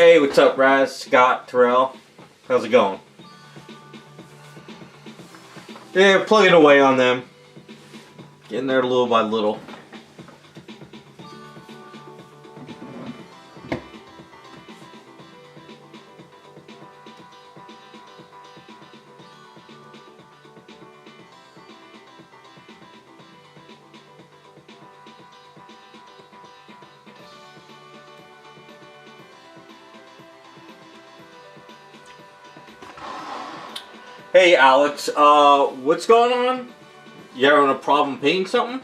Hey, what's up, Raz, Scott, Terrell? How's it going? Yeah, plugging away on them. Getting there little by little. Hey Alex, what's going on? You having a problem painting something?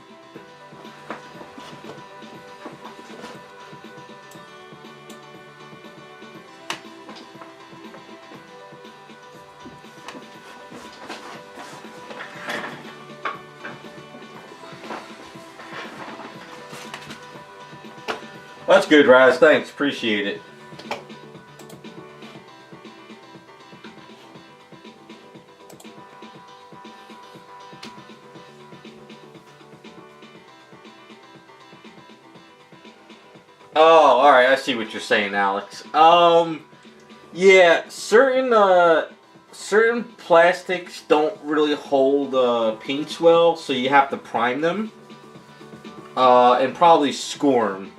That's good, Raz. Thanks. Appreciate it. Oh, alright, I see what you're saying, Alex. Yeah, certain plastics don't really hold paints well, so you have to prime them. And probably score them.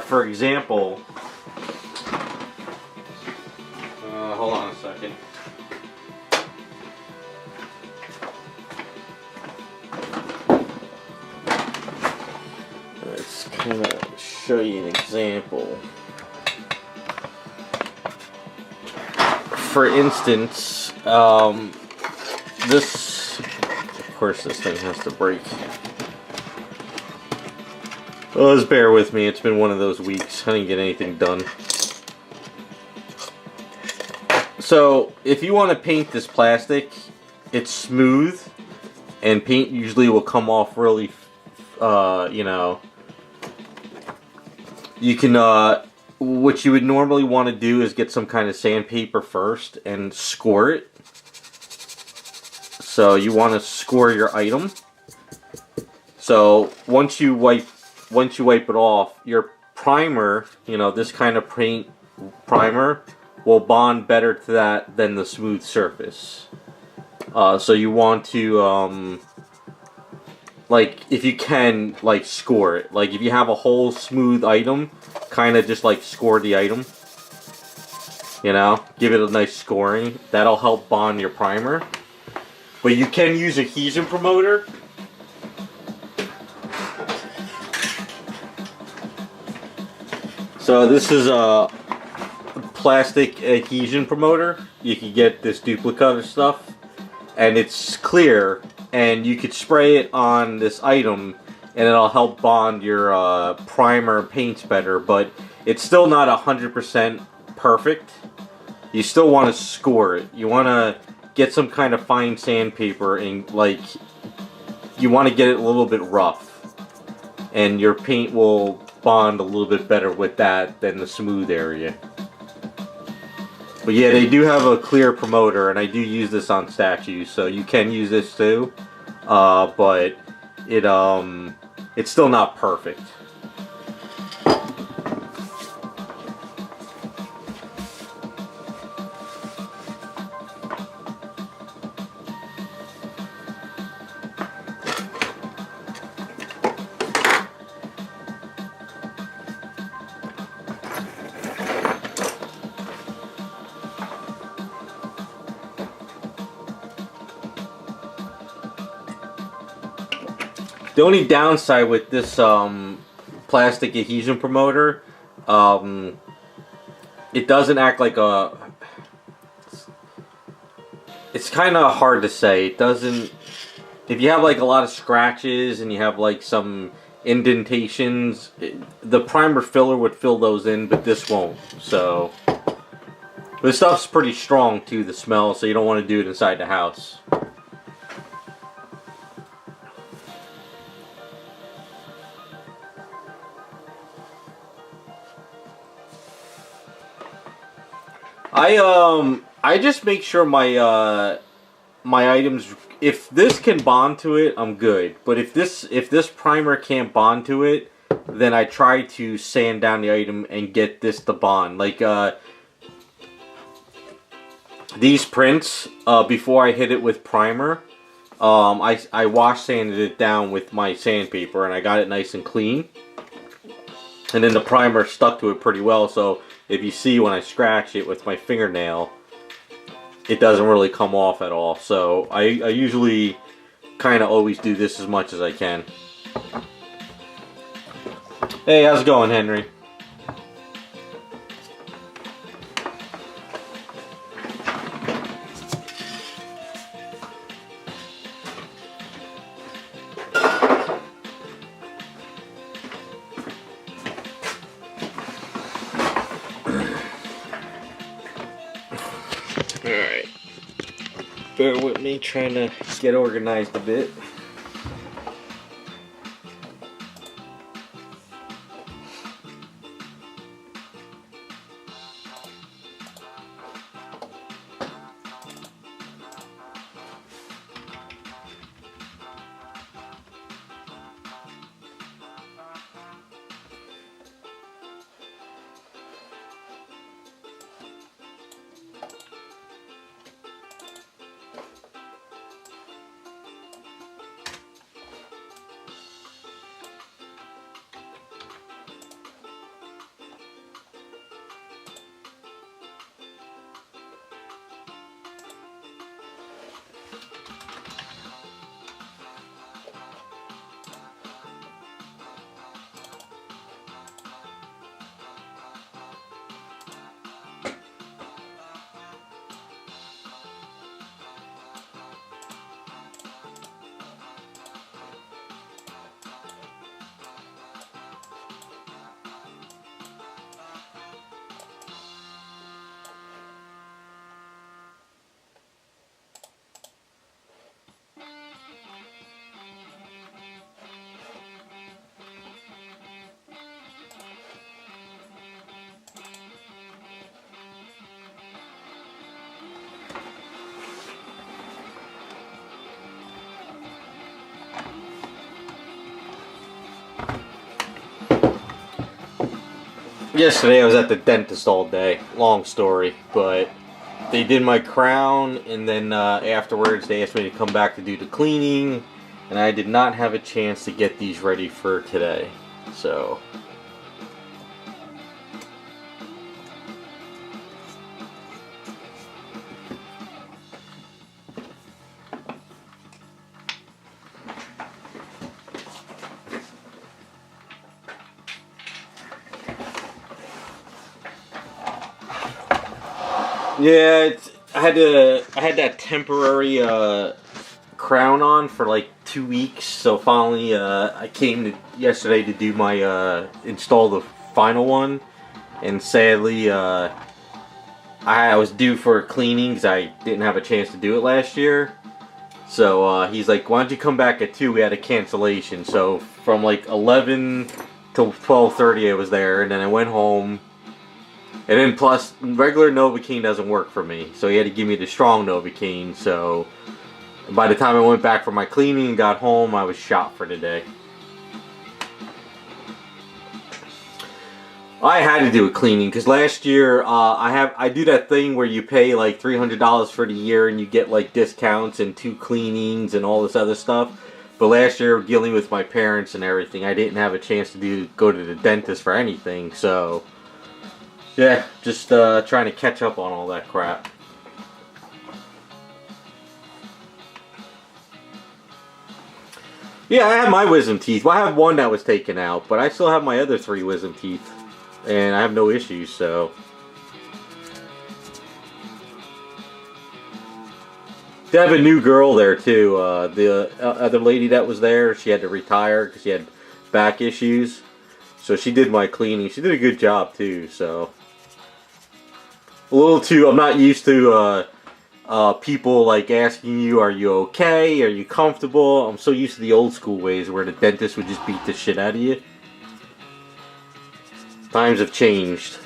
For example, hold on a second. Let's kind of show you an example. For instance, this, of course this thing has to break. Well, just bear with me, it's been one of those weeks. I didn't get anything done. So, if you want to paint this plastic, it's smooth, and paint usually will come off really, you know, you can, what you would normally want to do is get some kind of sandpaper first and score it. So, you want to score your item. So, once you wipe it off, your primer, you know, this kind of paint primer will bond better to that than the smooth surface. So you want to, like, if you can, like, score it. Like, if you have a whole smooth item, kind of just, like, score the item. You know, give it a nice scoring. That'll help bond your primer. But you can use adhesion promoter. So this is a plastic adhesion promoter. You can get this duplicate of stuff, and it's clear, and you could spray it on this item and it'll help bond your primer paints better, but it's still not 100% perfect. You still want to score it. You want to get some kind of fine sandpaper and, like, you want to get it a little bit rough, and your paint will bond a little bit better with that than the smooth area. But yeah, they do have a clear promoter, and I do use this on statues, so you can use this too. But it's still not perfect. The only downside with this plastic adhesion promoter, it doesn't act like a... It's kind of hard to say. It doesn't... If you have like a lot of scratches and you have like some indentations, the primer filler would fill those in, but this won't. So this stuff's pretty strong too, the smell, so you don't want to do it inside the house. I just make sure my my items, if this can bond to it, I'm good. But if this primer can't bond to it, then I try to sand down the item and get this to bond. Like these prints, before I hit it with primer, I wash sanded it down with my sandpaper and I got it nice and clean. And then the primer stuck to it pretty well, so if you see when I scratch it with my fingernail, it doesn't really come off at all. So I usually kind of always do this as much as I can. Hey, how's it going, Henry? Alright, bear with me, trying to get organized a bit. Yesterday I was at the dentist all day. Long story, but they did my crown, and then afterwards they asked me to come back to do the cleaning, and I did not have a chance to get these ready for today. So yeah, I had that temporary crown on for like 2 weeks, so finally I came yesterday to do my install the final one, and sadly I was due for a cleaning because I didn't have a chance to do it last year. So he's like, why don't you come back at 2? We had a cancellation, so from like 11 till 12:30 I was there, and then I went home. And then plus, regular Novocaine doesn't work for me, so he had to give me the strong Novocaine. So by the time I went back for my cleaning and got home, I was shot for the day. I had to do a cleaning because last year I do that thing where you pay like $300 for the year and you get like discounts and 2 cleanings and all this other stuff. But last year, dealing with my parents and everything, I didn't have a chance to go to the dentist for anything. So yeah, just trying to catch up on all that crap. Yeah, I have my wisdom teeth. Well, I have one that was taken out, but I still have my other 3 wisdom teeth. And I have no issues, so. They have a new girl there, too. The other lady that was there, she had to retire because she had back issues. So she did my cleaning. She did a good job, too, so. A little too, I'm not used to people like asking you, are you okay? Are you comfortable? I'm so used to the old school ways where the dentist would just beat the shit out of you. Times have changed.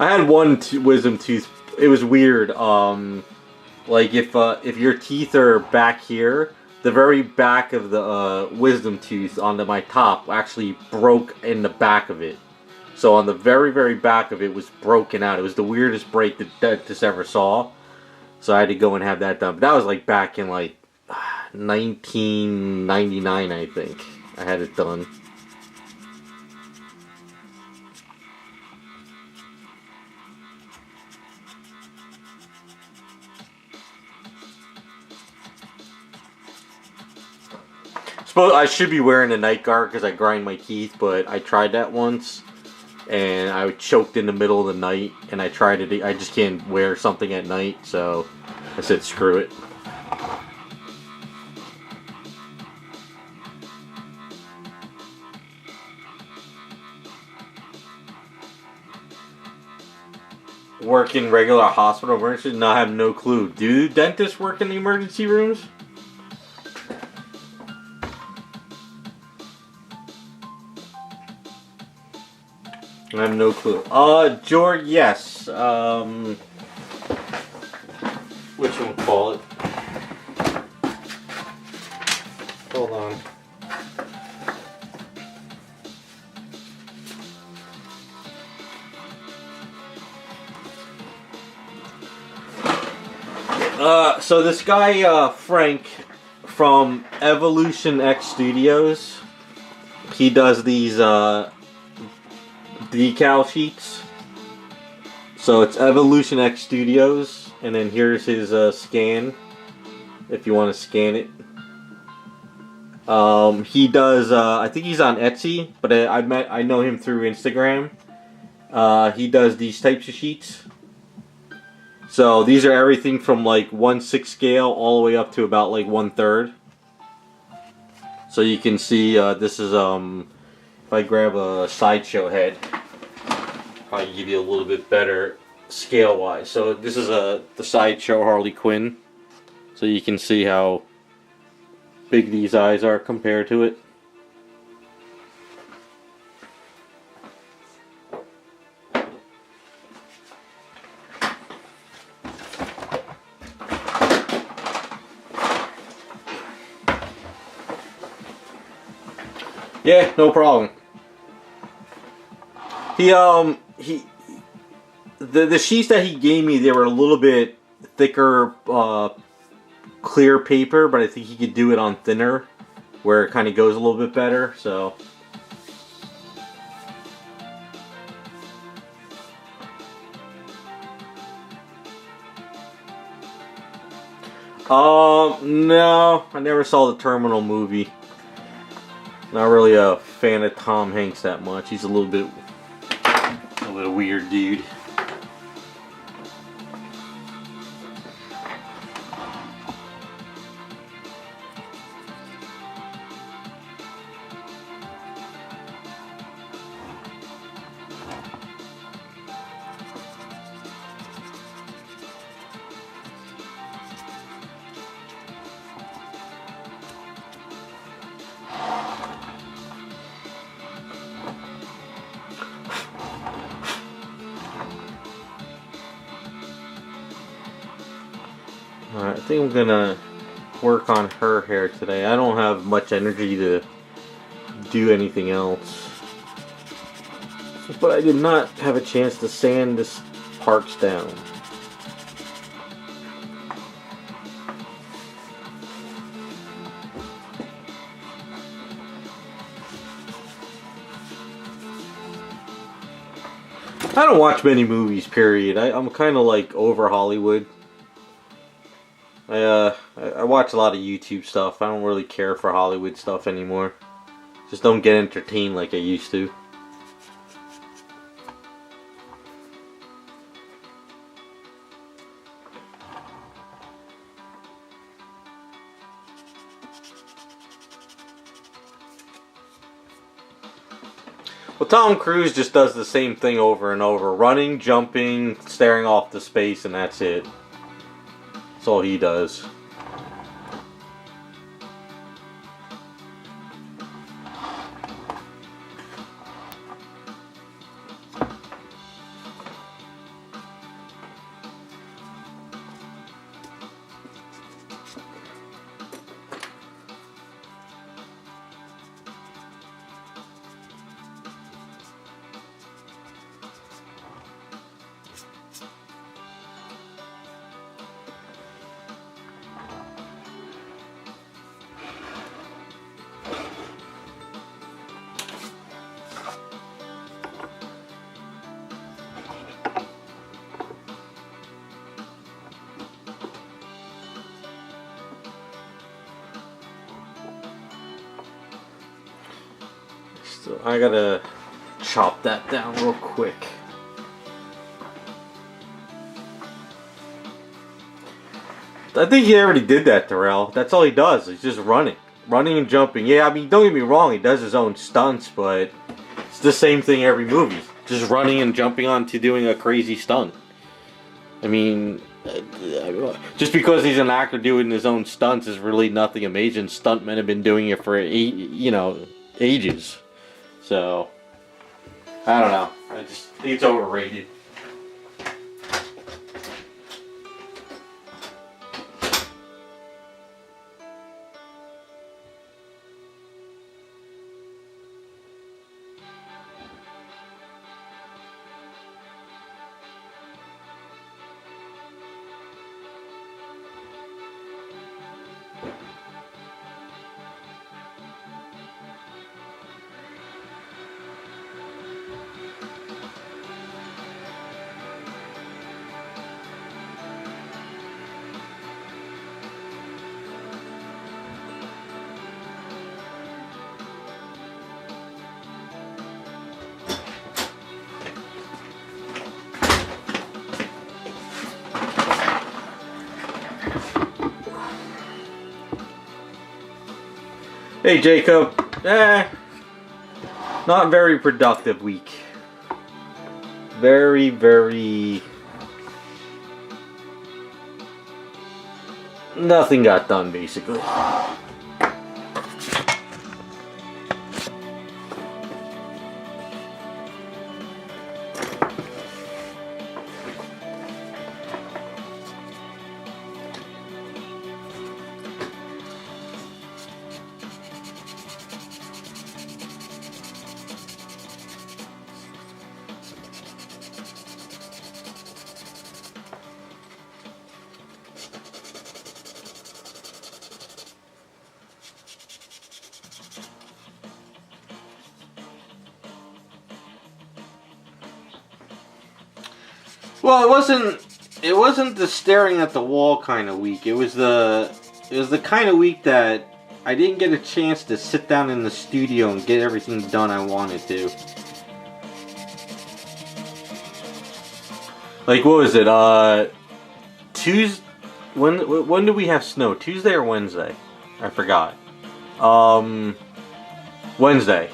I had one wisdom tooth. It was weird. Like if your teeth are back here, the very back of the wisdom tooth onto my top actually broke in the back of it. So on the very back of it was broken out. It was the weirdest break that dentist ever saw. So I had to go and have that done. But that was like back in like 1999, I think. I had it done. Suppose I should be wearing a night guard because I grind my teeth, but I tried that once and I choked in the middle of the night, and I tried it. I just can't wear something at night, so I said screw it. Work in regular hospital emergency? No, I have no clue. Do dentists work in the emergency rooms? I have no clue. George, yes. Whatchamacallit? Hold on. So this guy, Frank, from Evolution X Studios, he does these, decal sheets. So it's Evolution X Studios, and then here's his scan if you want to scan it. He does I think he's on Etsy, but I know him through Instagram. He does these types of sheets. So these are everything from like 1/6 scale all the way up to about like 1/3. So you can see this is if I grab a sideshow head, probably give you a little bit better scale wise. So this is the sideshow Harley Quinn. So you can see how big these eyes are compared to it. Yeah, no problem. The sheets that he gave me, they were a little bit thicker, clear paper, but I think he could do it on thinner, where it kind of goes a little bit better. So. No, I never saw the Terminal movie. Not really a fan of Tom Hanks that much. He's a little bit weird dude. Alright, I think I'm gonna work on her hair today. I don't have much energy to do anything else. But I did not have a chance to sand this parts down. I don't watch many movies, period. I'm kind of like over Hollywood. I watch a lot of YouTube stuff. I don't really care for Hollywood stuff anymore. Just don't get entertained like I used to. Well, Tom Cruise just does the same thing over and over. Running, jumping, staring off to space, and that's it. That's all he does. So I gotta chop that down real quick. I think he already did that, Terrell. That's all he does. He's just running. Running and jumping. Yeah, I mean, don't get me wrong. He does his own stunts, but it's the same thing every movie. Just running and jumping onto doing a crazy stunt. I mean, just because he's an actor doing his own stunts is really nothing amazing. Stuntmen have been doing it for, ages. So, I don't know. I just think it's overrated. Hey Jacob, not very productive week. Very, nothing got done basically. Well, it wasn't the staring at the wall kind of week. It was the kind of week that I didn't get a chance to sit down in the studio and get everything done I wanted to. Like, what was it? Tuesday. When did we have snow? Tuesday or Wednesday? I forgot. Wednesday.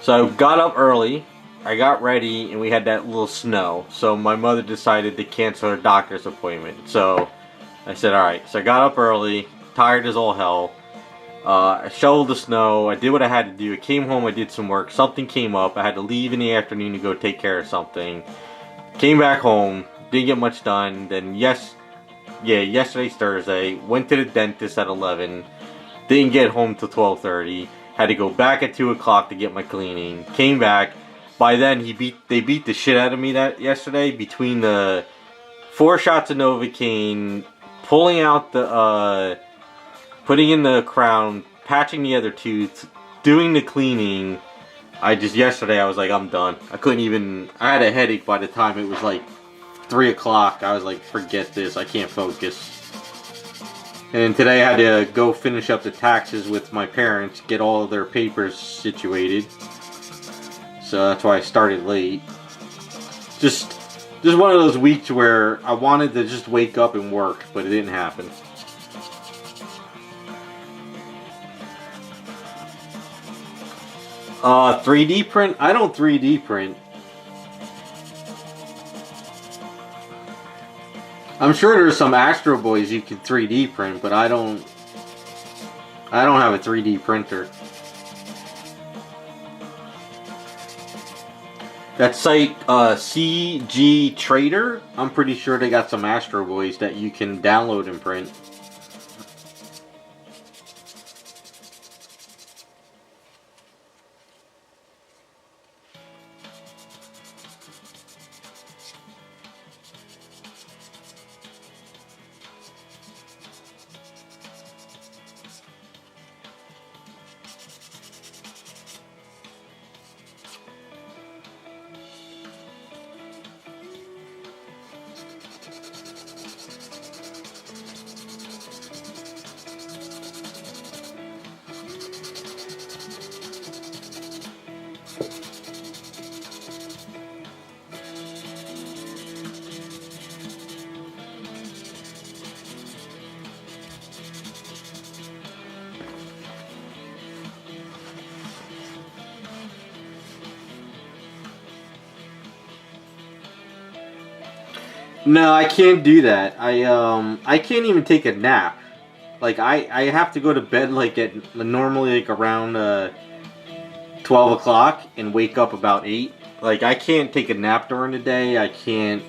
So I got up early. I got ready and we had that little snow. So my mother decided to cancel her doctor's appointment. So I said, alright. So I got up early, tired as all hell. I shoveled the snow. I did what I had to do. I came home, I did some work. Something came up. I had to leave in the afternoon to go take care of something. Came back home. Didn't get much done. Then yesterday's Thursday. Went to the dentist at 11. Didn't get home till 12:30. Had to go back at 2 o'clock to get my cleaning. Came back. By then, they beat the shit out of me yesterday between the 4 shots of Novocaine, pulling out the, putting in the crown, patching the other tooth, doing the cleaning. Yesterday I was like, I'm done. I had a headache by the time it was like 3 o'clock. I was like, forget this, I can't focus. And then today I had to go finish up the taxes with my parents, get all of their papers situated. So that's why I started late. Just one of those weeks where I wanted to just wake up and work, but it didn't happen. Uh, 3D print? I don't 3D print. I'm sure there's some Astro Boys you can 3D print, but I don't have a 3D printer. That site, CG Trader, I'm pretty sure they got some Astro Boys that you can download and print. No, I can't do that. I can't even take a nap. Like I have to go to bed like at normally like around 12 o'clock and wake up about 8. Like I can't take a nap during the day. I can't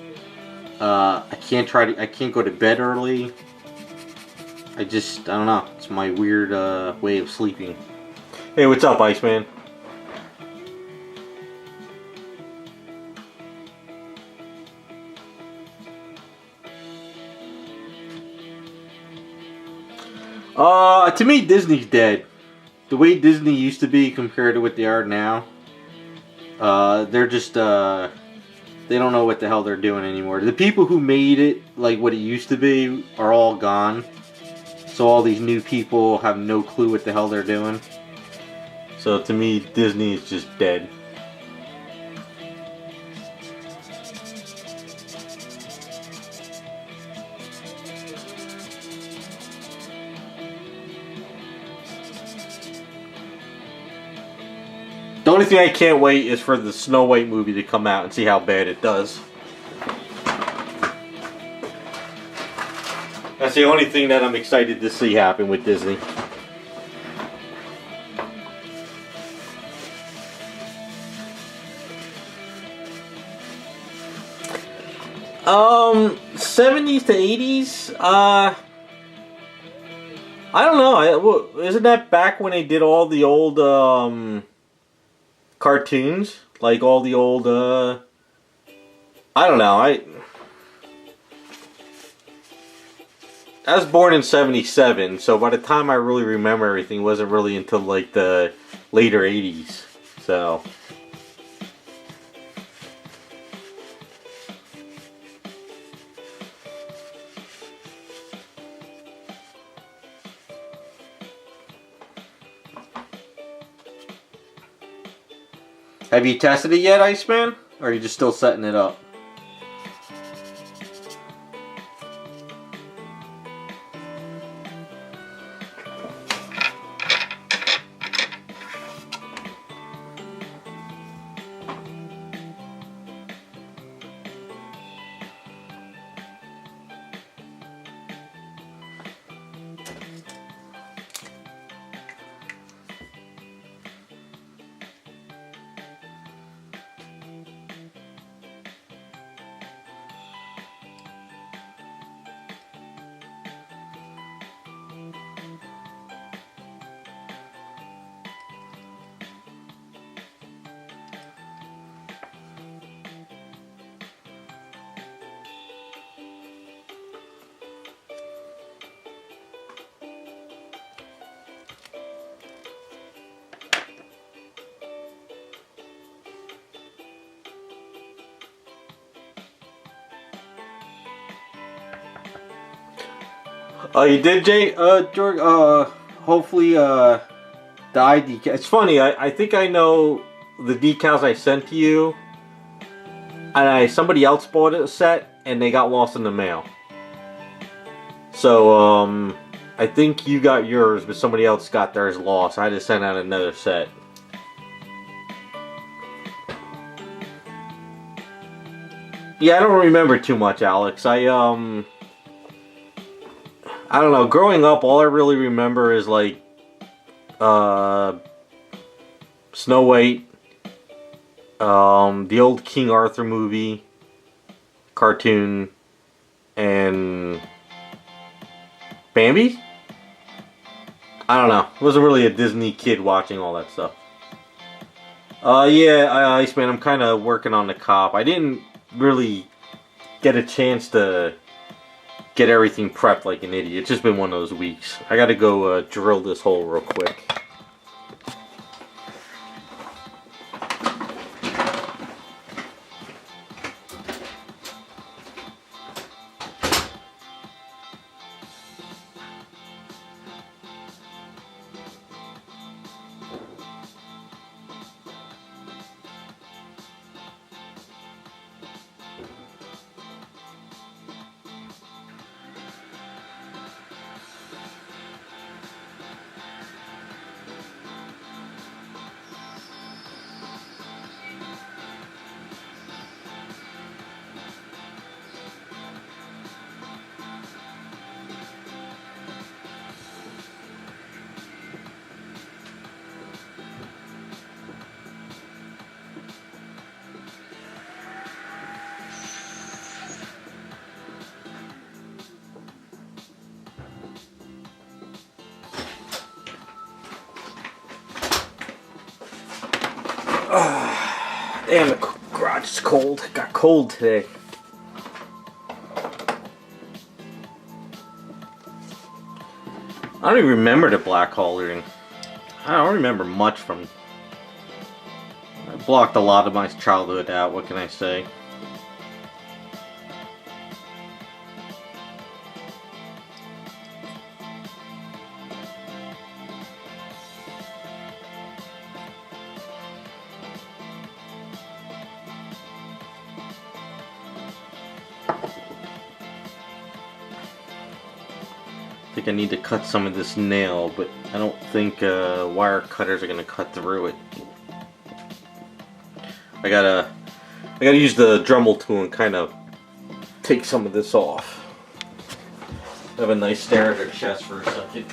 go to bed early. I don't know. It's my weird way of sleeping. Hey, what's up, Iceman? To me, Disney's dead. The way Disney used to be compared to what they are now, they're just, they don't know what the hell they're doing anymore. The people who made it, like what it used to be, are all gone. So all these new people have no clue what the hell they're doing. So to me, Disney is just dead. The only thing I can't wait is for the Snow White movie to come out and see how bad it does. That's the only thing that I'm excited to see happen with Disney. Um, 70s to 80s, I don't know. Isn't that back when they did all the old, cartoons? Like all the old, I don't know. I was born in 77, so by the time I really remember everything, it wasn't really until like the later 80s. So. Have you tested it yet, Iceman? Or are you just still setting it up? Oh, you did, Jay? George, hopefully, the eye decal. It's funny, I think I know the decals I sent to you. And somebody else bought a set, and they got lost in the mail. So, I think you got yours, but somebody else got theirs lost. I had to send out another set. Yeah, I don't remember too much, Alex. I don't know. Growing up, all I really remember is like Snow White, the old King Arthur movie, cartoon, and Bambi? I don't know. I wasn't really a Disney kid watching all that stuff. Yeah, Iceman, I'm kind of working on the cop. I didn't really get a chance to get everything prepped like an idiot. It's just been one of those weeks. I gotta go drill this hole real quick. God, it's cold. It got cold today. I don't even remember the black coloring. I don't remember much from... I blocked a lot of my childhood out, what can I say? I think I need to cut some of this nail, but I don't think wire cutters are gonna cut through it. I gotta use the Dremel tool and kind of take some of this off. Have a nice stare at her chest for a second.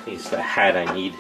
It's the hat I need.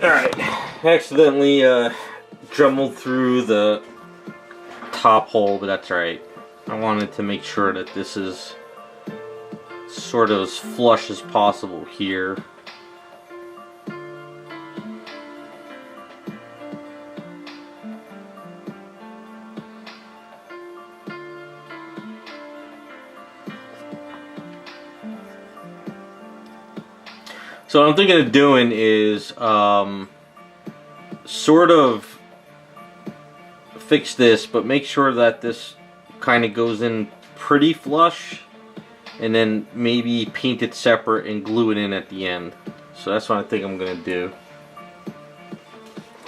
Alright, accidentally dremeled through the top hole, but that's alright. I wanted to make sure that this is sort of as flush as possible here. So what I'm thinking of doing is sort of fix this, but make sure that this kind of goes in pretty flush, and then maybe paint it separate and glue it in at the end. So that's what I think I'm gonna do.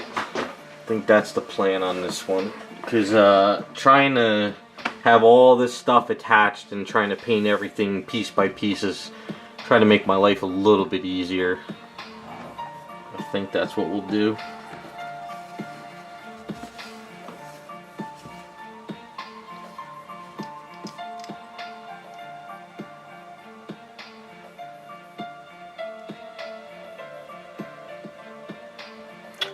I think that's the plan on this one, because trying to have all this stuff attached and trying to paint everything piece by piece is trying to make my life a little bit easier. I think that's what we'll do.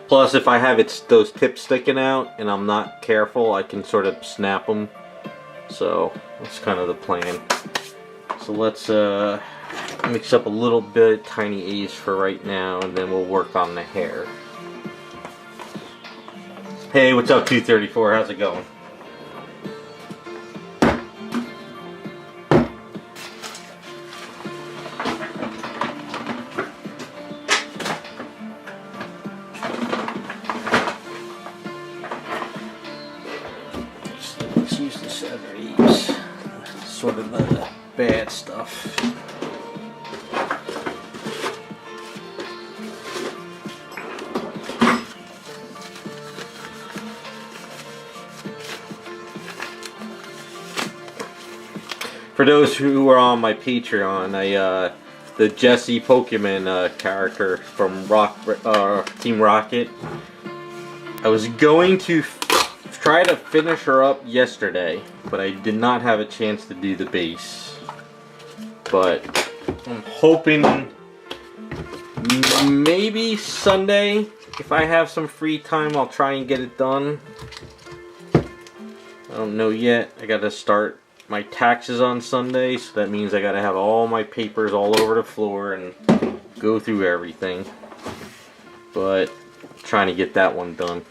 Plus, if I have those tips sticking out and I'm not careful, I can sort of snap them. So that's kind of the plan. So let's mix up a little bit tiny A's for right now, and then we'll work on the hair. Hey, what's up, 234? How's it going? Let's use the 7/8. Sort of the bad stuff. For those who are on my Patreon, the Jesse Pokemon character from Team Rocket. I was going to try to finish her up yesterday, but I did not have a chance to do the base. But I'm hoping maybe Sunday, if I have some free time, I'll try and get it done. I don't know yet. I gotta start my taxes on Sunday, so that means I gotta have all my papers all over the floor and go through everything. But I'm trying to get that one done.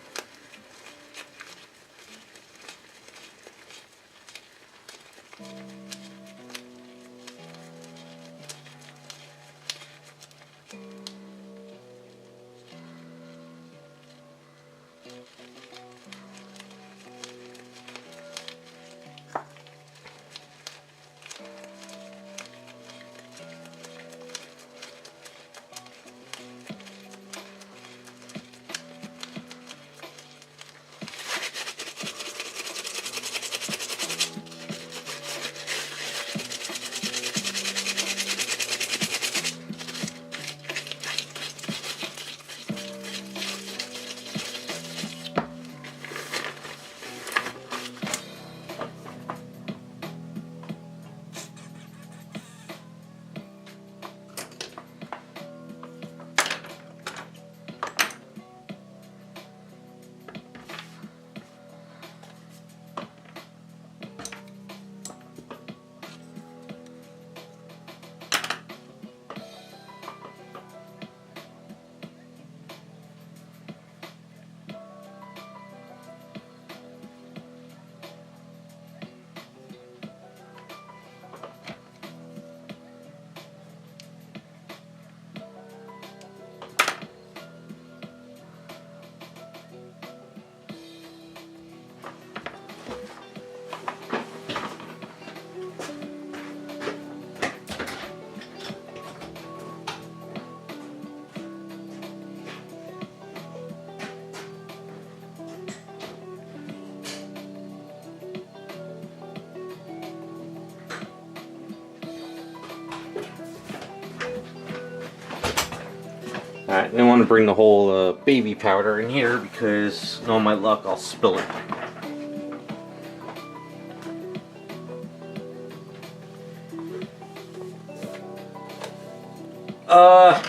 Alright, I don't want to bring the whole baby powder in here because, on my luck, I'll spill it.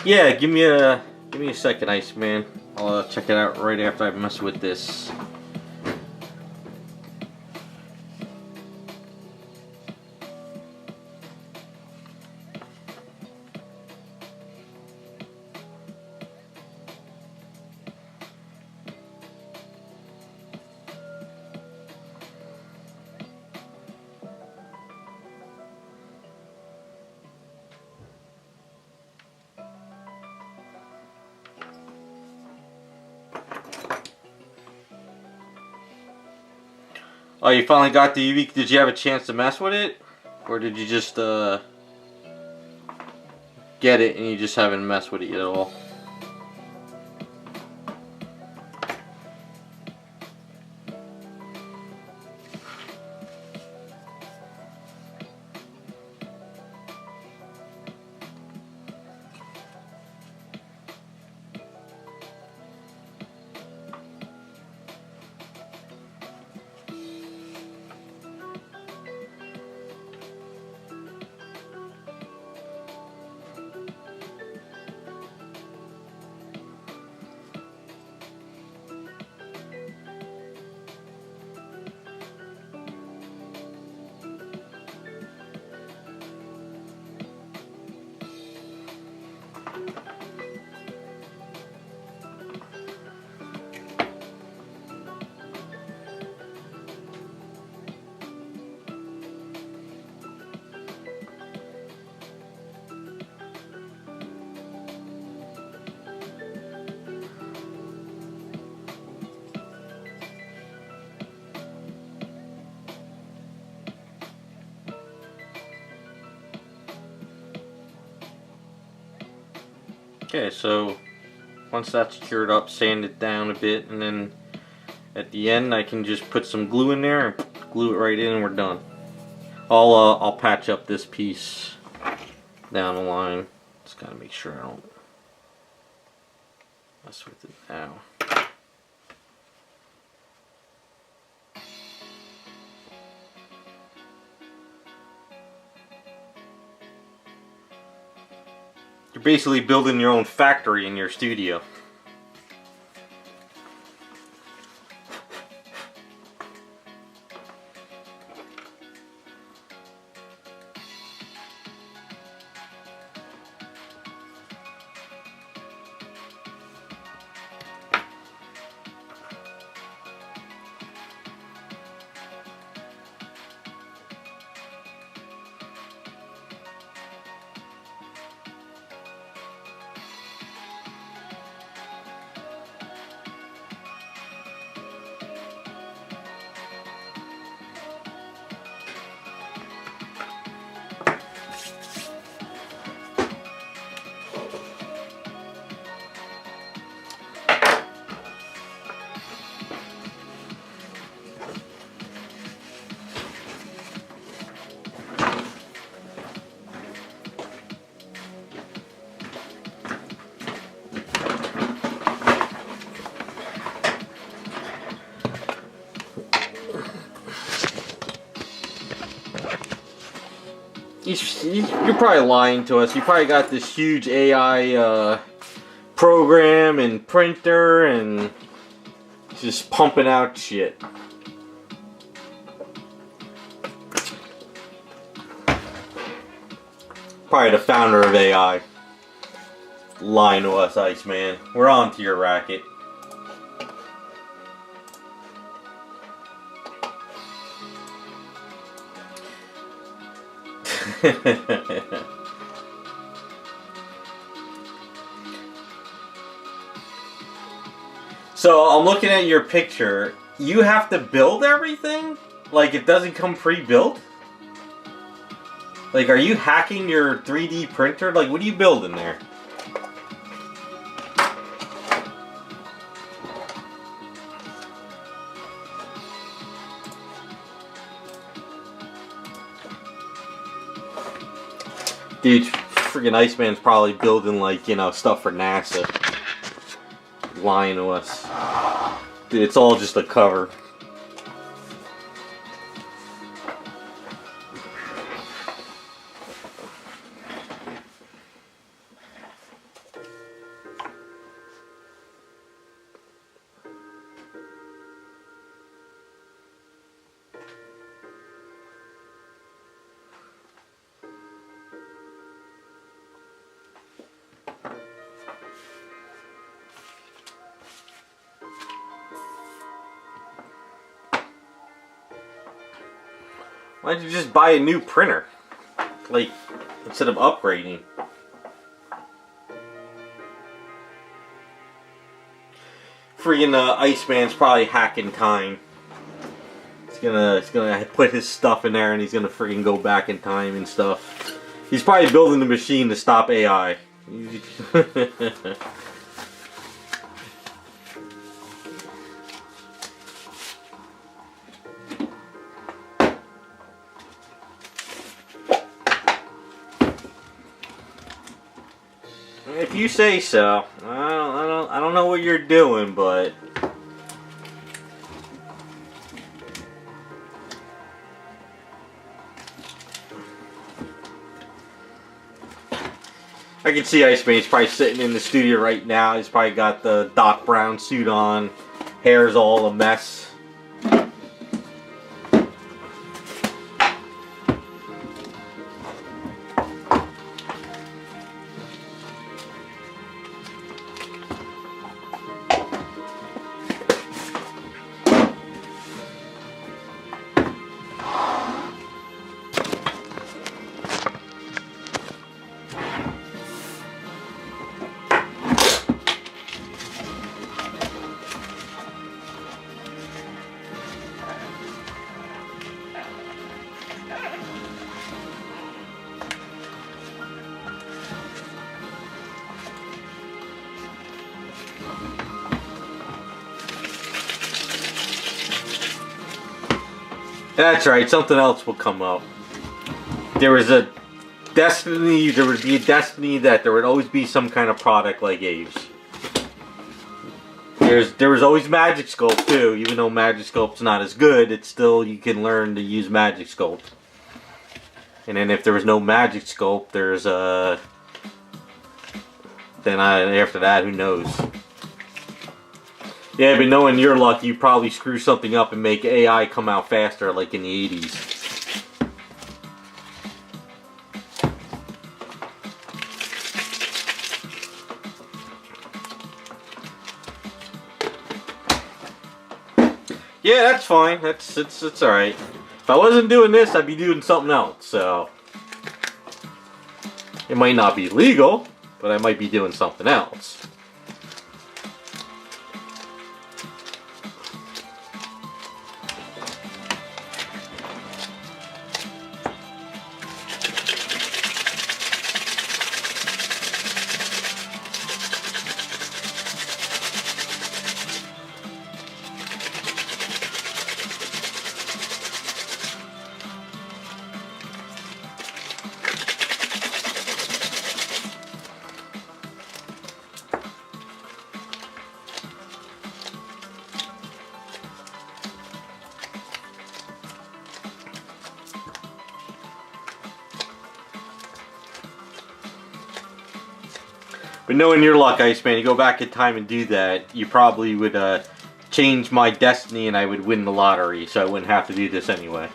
Yeah, give me a second, Iceman. I'll check it out right after I mess with this. Oh, you finally got the UV. Did you have a chance to mess with it? Or did you just get it and you just haven't messed with it yet at all? Okay, so once that's cured up, sand it down a bit, and then at the end I can just put some glue in there and glue it right in and we're done. I'll patch up this piece down the line. Just gotta make sure I don't mess with it now. You're basically building your own factory in your studio. You're probably lying to us. You probably got this huge AI program and printer and just pumping out shit. Probably the founder of AI. Lying to us, Iceman. We're on to your racket. So I'm looking at your picture. You have to build everything? Like it doesn't come pre-built? Like are you hacking your 3D printer? Like what are you building there? Dude, freaking Iceman's probably building like, you know, stuff for NASA. Lying to us. Dude, it's all just a cover. Why don't you just buy a new printer? Like, instead of upgrading. Freaking Iceman's probably hacking time. He's gonna put his stuff in there and he's gonna freaking go back in time and stuff. He's probably building the machine to stop AI. If you say so. I don't know what you're doing, but I can see Iceman's probably sitting in the studio right now. He's probably got the Doc Brown suit on, hair's all a mess. That's right, something else will come up. There was Destiny, there would be a Destiny that there would always be some kind of product like Abe's. There was always Magic Sculpt too, even though Magic Sculpt's not as good, it's still, you can learn to use Magic Sculpt. And then if there was no Magic Sculpt, there's after that, who knows? Yeah, but knowing your luck, you probably screw something up and make AI come out faster, like in the 80s. Yeah, that's fine. It's all right. If I wasn't doing this, I'd be doing something else. So it might not be legal, but I might be doing something else. But knowing your luck, Iceman, you go back in time and do that, you probably would change my destiny and I would win the lottery, so I wouldn't have to do this anyway.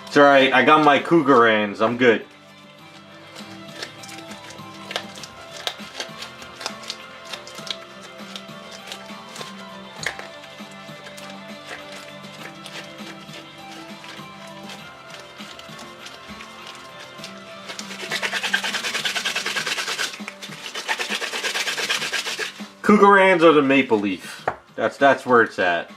It's alright, I got my Cougarans, I'm good. Cougarans or the Maple Leaf. That's where it's at.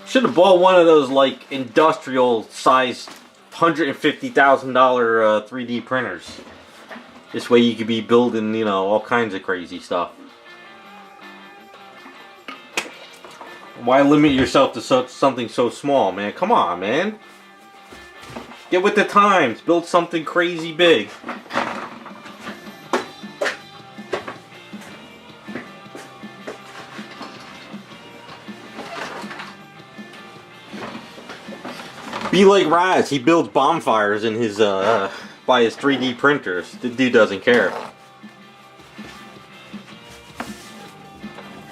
Should have bought one of those like industrial sized $150,000 3D printers. This way you could be building, you know, all kinds of crazy stuff. Why limit yourself to something so small, man? Come on, man. Get with the times. Build something crazy big. Be like Raz, he builds bonfires in his by his 3D printers. The dude doesn't care.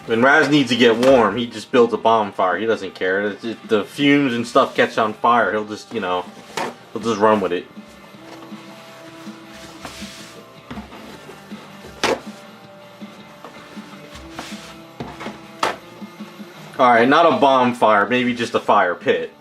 When Raz needs to get warm, he just builds a bonfire. He doesn't care. If the fumes and stuff catch on fire, he'll just, you know, he'll just run with it. Alright, not a bonfire, maybe just a fire pit.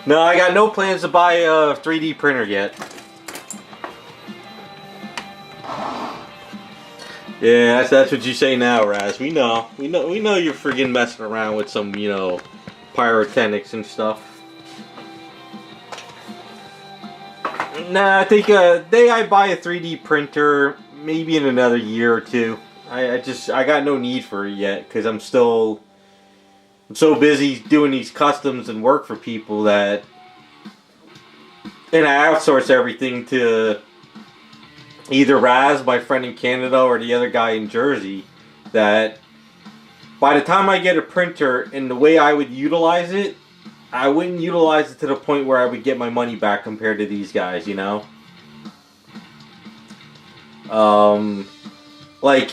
No, I got no plans to buy a 3D printer yet. Yeah, that's what you say now, Raz. We know you're friggin' messing around with some, you know, pyrotechnics and stuff. Nah, I think day I buy a 3D printer, maybe in another year or two. I got no need for it yet because I'm so busy doing these customs and work for people that, and I outsource everything to either Raz, my friend in Canada, or the other guy in Jersey, that by the time I get a printer and the way I would utilize it, I wouldn't utilize it to the point where I would get my money back compared to these guys, you know? Like,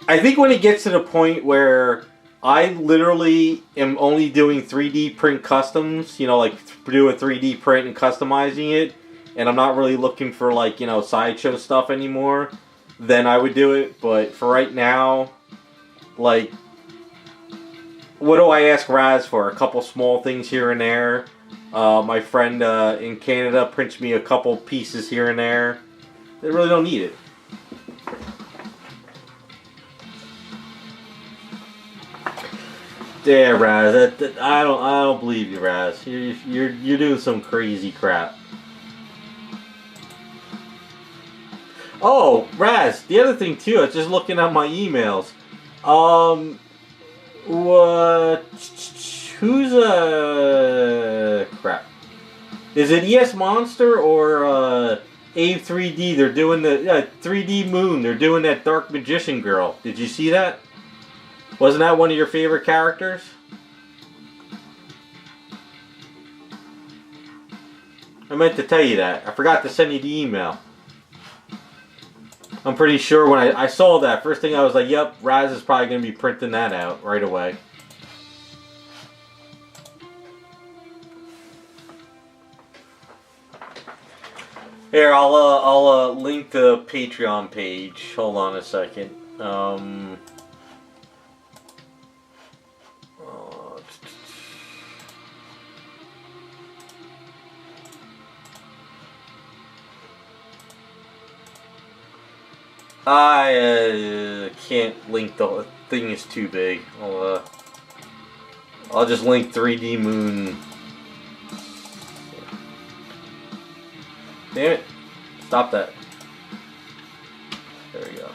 I think when it gets to the point where I literally am only doing 3D print customs, you know, like do a 3D print and customizing it, and I'm not really looking for, like, you know, sideshow stuff anymore, then I would do it. But for right now, like, what do I ask Raz for? A couple small things here and there. My friend in Canada prints me a couple pieces here and there. They really don't need it. Yeah, Raz. I don't believe you, Raz. You're doing some crazy crap. Oh, Raz. The other thing too. I was just looking at my emails. What? Who's crap? Is it ES Monster or Abe 3D? They're doing the 3D Moon. They're doing that Dark Magician girl. Did you see that? Wasn't that one of your favorite characters? I meant to tell you that. I forgot to send you the email. I'm pretty sure when I saw that, first thing I was like, yep, Raz is probably going to be printing that out right away. Here, I'll link the Patreon page. Hold on a second. I can't link, the thing is too big. I'll just link 3D Moon. Damn it. Stop that. There we go.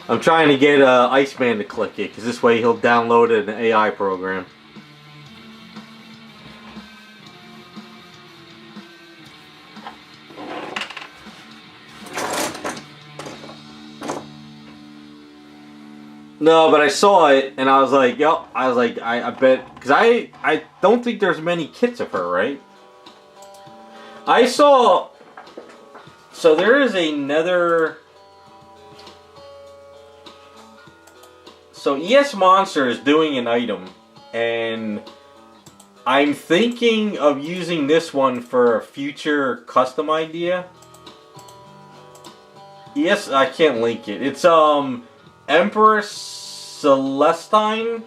I'm trying to get Iceman to click it, because this way he'll download an AI program. No, but I saw it, and I was like, yep, I bet, because I don't think there's many kits of her, right? I saw, so there is another... So ES Monster is doing an item, and I'm thinking of using this one for a future custom idea. Yes, I can't link it. It's Empress Celestine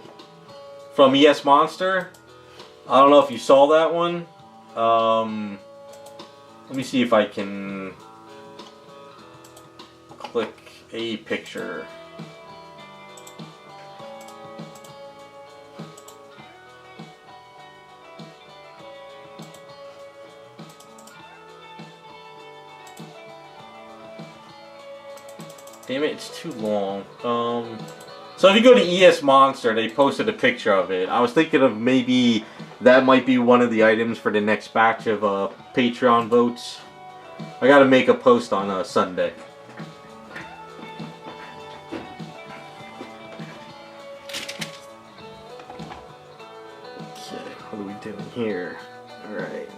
from ES Monster. I don't know if you saw that one. Let me see if I can click a picture. Damn it, it's too long. So if you go to ES Monster, they posted a picture of it. I was thinking of maybe that might be one of the items for the next batch of Patreon votes. I gotta make a post on Sunday. Okay, what are we doing here? Alright.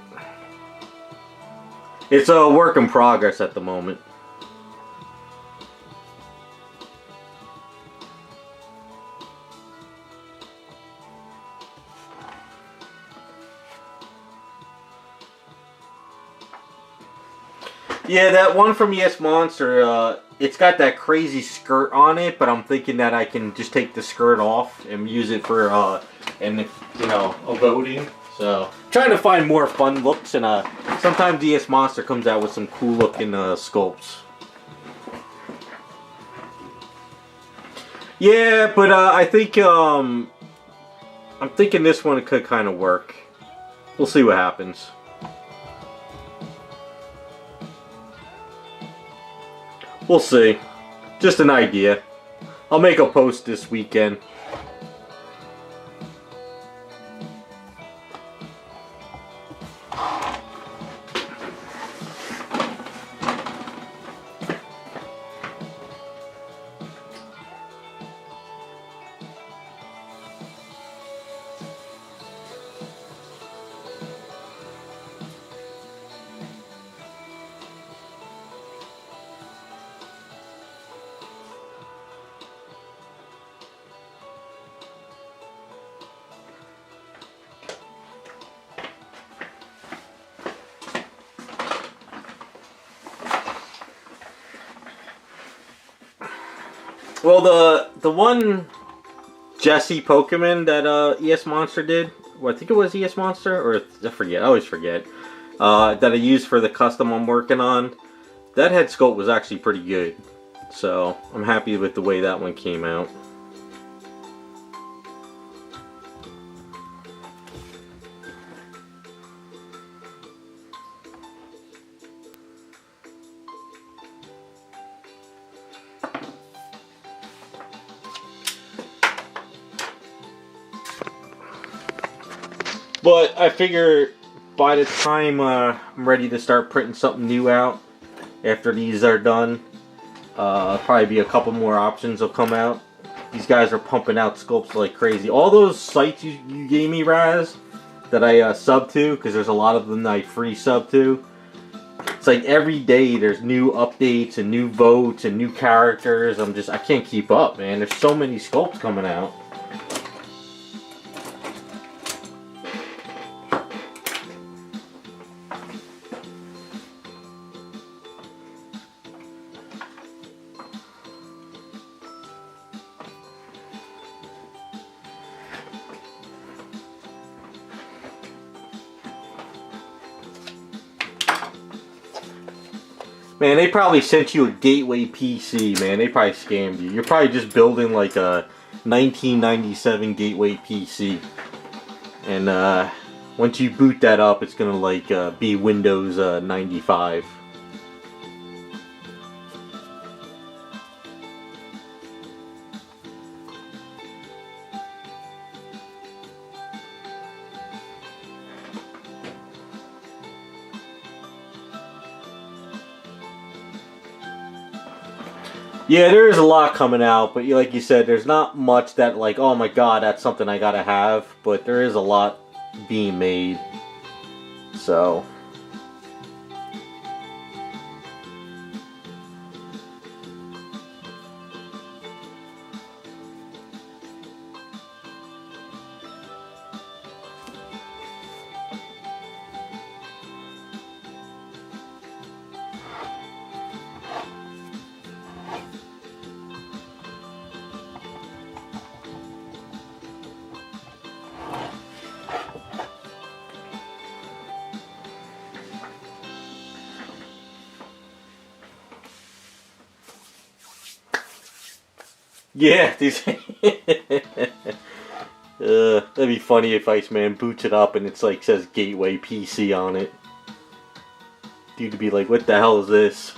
It's a work in progress at the moment. Yeah, that one from ES Monster, it's got that crazy skirt on it, but I'm thinking that I can just take the skirt off and use it for and you know, a voting. So trying to find more fun looks, and sometimes DS Monster comes out with some cool looking sculpts. Yeah, but I think I'm thinking this one could kind of work. We'll see what happens. We'll see. Just an idea. I'll make a post this weekend. Well, the one Jesse Pokemon that ES Monster did, well, I think it was ES Monster, or I forget, I always forget, that I used for the custom I'm working on, that head sculpt was actually pretty good. So I'm happy with the way that one came out. But I figure by the time I'm ready to start printing something new out, after these are done, probably be a couple more options will come out. These guys are pumping out sculpts like crazy. All those sites you gave me, Raz, that I sub to, because there's a lot of them that I free sub to. It's like every day there's new updates and new votes and new characters. I can't keep up, man. There's so many sculpts coming out. Man, they probably sent you a gateway PC, man. They probably scammed you. You're probably just building like a 1997 gateway PC. And once you boot that up, it's gonna like be Windows 95. Yeah, there is a lot coming out, but like you said, there's not much that like, oh my god, that's something I gotta have, but there is a lot being made, so... Yeah, these... that'd be funny if Iceman boots it up and it's like says Gateway PC on it. Dude would be like, what the hell is this?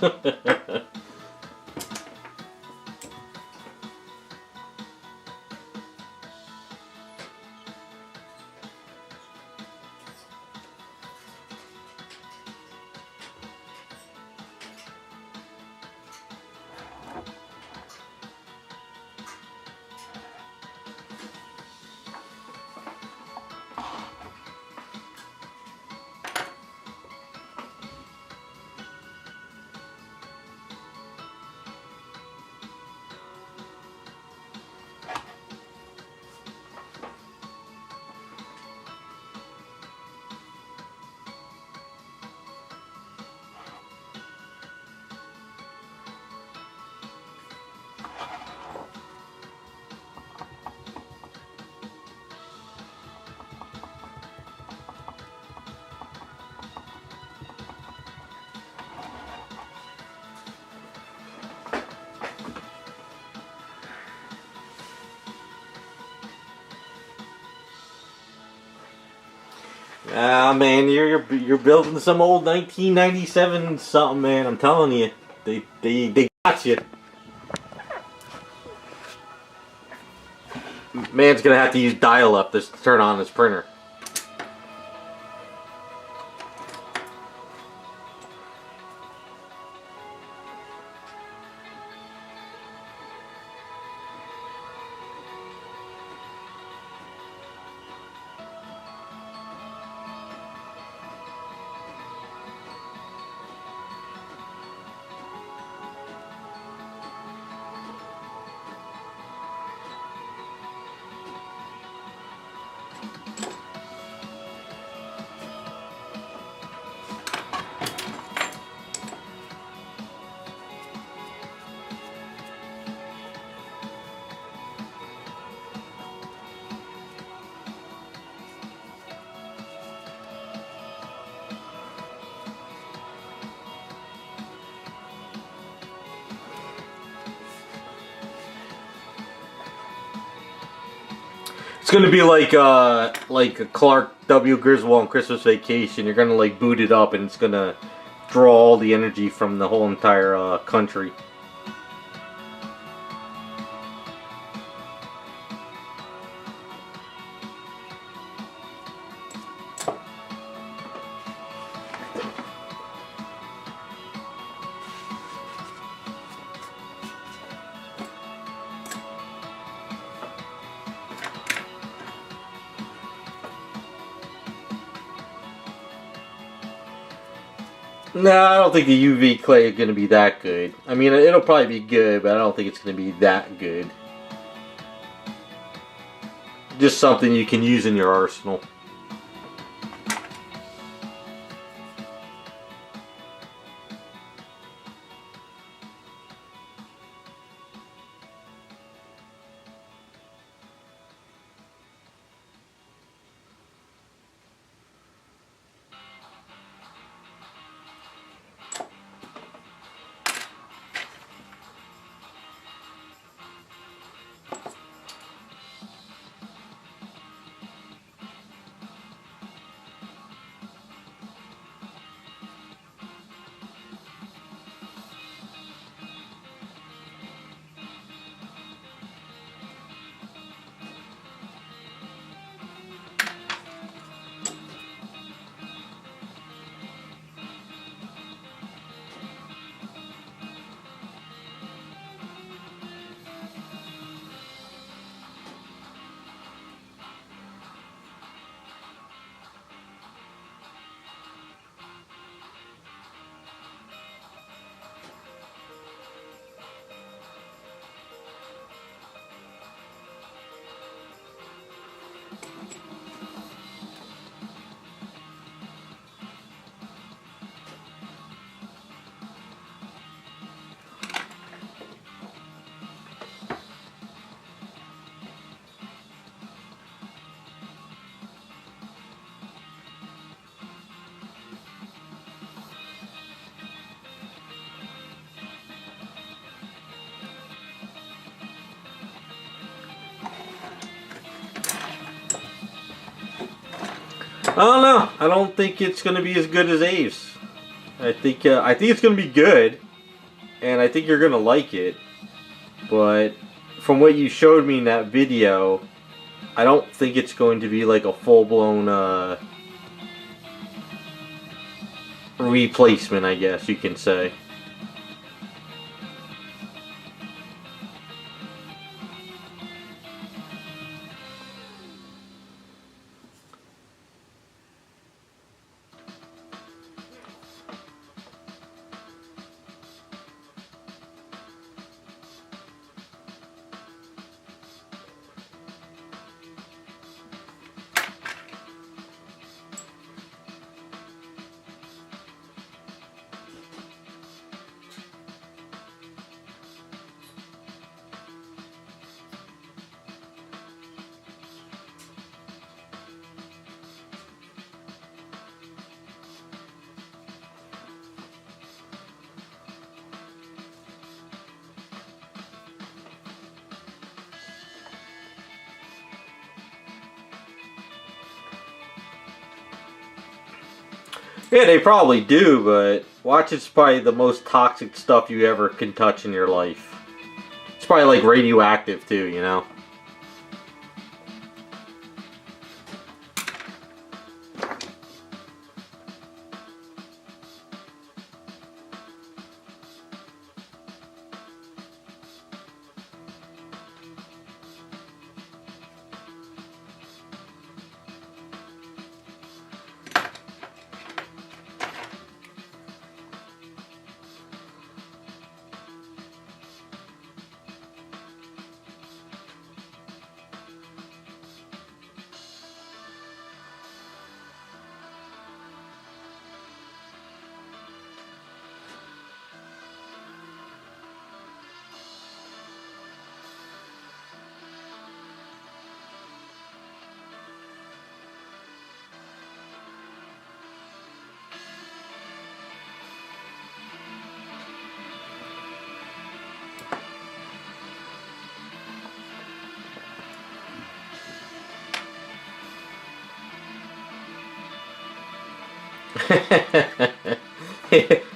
Ah, man, you're building some old 1997 something, man. I'm telling you, they got you. Man's gonna have to use dial-up to turn on his printer. It's gonna be like a Clark W. Griswold on Christmas Vacation. You're gonna like boot it up, and it's gonna draw all the energy from the whole entire country. No, I don't think the UV clay is going to be that good. I mean, it'll probably be good, but I don't think it's going to be that good. Just something you can use in your arsenal. I don't know. I don't think it's going to be as good as Aves. I think it's going to be good, and I think you're going to like it. But from what you showed me in that video, I don't think it's going to be like a full-blown replacement, I guess you can say. Yeah, they probably do, but watch, it's probably the most toxic stuff you ever can touch in your life. It's probably like radioactive too, you know?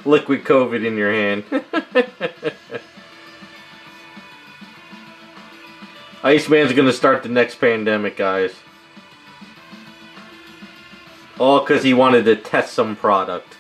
Liquid COVID in your hand. Iceman's gonna start the next pandemic, guys. All because he wanted to test some product.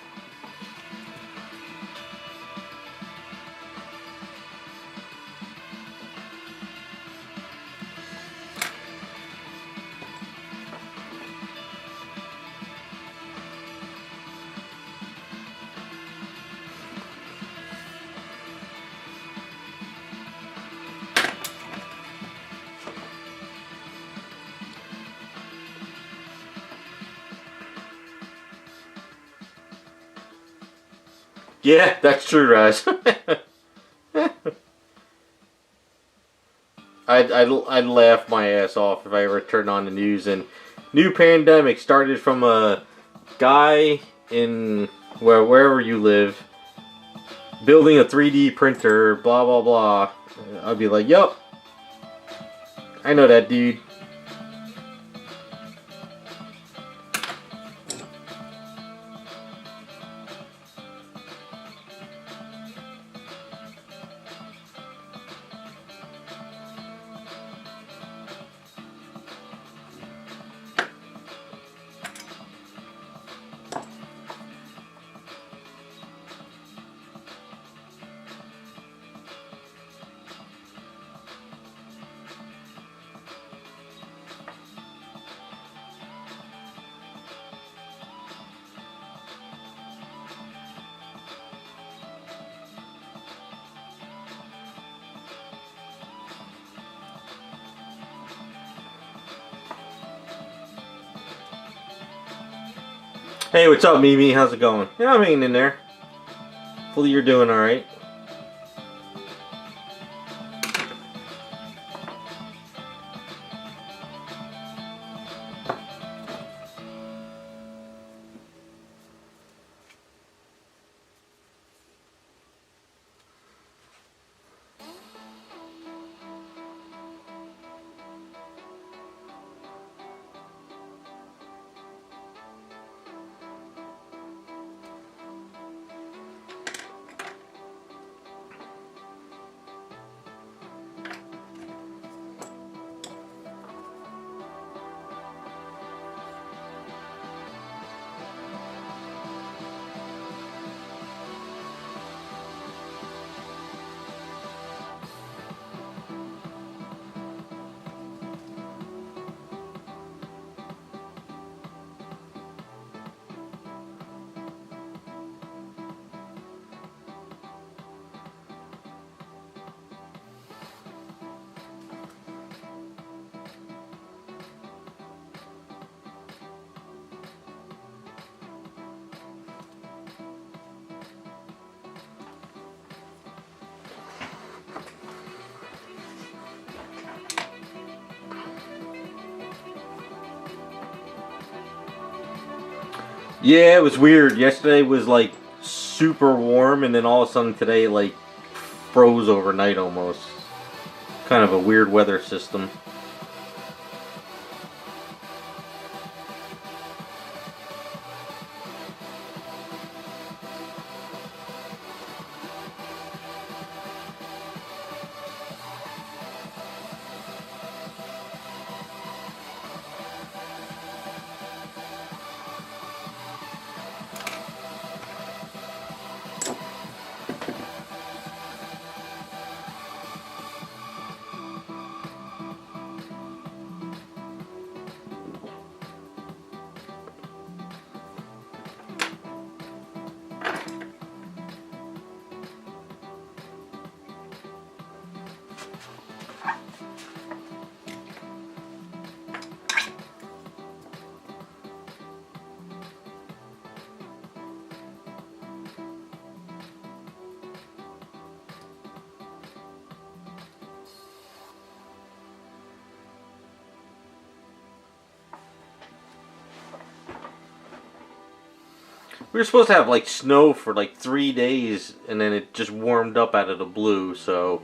Yeah, that's true, Raz. I'd laugh my ass off if I ever turned on the news and new pandemic started from a guy in wherever you live building a 3D printer, blah blah blah. I'd be like, yup, I know that dude. Hey, what's up, Mimi? How's it going? Yeah, I'm hanging in there. Hopefully you're doing alright. Yeah, it was weird. Yesterday was like super warm, and then all of a sudden today like froze overnight almost. Kind of a weird weather system. We were supposed to have like snow for like 3 days, and then it just warmed up out of the blue, so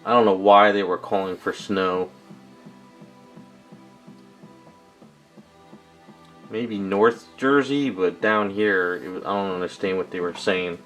I don't know why they were calling for snow. Maybe North Jersey, but down here, I don't understand what they were saying.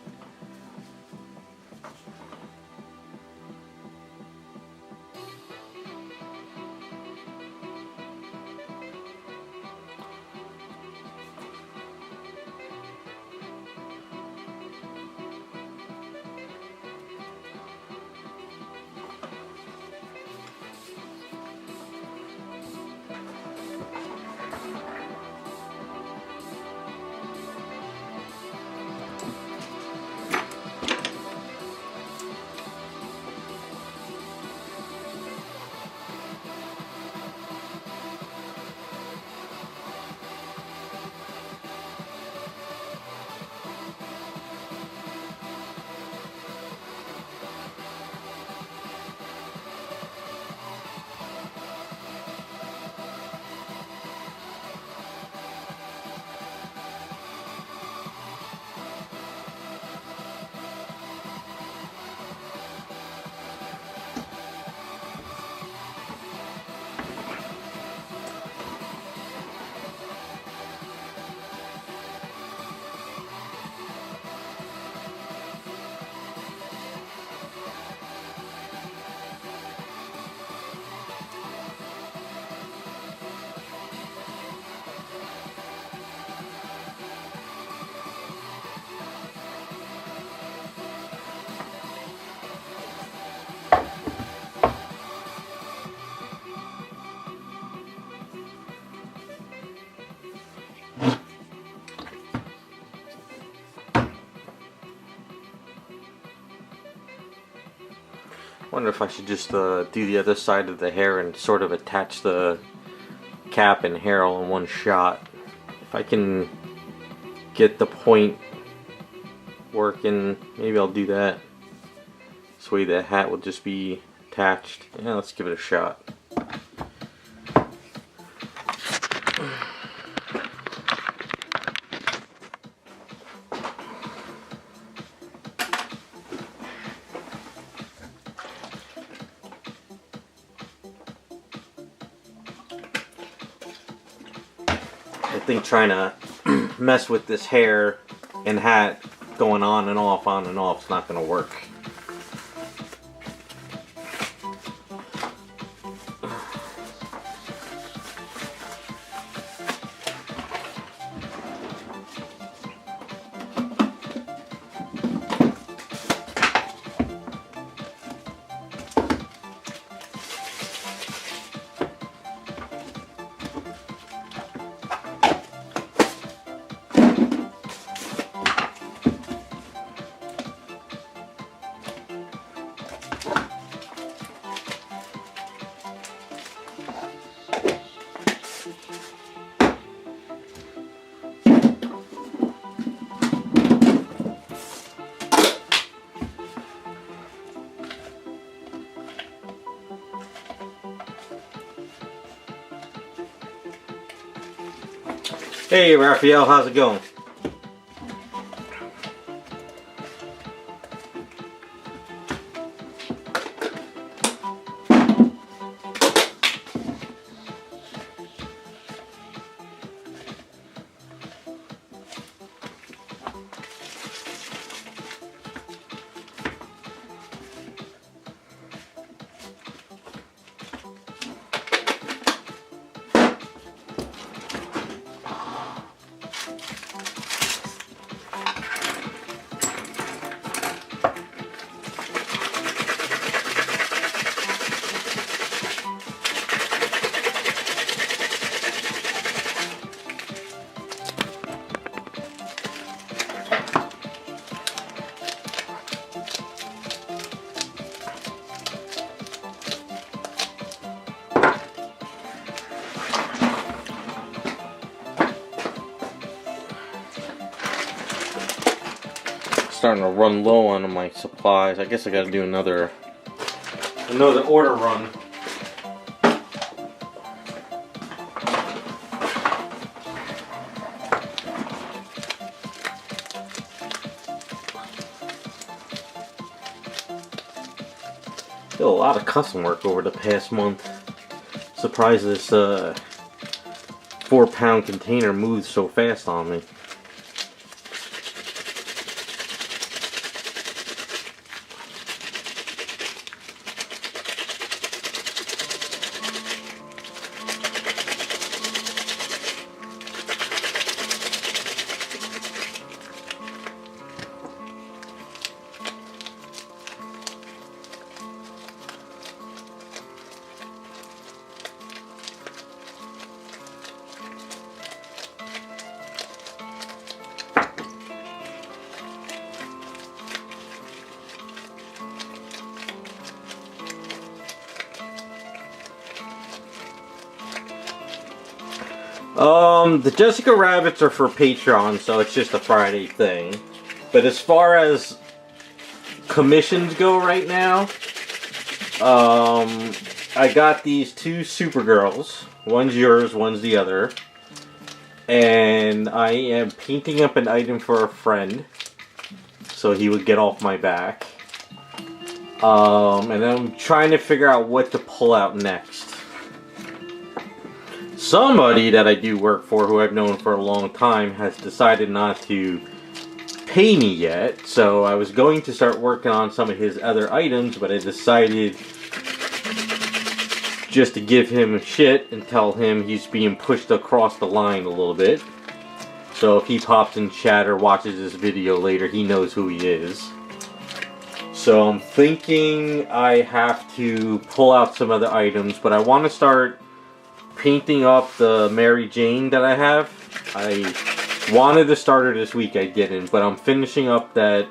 Wonder if I should just do the other side of the hair and sort of attach the cap and hair all in one shot. If I can get the point working, maybe I'll do that. This way the hat will just be attached. Yeah, let's give it a shot. I think trying to mess with this hair and hat going on and off is not going to work. Hey Raphael, how's it going? Starting to run low on my supplies. I guess I gotta do another order run. Did a lot of custom work over the past month. Surprised this 4-pound container moved so fast on me. The Jessica Rabbits are for Patreon, so it's just a Friday thing. But as far as commissions go right now, I got these 2 Supergirls. One's yours, one's the other. And I am painting up an item for a friend, so he would get off my back. And I'm trying to figure out what to pull out next. Somebody that I do work for, who I've known for a long time, has decided not to pay me yet. So I was going to start working on some of his other items, but I decided just to give him shit and tell him he's being pushed across the line a little bit. So if he pops in chat or watches this video later, he knows who he is. So I'm thinking I have to pull out some other items, but I want to start painting up the Mary Jane that I have. I wanted to start her this week, I didn't, but I'm finishing up that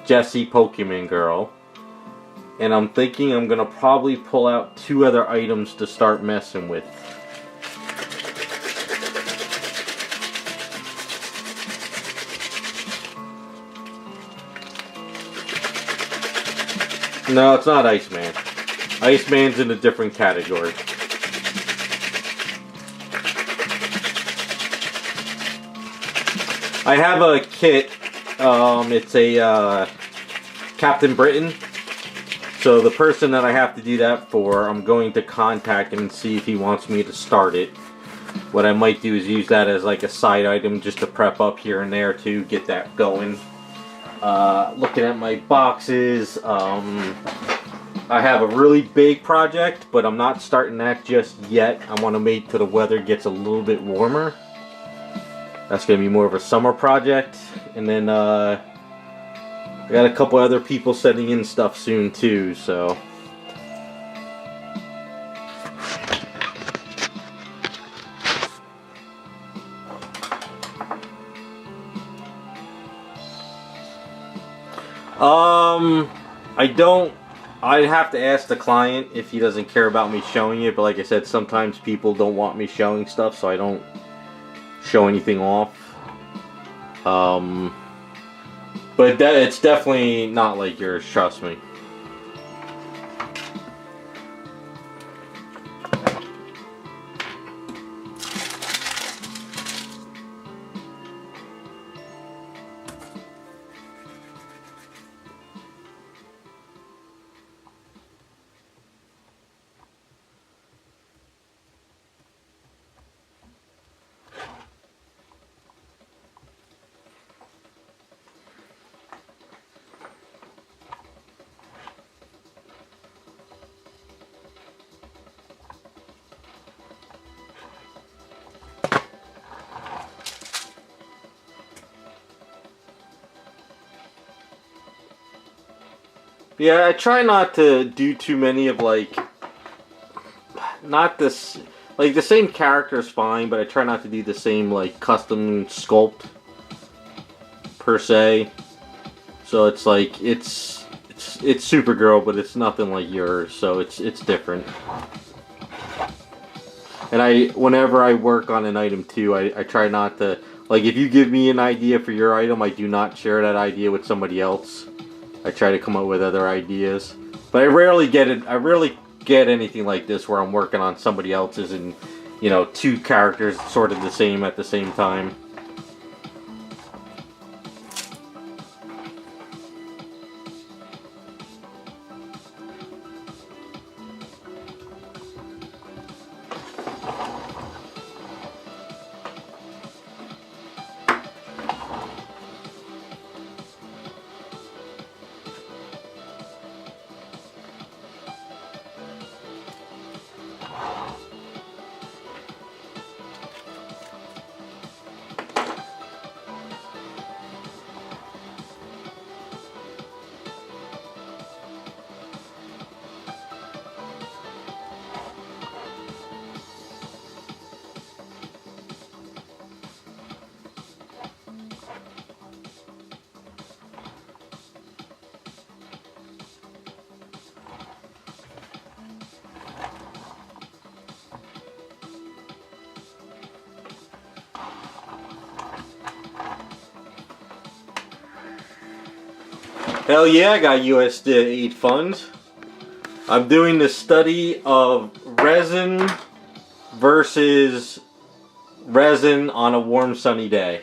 Jessie Pokemon girl. And I'm thinking I'm gonna probably pull out 2 other items to start messing with. No, it's not Iceman. Iceman's in a different category. I have a kit. It's a Captain Britain. So the person that I have to do that for, I'm going to contact him and see if he wants me to start it. What I might do is use that as like a side item just to prep up here and there to get that going. Looking at my boxes, I have a really big project, but I'm not starting that just yet. I want to wait till the weather gets a little bit warmer. That's going to be more of a summer project. And then I got a couple other people sending in stuff soon too, so. I'd have to ask the client if he doesn't care about me showing it, but like I said, sometimes people don't want me showing stuff, so I don't show anything off. But it's definitely not like yours, trust me. Yeah, I try not to do too many of like, not this, like the same character is fine, but I try not to do the same like custom sculpt per se. So it's like, it's Supergirl, but it's nothing like yours, so it's different. And whenever I work on an item too, I try not to, like if you give me an idea for your item, I do not share that idea with somebody else. I try to come up with other ideas, but I rarely get anything like this where I'm working on somebody else's and, you know, 2 characters sort of the same at the same time. Hell yeah, I got USAID funds. I'm doing the study of resin versus resin on a warm sunny day.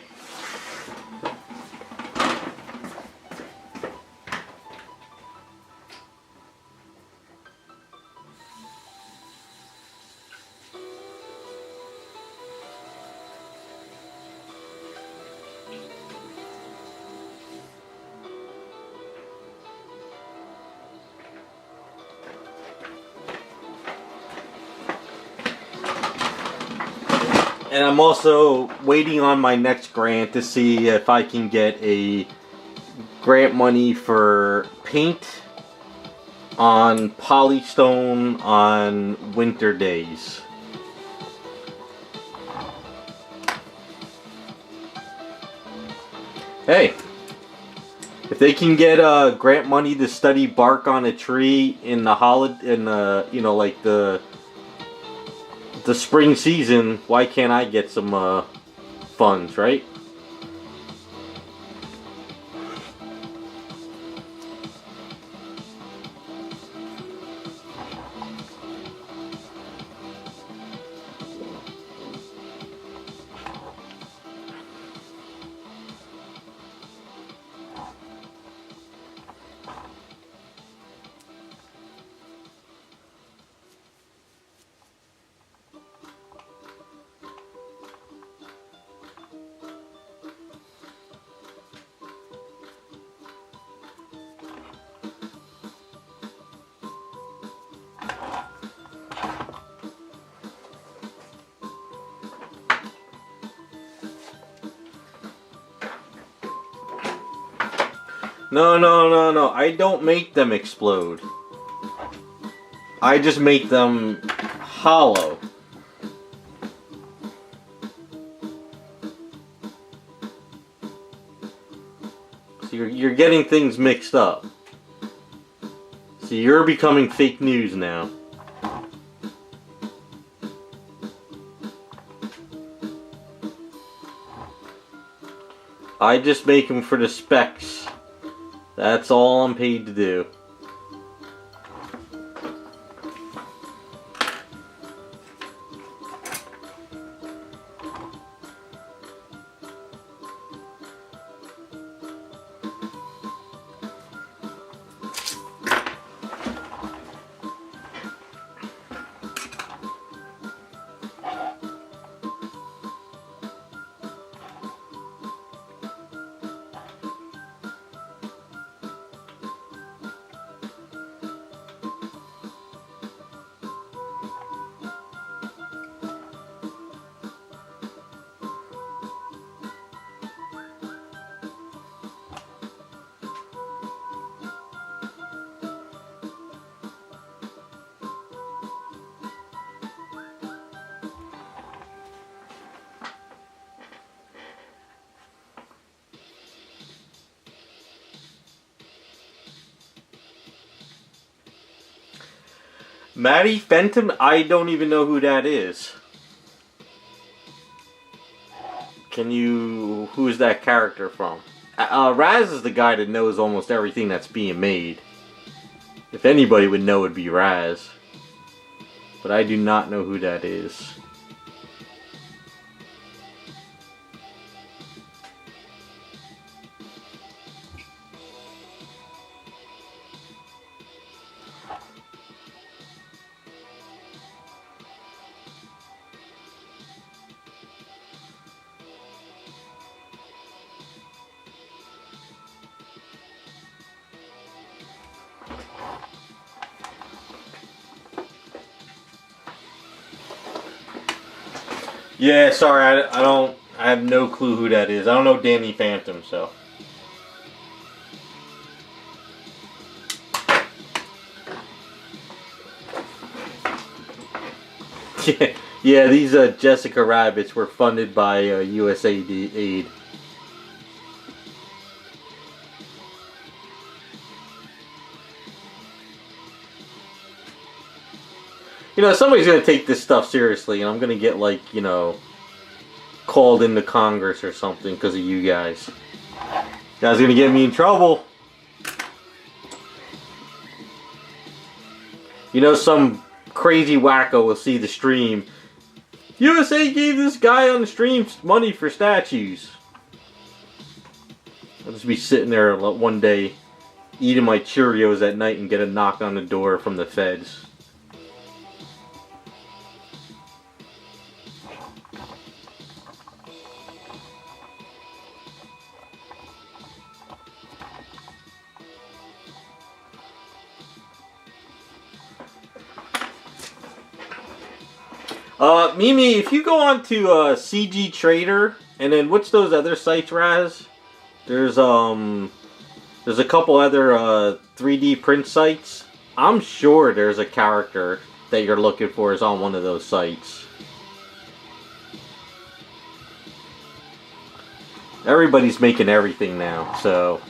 And I'm also waiting on my next grant to see if I can get a grant money for paint on polystone on winter days. Hey, if they can get grant money to study bark on a tree in the like the spring season, why can't I get some funds, right? No. I don't make them explode. I just make them hollow. So you're getting things mixed up. So you're becoming fake news now. I just make them for the specs. That's all I'm paid to do. Maddie Fenton? I don't even know who that is. Who's that character from? Raz is the guy that knows almost everything that's being made. If anybody would know, it'd be Raz. But I do not know who that is. Yeah, sorry, I have no clue who that is. I don't know Danny Phantom, so. Yeah, these Jessica Rabbits were funded by USAID. You know, somebody's going to take this stuff seriously, and I'm going to get, like, you know, called into Congress or something because of you guys. You guys are going to get me in trouble. You know, some crazy wacko will see the stream. USA gave this guy on the stream money for statues. I'll just be sitting there one day, eating my Cheerios at night and get a knock on the door from the feds. Mimi, if you go on to CG Trader, and then what's those other sites, Raz? There's a couple other 3D print sites. I'm sure there's a character that you're looking for is on one of those sites. Everybody's making everything now, so...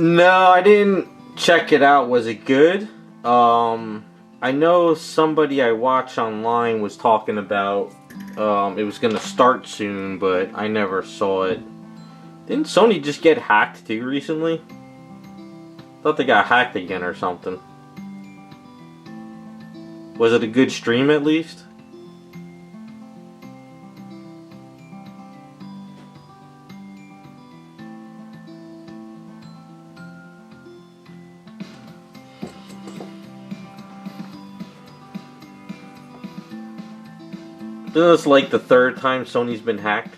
No, I didn't check it out. Was it good? I know somebody I watch online was talking about it was gonna start soon, but I never saw it. Didn't Sony just get hacked too recently? Thought they got hacked again or something. Was it a good stream at least? Isn't this like the third time Sony's been hacked?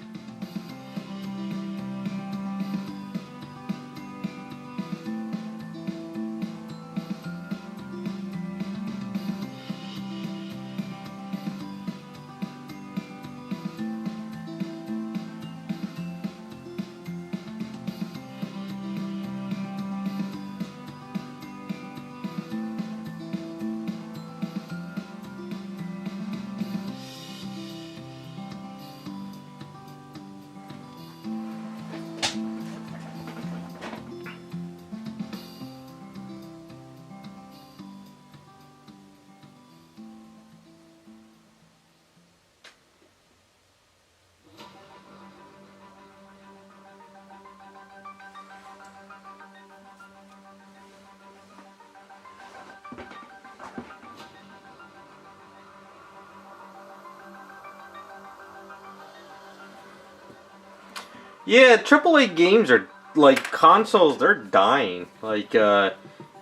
Yeah, AAA games are like consoles. They're dying. Like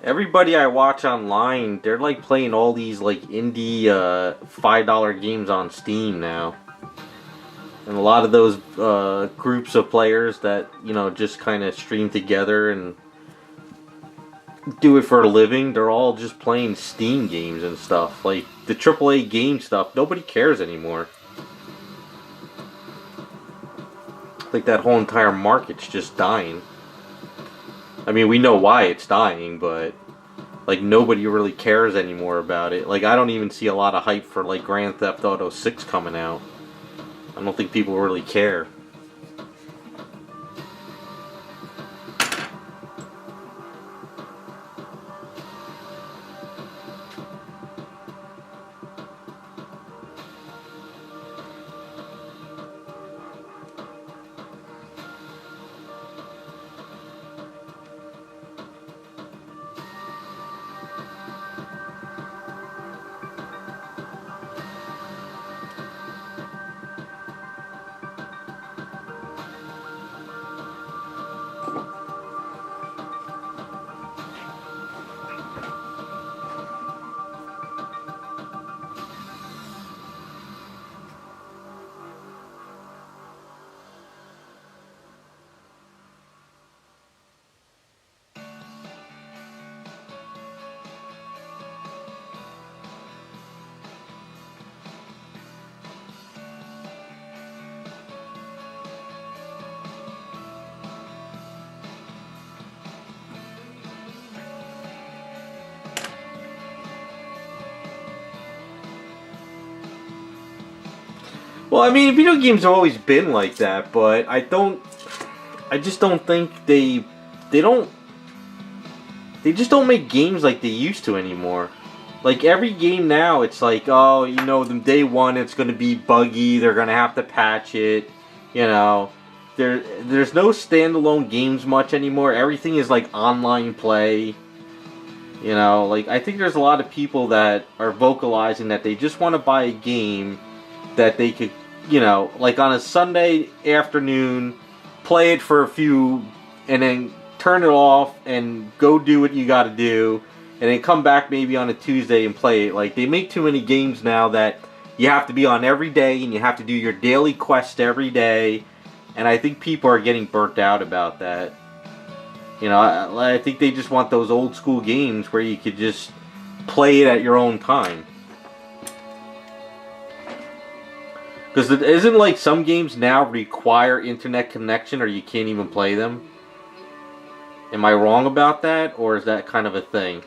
everybody I watch online, they're like playing all these like indie $5 games on Steam now, and a lot of those groups of players that just kind of stream together and do it for a living. They're all just playing Steam games and stuff. Like the AAA game stuff, nobody cares anymore. Like that whole entire market's just dying. I mean, we know why it's dying, but like nobody really cares anymore about it. Like I don't even see a lot of hype for like Grand Theft Auto 6 coming out. I don't think people really care. Well, I mean, video games have always been like that, but I just don't think they just don't make games like they used to anymore. Like every game now, it's like, oh, the day one it's going to be buggy. They're going to have to patch it. There's no standalone games much anymore. Everything is like online play. Like I think there's a lot of people that are vocalizing that they just want to buy a game that they could, like on a Sunday afternoon, play it for a few, and then turn it off and go do what you got to do, and then come back maybe on a Tuesday and play it. Like they make too many games now that you have to be on every day and you have to do your daily quest every day, and I think people are getting burnt out about that. I think they just want those old school games where you could just play it at your own time. Because it isn't like some games now require internet connection or you can't even play them. Am I wrong about that, or is that kind of a thing?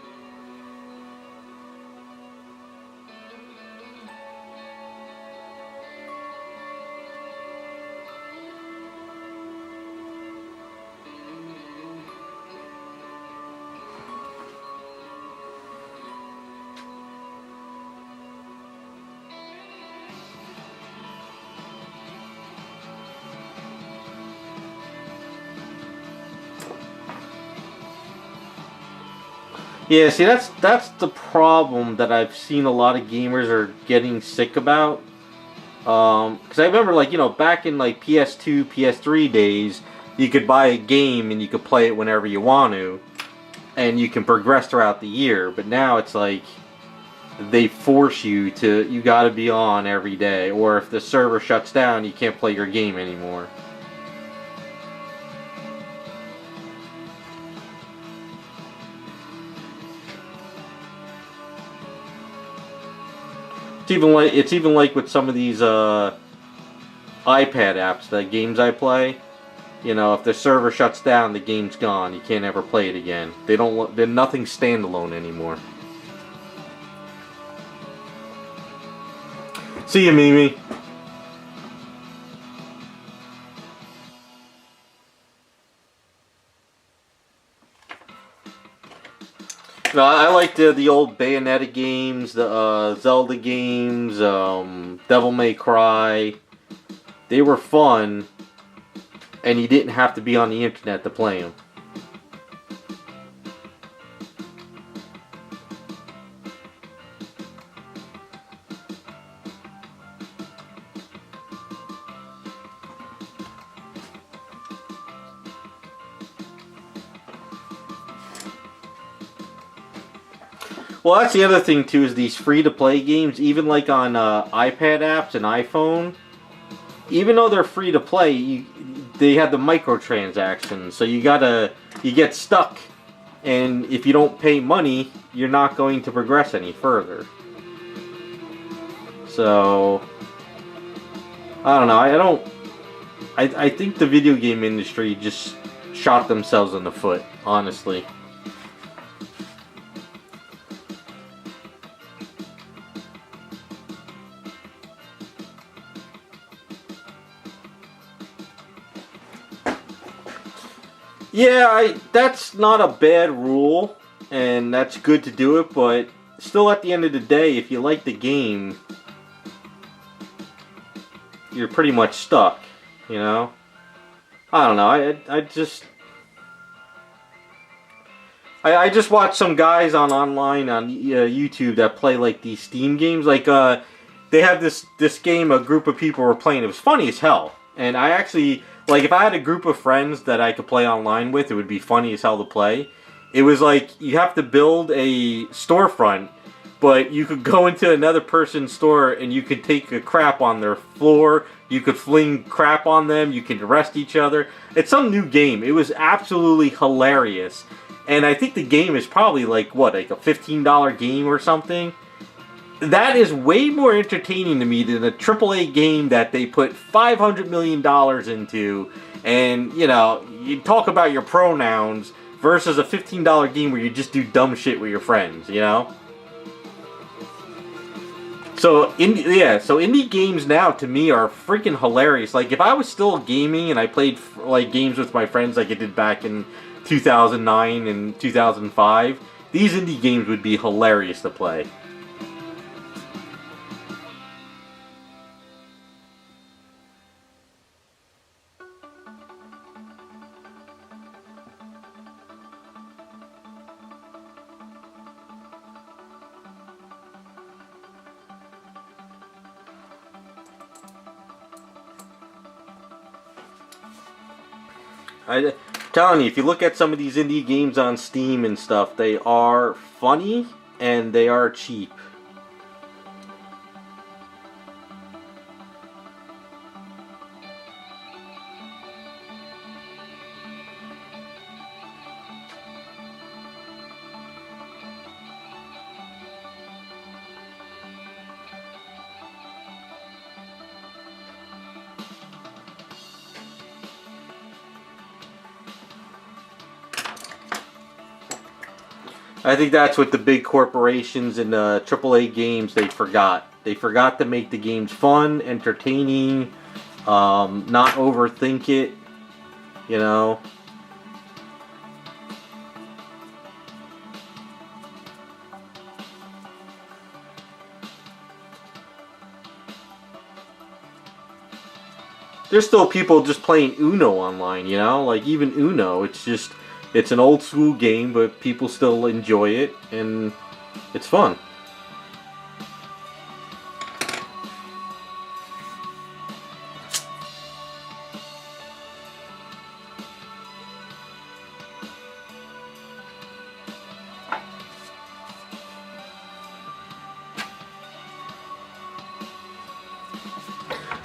Yeah, see, that's the problem that I've seen a lot of gamers are getting sick about. Because I remember, like, back in like PS2, PS3 days, you could buy a game and you could play it whenever you want to, and you can progress throughout the year. But now it's like they force you got to be on every day, or if the server shuts down, you can't play your game anymore. It's even like with some of these iPad apps, the games I play. If the server shuts down, the game's gone. You can't ever play it again. They're nothing standalone anymore. See you, Mimi. No, I like the old Bayonetta games, the Zelda games, Devil May Cry. They were fun, and you didn't have to be on the internet to play them. Well, that's the other thing too, is these free-to-play games, even like on iPad apps and iPhone, even though they're free-to-play, they have the microtransactions, so you get stuck, and if you don't pay money, you're not going to progress any further. So, I don't know, I think the video game industry just shot themselves in the foot, honestly. Yeah, that's not a bad rule, and that's good to do it, but still at the end of the day, if you like the game, you're pretty much stuck, I don't know, I just watch some guys online on YouTube that play like these Steam games, like they have this game a group of people were playing. It was funny as hell, and I actually, like, if I had a group of friends that I could play online with, it would be funny as hell to play. It was like you have to build a storefront, but you could go into another person's store and you could take a crap on their floor. You could fling crap on them. You could arrest each other. It's some new game. It was absolutely hilarious. And I think the game is probably like, what, like a $15 game or something? That is way more entertaining to me than a AAA game that they put $500 million into. And, you talk about your pronouns versus a $15 game where you just do dumb shit with your friends, So, indie games now, to me, are freaking hilarious. Like, if I was still gaming and I played, like, games with my friends like I did back in 2009 and 2005, these indie games would be hilarious to play. I'm telling you, if you look at some of these indie games on Steam and stuff, they are funny and they are cheap. I think that's what the big corporations and AAA games, they forgot. They forgot to make the games fun, entertaining, not overthink it, There's still people just playing Uno online, like even Uno, it's just, It's an old school game, but people still enjoy it, and it's fun.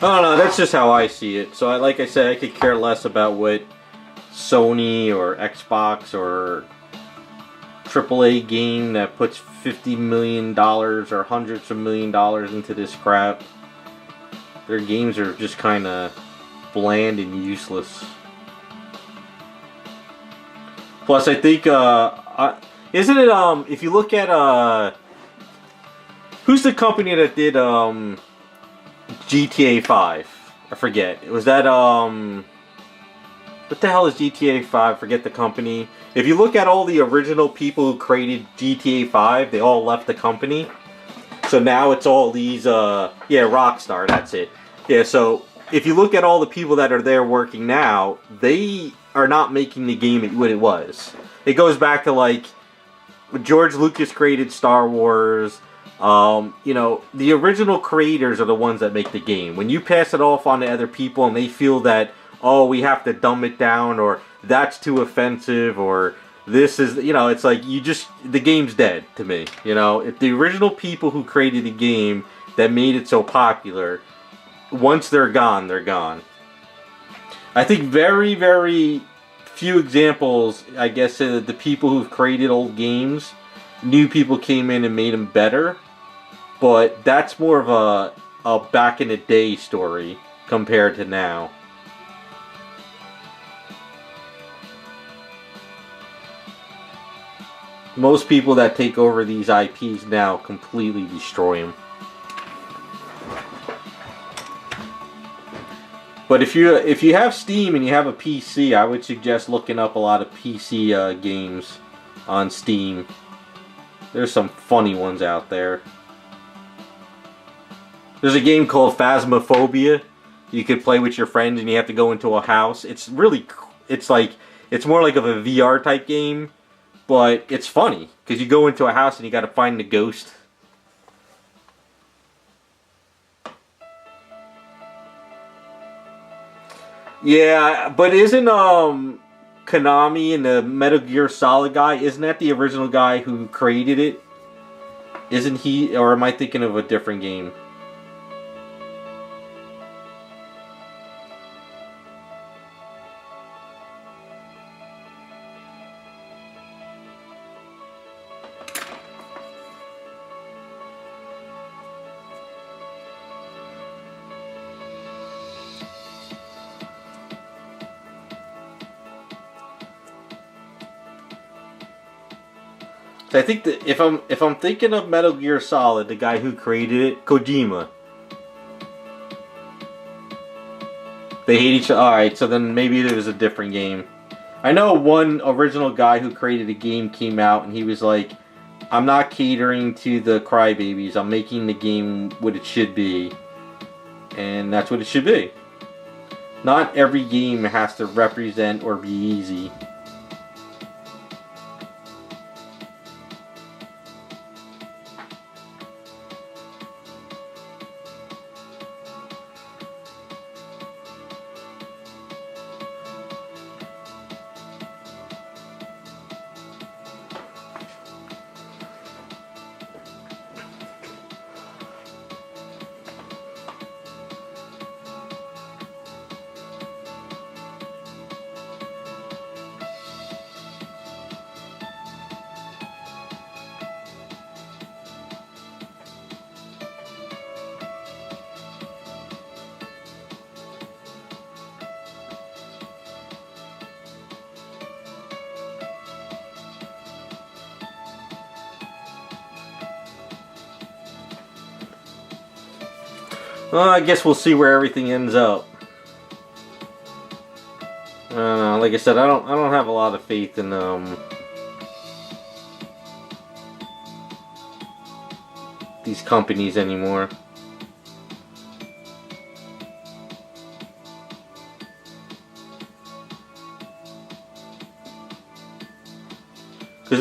I don't know, that's just how I see it. So, like I said, I could care less about what Sony or Xbox or AAA game that puts $50 million or hundreds of $1,000,000 into this crap. Their games are just kind of bland and useless. Plus, I think, isn't it, if you look at, who's the company that did, GTA 5? I forget. Was that, what the hell is GTA 5? Forget the company. If you look at all the original people who created GTA 5, they all left the company. So now it's all these, yeah, Rockstar, that's it. Yeah, so if you look at all the people that are there working now, they are not making the game what it was. It goes back to, like, George Lucas created Star Wars. You know, the original creators are the ones that make the game. When you pass it off on to other people and they feel that, oh, we have to dumb it down, or that's too offensive, or this is, you know, it's like, the game's dead to me. You know, if the original people who created the game that made it so popular, once they're gone, they're gone. I think very, very few examples, I guess, the people who've created old games, new people came in and made them better. But that's more of a back in the day story compared to now. Most people that take over these IPs now completely destroy them. But if you have Steam and you have a PC, I would suggest looking up a lot of PC games on Steam. There's some funny ones out there. There's a game called Phasmophobia. You could play with your friends and you have to go into a house. It's really, it's more like of a VR type game, but it's funny because you go into a house and you got to find the ghost. Yeah, but isn't Konami and the Metal Gear Solid guy, isn't that the original guy who created it? Isn't he, or am I thinking of a different game? I think that if I'm thinking of Metal Gear Solid, the guy who created it, Kojima. They hate each other. Alright, so then maybe it was a different game. I know one original guy who created a game came out and he was like, I'm not catering to the crybabies, I'm making the game what it should be. And that's what it should be. Not every game has to represent or be easy. Well, I guess we'll see where everything ends up. I don't know. Like I said, I don't have a lot of faith in these companies anymore.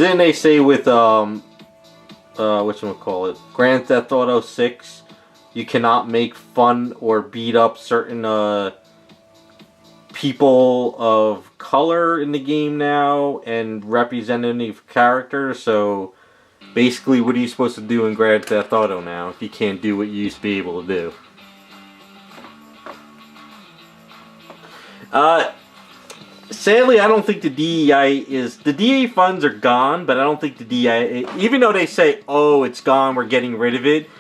then they say with whatchamacallit, Grand Theft Auto 6, you cannot make fun or beat up certain people of color in the game now and representative characters. So basically, what are you supposed to do in Grand Theft Auto now if you can't do what you used to be able to do? Sadly, I don't think the DEI is... The DEI funds are gone, but I don't think the DEI... Even though they say, oh, it's gone, we're getting rid of it,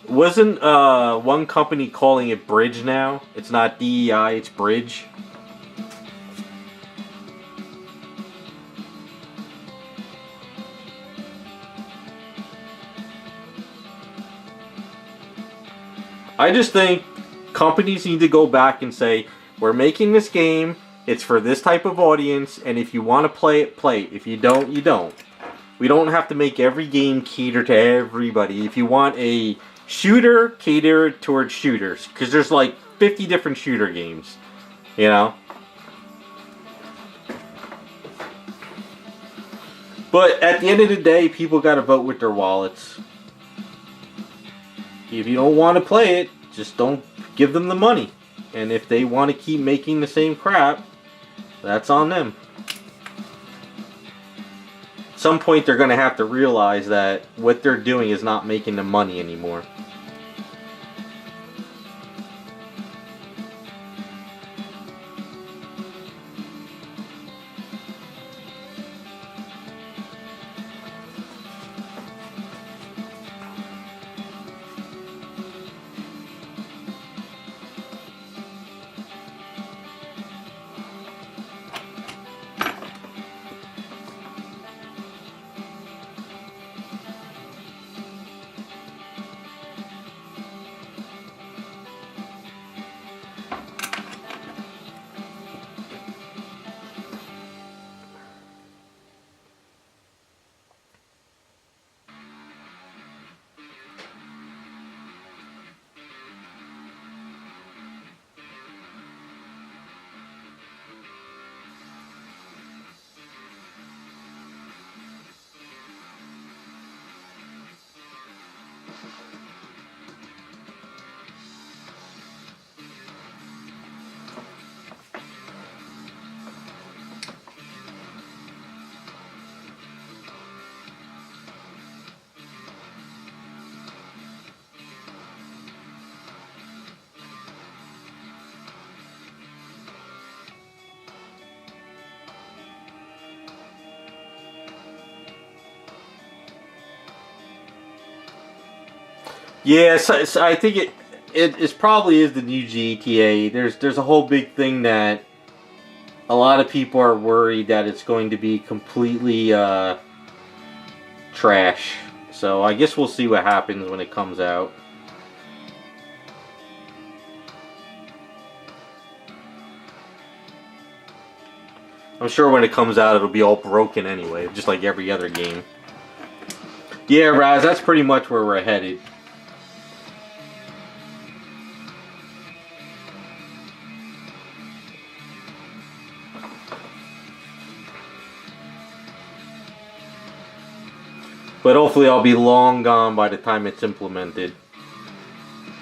wasn't one company calling it Bridge now? It's not DEI, it's Bridge. I just think companies need to go back and say, we're making this game, it's for this type of audience, and if you want to play it, play it. If you don't, you don't. We don't have to make every game cater to everybody. If you want a shooter, cater towards shooters. Because there's like 50 different shooter games. You know? But at the end of the day, people gotta vote with their wallets. If you don't want to play it, just don't give them the money. And if they want to keep making the same crap, that's on them. At some point they're going to have to realize that what they're doing is not making them money anymore. Yeah, so I think it probably is the new GTA. There's a whole big thing that a lot of people are worried that it's going to be completely trash. So I guess we'll see what happens when it comes out. I'm sure when it comes out it'll be all broken anyway, just like every other game. Yeah, Raz, that's pretty much where we're headed. But hopefully I'll be long gone by the time it's implemented.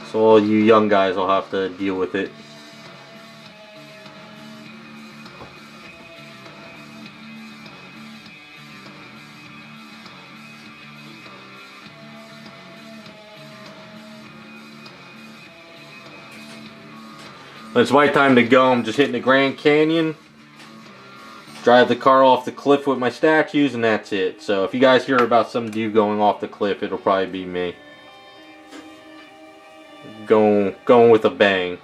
So all you young guys will have to deal with it. It's my time to go. I'm just hitting the Grand Canyon. Drive the car off the cliff with my statues, and that's it. So if you guys hear about some dude going off the cliff, it'll probably be me. Going with a bang.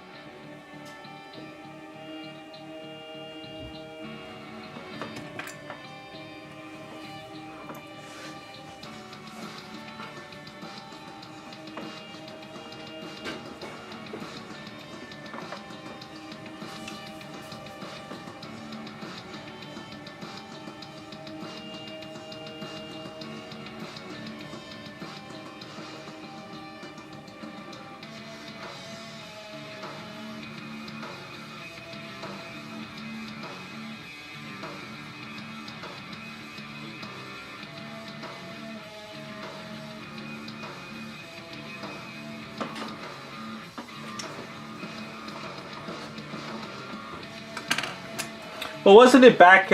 Well, wasn't it back,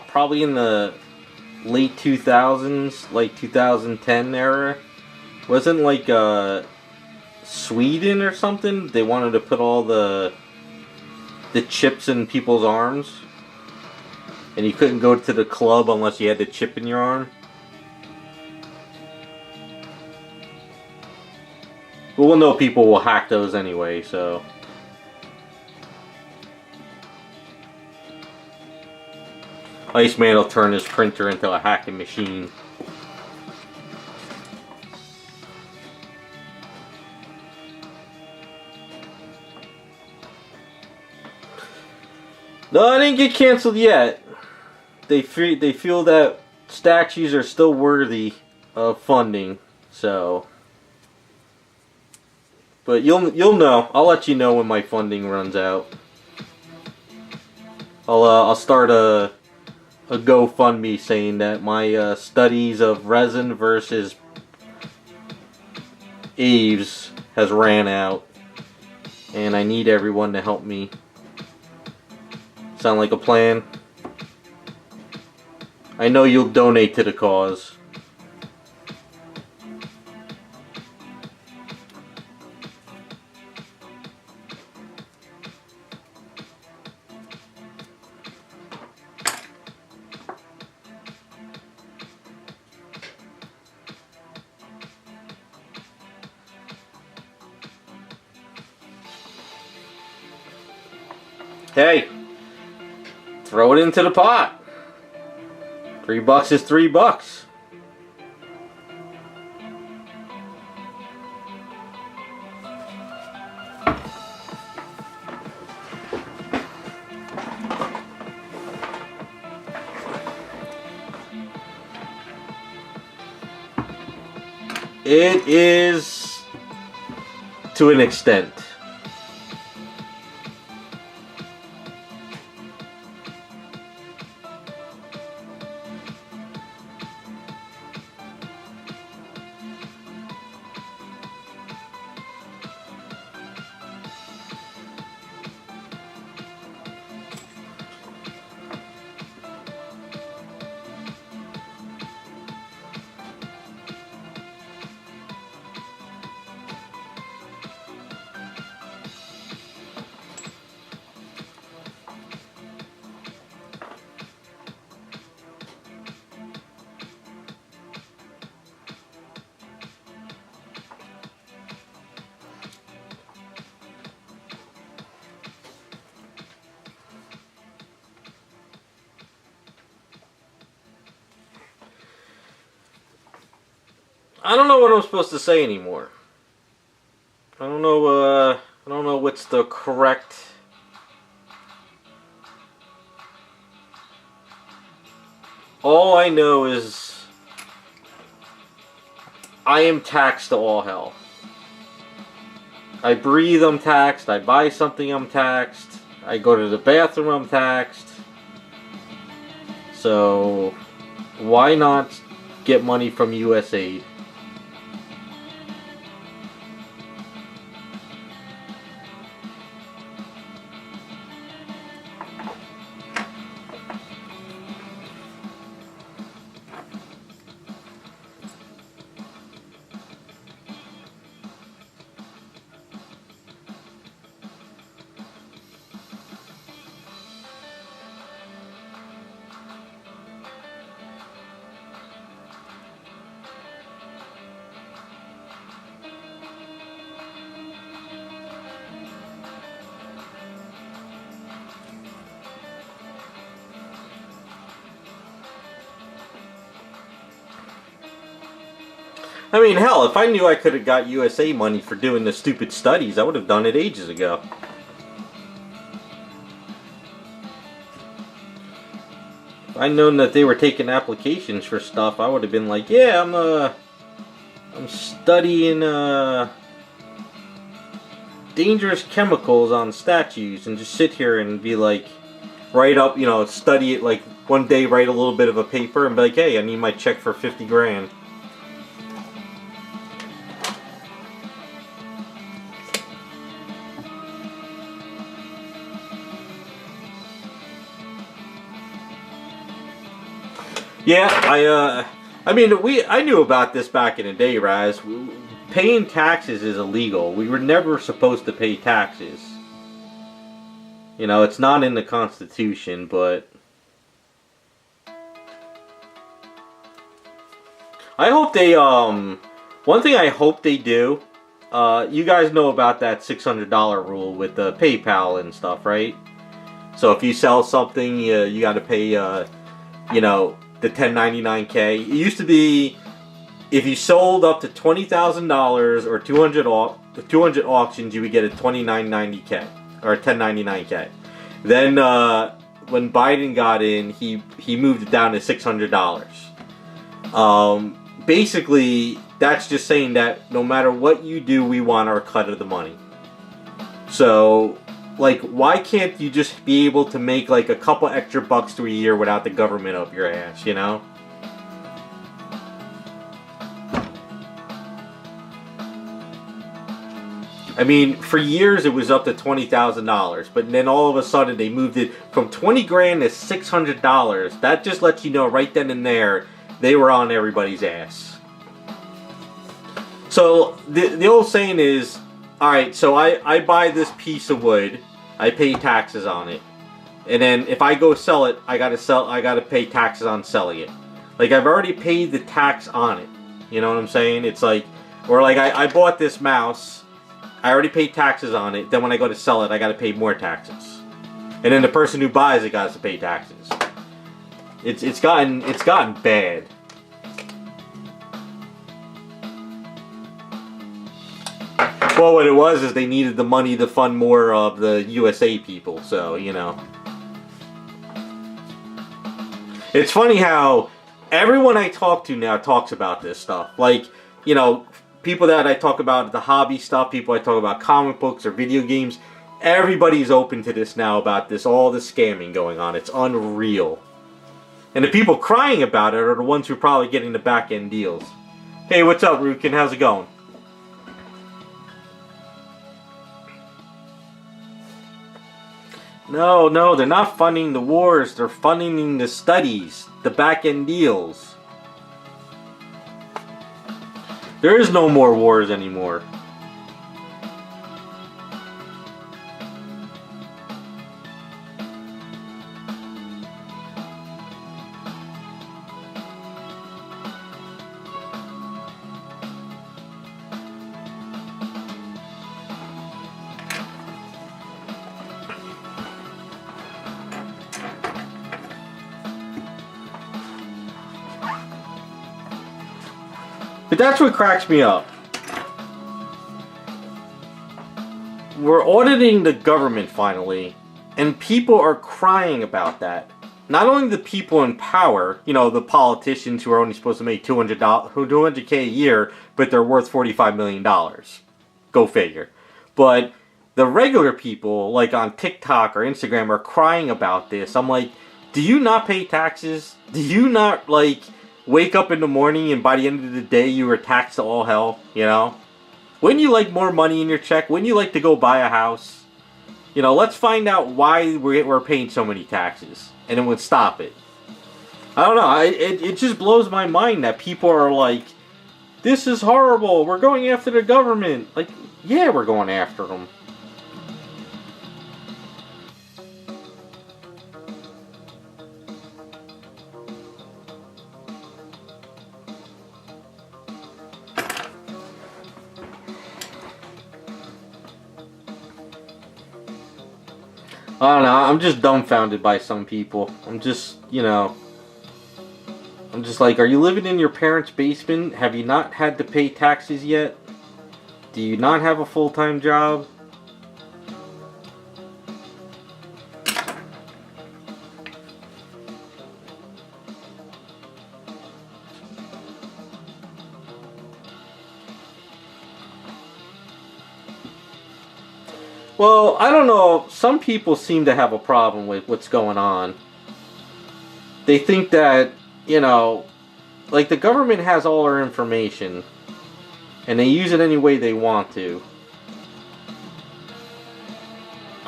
probably in the late 2000s, like 2010 era? Wasn't like, Sweden or something? They wanted to put all the chips in people's arms? And you couldn't go to the club unless you had the chip in your arm? But we'll know people will hack those anyway, so... Iceman will turn his printer into a hacking machine. No, I didn't get canceled yet. They feel that statues are still worthy of funding, so... But you'll know. I'll let you know when my funding runs out. I'll start a GoFundMe saying that my studies of resin versus Aves has ran out, and I need everyone to help me. Sound like a plan? I know you'll donate to the cause. Hey, throw it into the pot. $3 is $3. It is to an extent. I don't know what I'm supposed to say anymore. I don't know what's the correct... All I know is I am taxed to all hell. I breathe, I'm taxed. I buy something, I'm taxed. I go to the bathroom, I'm taxed. So why not get money from USAID? I mean, hell, if I knew I could have got USA money for doing the stupid studies, I would have done it ages ago. If I'd known that they were taking applications for stuff, I would have been like, yeah, I'm studying dangerous chemicals on statues, and just sit here and be like, write up, you know, study it, like, one day write a little bit of a paper and be like, hey, I need my check for 50 grand. Yeah, I mean, I knew about this back in the day, Raz. Paying taxes is illegal. We were never supposed to pay taxes. You know, it's not in the Constitution, but I hope they, one thing I hope they do, you guys know about that $600 rule with the PayPal and stuff, right? So if you sell something, you got to pay, you know, the 1099K. It used to be if you sold up to $20,000 or 200 auctions, you would get a 2990K or a 1099K. Then when Biden got in, he moved it down to $600. Basically, that's just saying that no matter what you do, we want our cut of the money. So, like, why can't you just be able to make like a couple extra bucks to a year without the government up your ass, you know? I mean, for years it was up to $20,000, but then all of a sudden they moved it from 20 grand to $600. That just lets you know right then and there they were on everybody's ass. So the old saying is, alright, so I buy this piece of wood, I pay taxes on it, and then if I go sell it, I gotta pay taxes on selling it. Like, I've already paid the tax on it. You know what I'm saying? It's like, or like I bought this mouse, I already paid taxes on it, then when I go to sell it, I gotta pay more taxes. And then the person who buys it has to pay taxes. It's gotten bad. Well, what it was is they needed the money to fund more of the USA people, so, you know. It's funny how everyone I talk to now talks about this stuff. Like, you know, people that I talk about the hobby stuff, people I talk about comic books or video games, everybody's open to this now about this, all this scamming going on. It's unreal. And the people crying about it are the ones who are probably getting the back-end deals. Hey, what's up, Rukin? How's it going? No, they're not funding the wars. They're funding the studies, the back-end deals. There is no more wars anymore. But that's what cracks me up. We're auditing the government finally, and people are crying about that. Not only the people in power, you know, the politicians who are only supposed to make $200K a year, but they're worth $45 million. Go figure. But the regular people, like on TikTok or Instagram, are crying about this. I'm like, do you not pay taxes? Do you not, like, wake up in the morning and by the end of the day you were taxed to all hell, you know? Wouldn't you like more money in your check? Wouldn't you like to go buy a house? You know, let's find out why we're paying so many taxes, and then we'll stop it. I don't know, it just blows my mind that people are like, this is horrible, we're going after the government. Like, yeah, we're going after them. I don't know, I'm just dumbfounded by some people. I'm just, you know, I'm just like, are you living in your parents' basement? Have you not had to pay taxes yet? Do you not have a full-time job? Well, I don't know. Some people seem to have a problem with what's going on. They think that, you know, like the government has all our information and they use it any way they want to.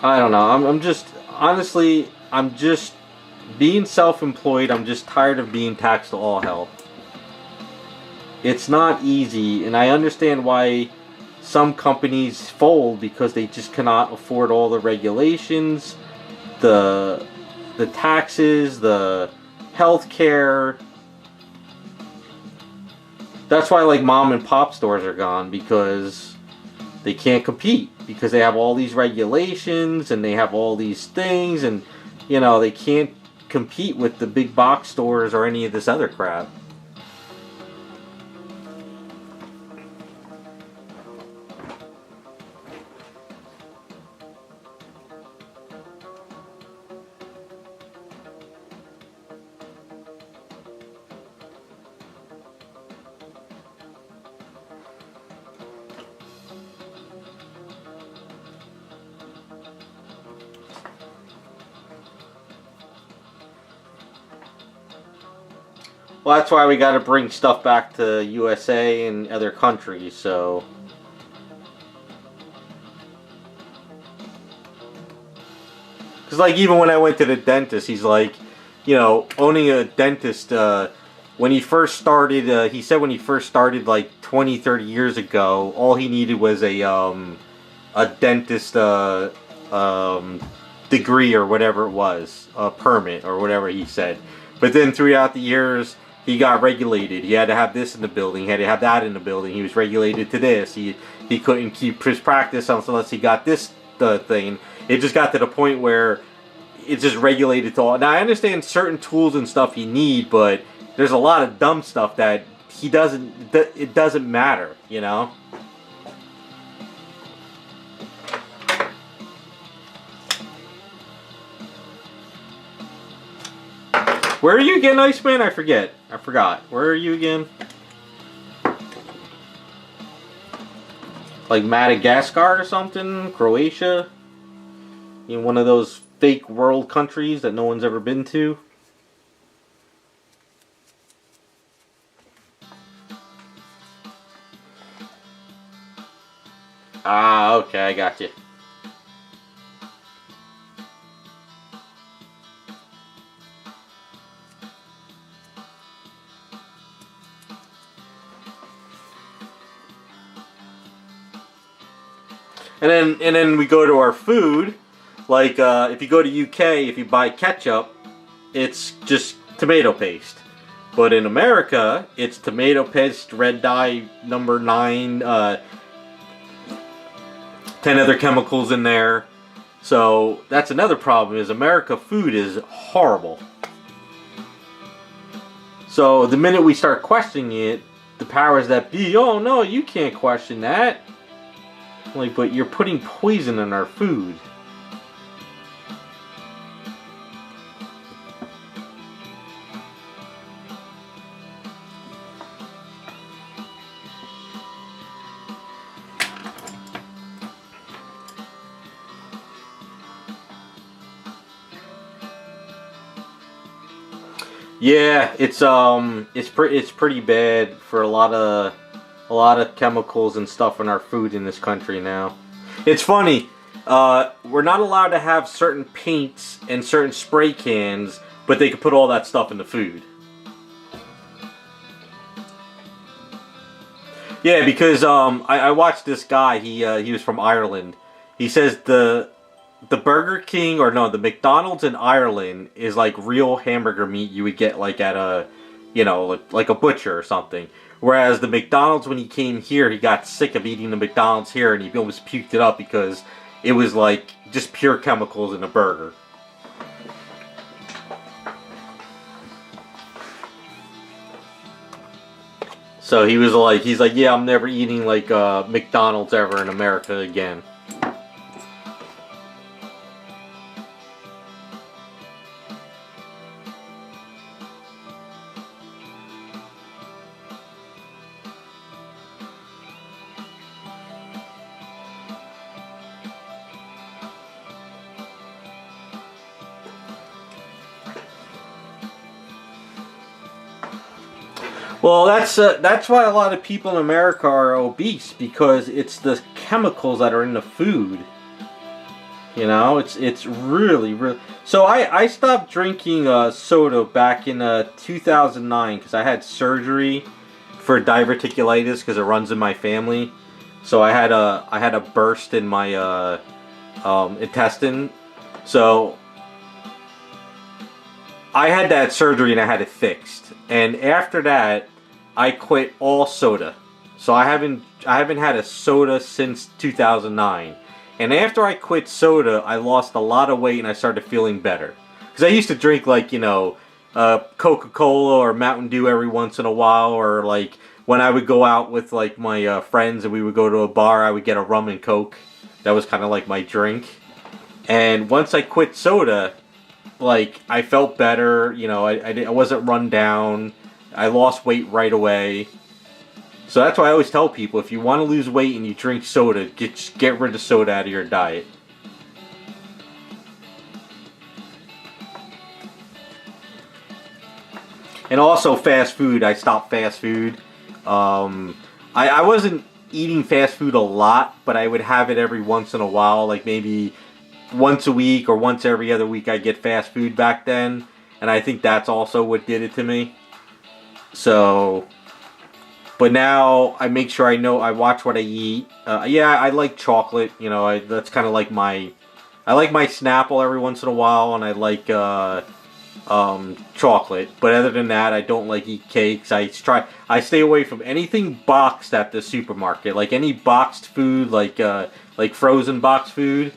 I don't know. I'm just, honestly, I'm just being self-employed, I'm just tired of being taxed to all hell. It's not easy, and I understand why some companies fold, because they just cannot afford all the regulations, the taxes, the healthcare. That's why like mom and pop stores are gone, because they can't compete, because they have all these regulations and they have all these things, and you know, they can't compete with the big box stores or any of this other crap. Well, that's why we got to bring stuff back to USA and other countries, so. Because, like, even when I went to the dentist, he's like, you know, owning a dentist, when he first started, he said when he first started, like, 20, 30 years ago, all he needed was a dentist, degree or whatever it was, a permit or whatever he said. But then throughout the years, he got regulated. He had to have this in the building. He had to have that in the building. He was regulated to this. He couldn't keep his practice unless he got this thing. It just got to the point where it's just regulated to all. Now I understand certain tools and stuff you need, but there's a lot of dumb stuff that he doesn't. It doesn't matter, you know. Where are you again, Iceman? I forget. I forgot. Where are you again? Like Madagascar or something? Croatia? In one of those fake world countries that no one's ever been to? Ah, okay, I got you. And then we go to our food. Like if you go to UK, if you buy ketchup, it's just tomato paste. But in America, it's tomato paste, red dye, number 9, 10 other chemicals in there. So that's another problem, is America food is horrible. So the minute we start questioning it, the powers that be, oh no, you can't question that. Like, but you're putting poison in our food. Yeah, it's pretty bad for a lot of chemicals and stuff in our food in this country now. It's funny, we're not allowed to have certain paints and certain spray cans, but they can put all that stuff in the food. Yeah, because I watched this guy. He was from Ireland. He says the Burger King, or no, the McDonald's in Ireland is like real hamburger meat you would get like at a, you know, like a butcher or something. Whereas the McDonald's, when he came here, he got sick of eating the McDonald's here, and he almost puked it up because it was like just pure chemicals in a burger. So he's like, yeah, I'm never eating like McDonald's ever in America again. Well, that's why a lot of people in America are obese, because it's the chemicals that are in the food. You know, it's really, really. So I stopped drinking soda back in 2009 because I had surgery for diverticulitis because it runs in my family. So I had a burst in my intestine. So I had that surgery and I had it fixed. And after that, I quit all soda. So I haven't had a soda since 2009. And after I quit soda, I lost a lot of weight and I started feeling better. Because I used to drink like, Coca-Cola or Mountain Dew every once in a while, or like when I would go out with like my friends and we would go to a bar, I would get a rum and Coke. That was kind of like my drink. And once I quit soda, like I felt better. I wasn't run down. I lost weight right away. So that's why I always tell people, if you want to lose weight and you drink soda, get rid of soda out of your diet. And also fast food. I stopped fast food. I wasn't eating fast food a lot, but I would have it every once in a while, like maybe once a week or once every other week I'd get fast food back then. And I think that's also what did it to me. So... But now I make sure I watch what I eat. Yeah, I like chocolate. That's kind of like I like my Snapple every once in a while, and I like chocolate. But other than that, I don't like eat cakes. I stay away from anything boxed at the supermarket, like any boxed food, like frozen boxed food.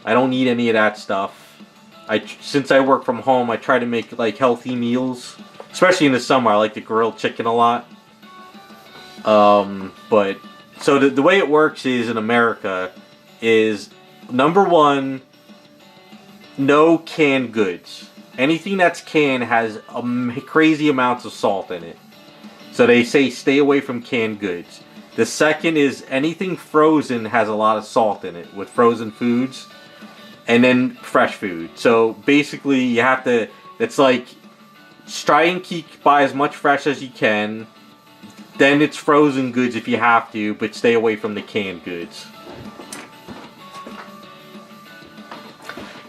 I don't eat any of that stuff. Since I work from home, I try to make like healthy meals, especially in the summer. I like to grill chicken a lot. But so the way it works is in America is number one, no canned goods. Anything that's canned has crazy amounts of salt in it. So they say stay away from canned goods. The second is anything frozen has a lot of salt in it with frozen foods. And then fresh food. So basically you have to, it's like try and buy as much fresh as you can. Then it's frozen goods if you have to, but stay away from the canned goods.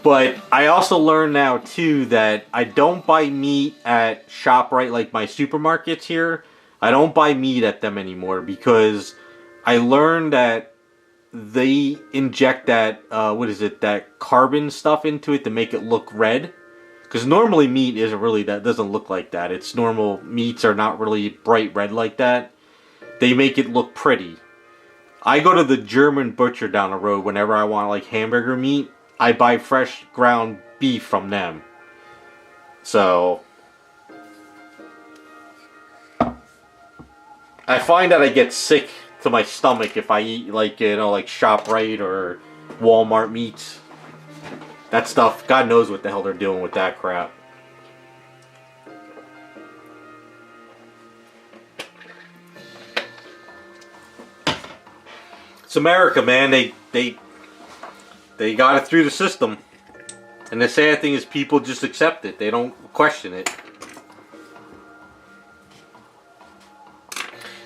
But I also learned now, too, that I don't buy meat at ShopRite, like my supermarkets here. I don't buy meat at them anymore because I learned that they inject that, that carbon stuff into it to make it look red. Because normally meat doesn't look like that. It's normal, meats are not really bright red like that. They make it look pretty. I go to the German butcher down the road whenever I want like hamburger meat. I buy fresh ground beef from them. So I find that I get sick to my stomach if I eat like ShopRite or Walmart meats. That stuff, God knows what the hell they're doing with that crap. It's America, man. They got it through the system. And the sad thing is people just accept it. They don't question it.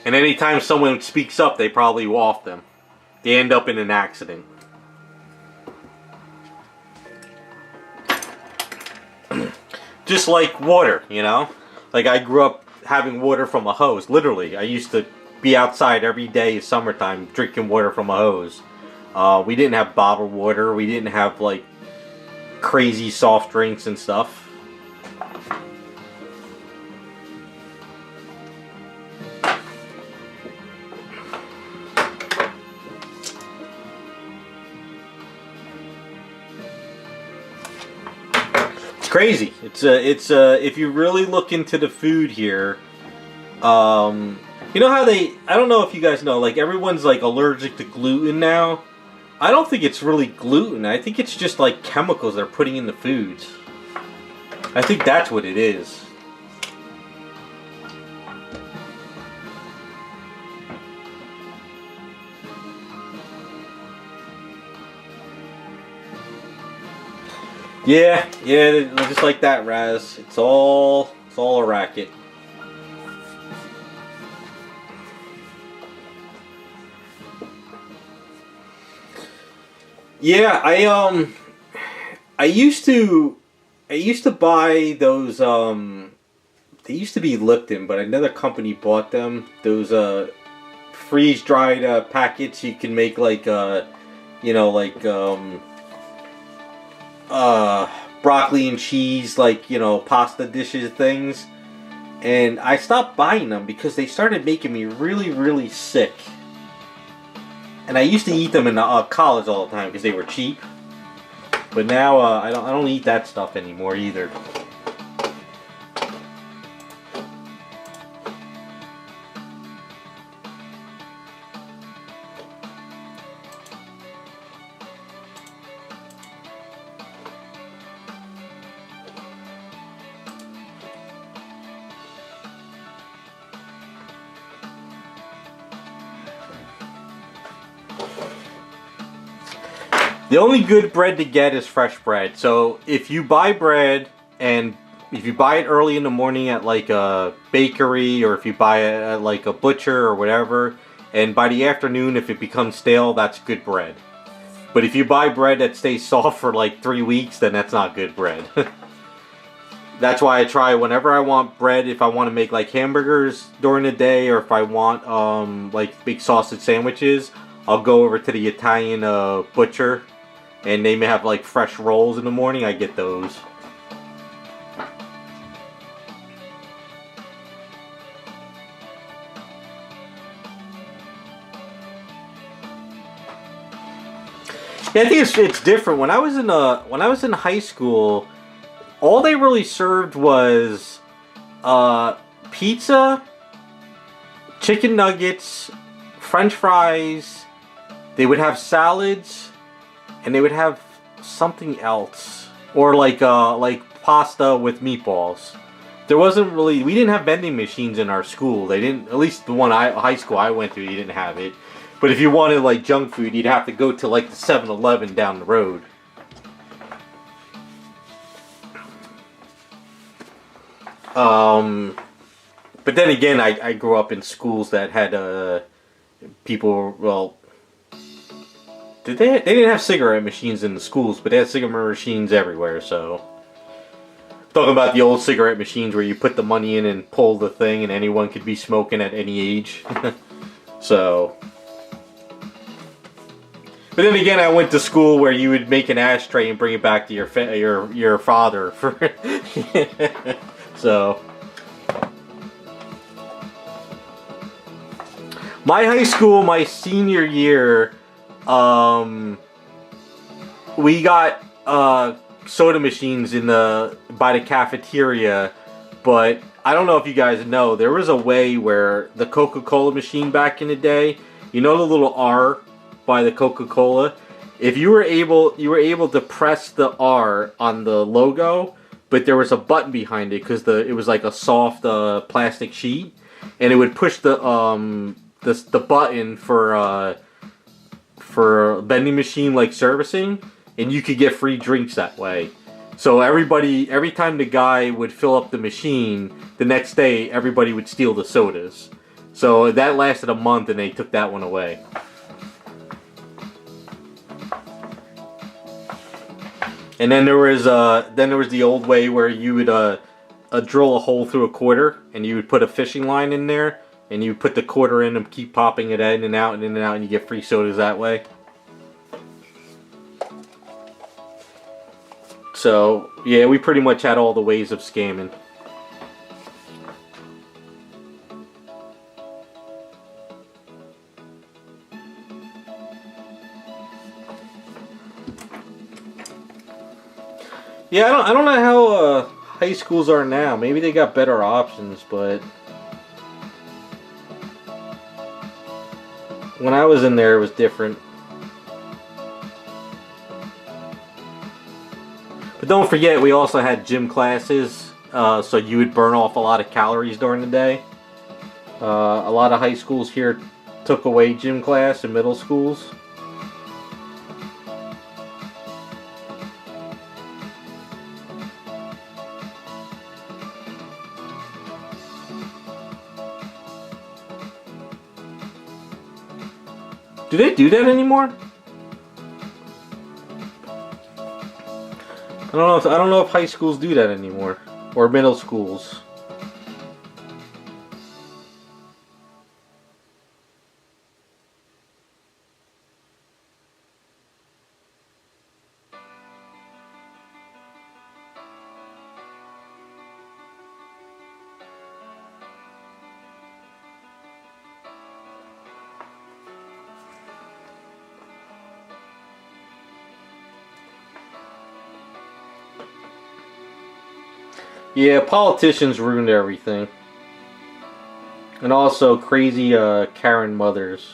And anytime someone speaks up, they probably will off them. They end up in an accident. Just like water, Like I grew up having water from a hose. Literally, I used to be outside every day summertime drinking water from a hose. We didn't have bottled water. We didn't have like crazy soft drinks and stuff. Crazy. It's if you really look into the food here, you know how I don't know if you guys know, like everyone's like allergic to gluten now. I don't think it's really gluten. I think it's just like chemicals they're putting in the foods. I think that's what it is. Yeah, just like that, Raz. It's all a racket. Yeah, I used to buy those. They used to be Lipton, but another company bought them. Those freeze dried packets you can make like broccoli and cheese, like pasta dishes things. And I stopped buying them because they started making me really, really sick. And I used to eat them in college all the time because they were cheap. But now I don't eat that stuff anymore either. The only good bread to get is fresh bread. So if you buy bread, and if you buy it early in the morning at like a bakery, or if you buy it at like a butcher or whatever, and by the afternoon if it becomes stale, that's good bread. But if you buy bread that stays soft for like 3 weeks, then that's not good bread. That's why I try whenever I want bread, if I want to make like hamburgers during the day, or if I want like big sausage sandwiches, I'll go over to the Italian butcher. And they may have like fresh rolls in the morning. I get those. Yeah, I think it's different. When I was in high school, all they really served was pizza, chicken nuggets, French fries. They would have salads. And they would have something else, or like pasta with meatballs. There wasn't really, we didn't have vending machines in our school. They didn't, at least the one high school I went to, you didn't have it. But if you wanted like junk food, you'd have to go to like the 7-Eleven down the road. But then again, I grew up in schools that had people, well, they didn't have cigarette machines in the schools, but they had cigarette machines everywhere, so. Talking about the old cigarette machines where you put the money in and pull the thing and anyone could be smoking at any age. So. But then again, I went to school where you would make an ashtray and bring it back to your father. For so. My high school, my senior year, we got soda machines by the cafeteria, but I don't know if you guys know, there was a way where the Coca-Cola machine back in the day, you know the little R by the Coca-Cola, if you were able to press the R on the logo, but there was a button behind it because it was like a soft plastic sheet, and it would push the button for vending machine like servicing, and you could get free drinks that way. So every time the guy would fill up the machine, the next day everybody would steal the sodas. So that lasted a month, and they took that one away. And then there was the old way where you would drill a hole through a quarter, and you would put a fishing line in there, and you put the quarter in and keep popping it in and out, and you get free sodas that way. So, yeah, we pretty much had all the ways of scamming. Yeah, I don't know how high schools are now. Maybe they got better options, but when I was in there, it was different. But don't forget, we also had gym classes, so you would burn off a lot of calories during the day. A lot of high schools here took away gym class in middle schools. Do they do that anymore? I don't know if high schools do that anymore, or middle schools. Yeah, politicians ruined everything. And also crazy Karen mothers.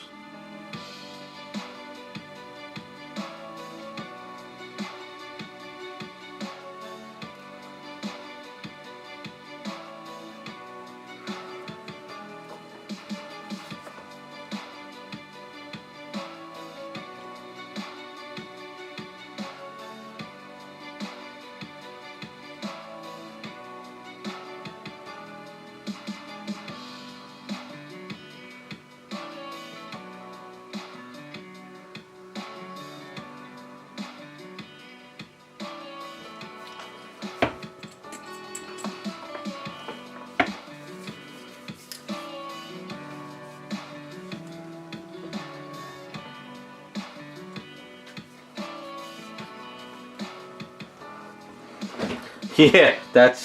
Yeah, that's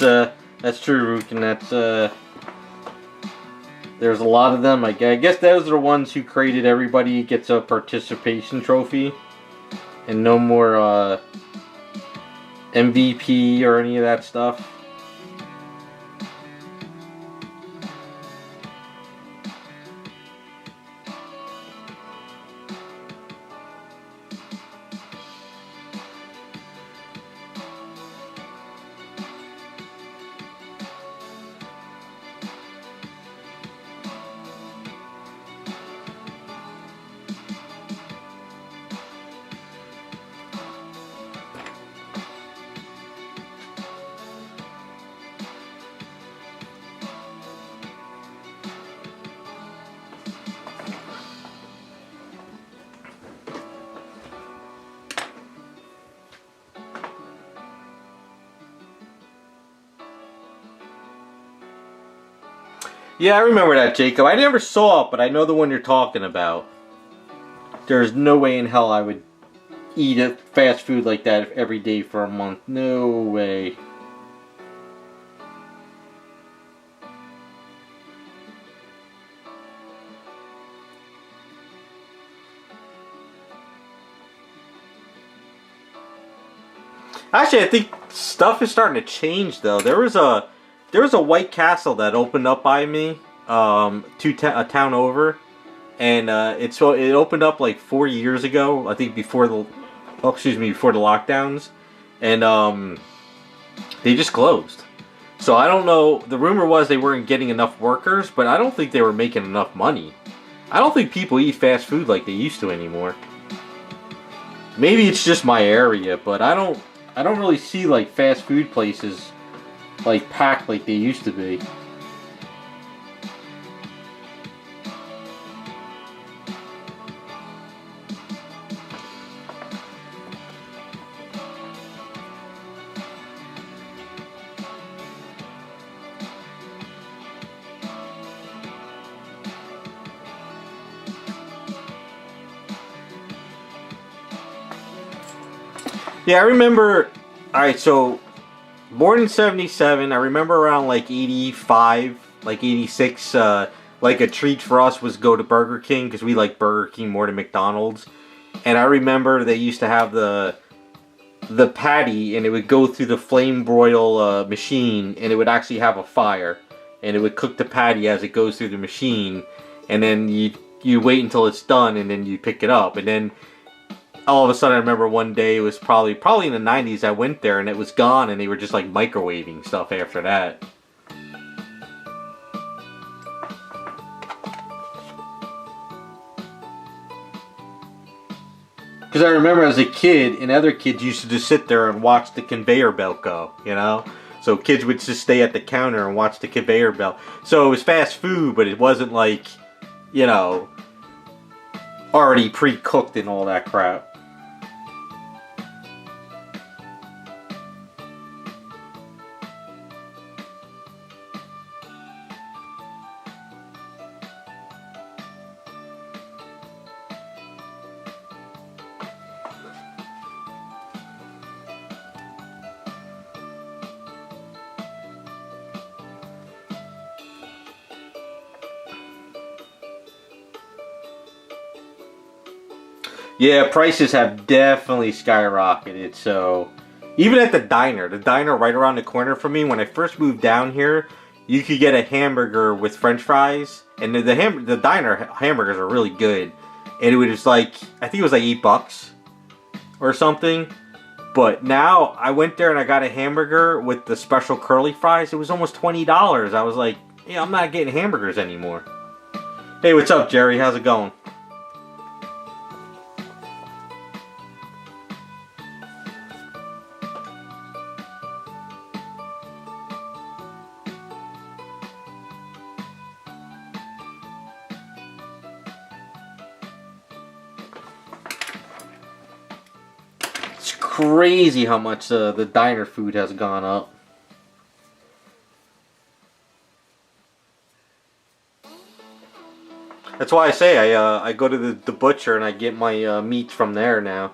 true, Rook, and there's a lot of them. I guess those are the ones who created everybody gets a participation trophy, and no more MVP or any of that stuff. Yeah, I remember that, Jacob. I never saw it, but I know the one you're talking about. There's no way in hell I would eat a fast food like that every day for a month. No way. Actually, I think stuff is starting to change, though. There was a White Castle that opened up by me, a town over, and it opened up like 4 years ago. I think before the lockdowns, and they just closed. So I don't know. The rumor was they weren't getting enough workers, but I don't think they were making enough money. I don't think people eat fast food like they used to anymore. Maybe it's just my area, but I don't really see like fast food places like packed like they used to be. Yeah, I remember. Alright, so born in 77, I remember around like 85, like 86, like a treat for us was go to Burger King because we like Burger King more than McDonald's. And I remember they used to have the patty, and it would go through the flame broil machine, and it would actually have a fire, and it would cook the patty as it goes through the machine, and then you wait until it's done, and then you pick it up, and then all of a sudden I remember one day, it was probably in the 90s, I went there and it was gone, and they were just like microwaving stuff after that. Because I remember as a kid, and other kids used to just sit there and watch the conveyor belt go, you know? So kids would just stay at the counter and watch the conveyor belt. So it was fast food, but it wasn't like, you know, already pre-cooked and all that crap. Yeah, prices have definitely skyrocketed. So even at the diner right around the corner from me, when I first moved down here, you could get a hamburger with French fries, and the diner hamburgers are really good. And it was like, I think it was like $8 or something. But now I went there and I got a hamburger with the special curly fries. It was almost $20. I was like, yeah, I'm not getting hamburgers anymore. Hey, what's up, Jerry? How's it going? It's crazy how much the diner food has gone up. That's why I say I go to the butcher and I get my meats from there now.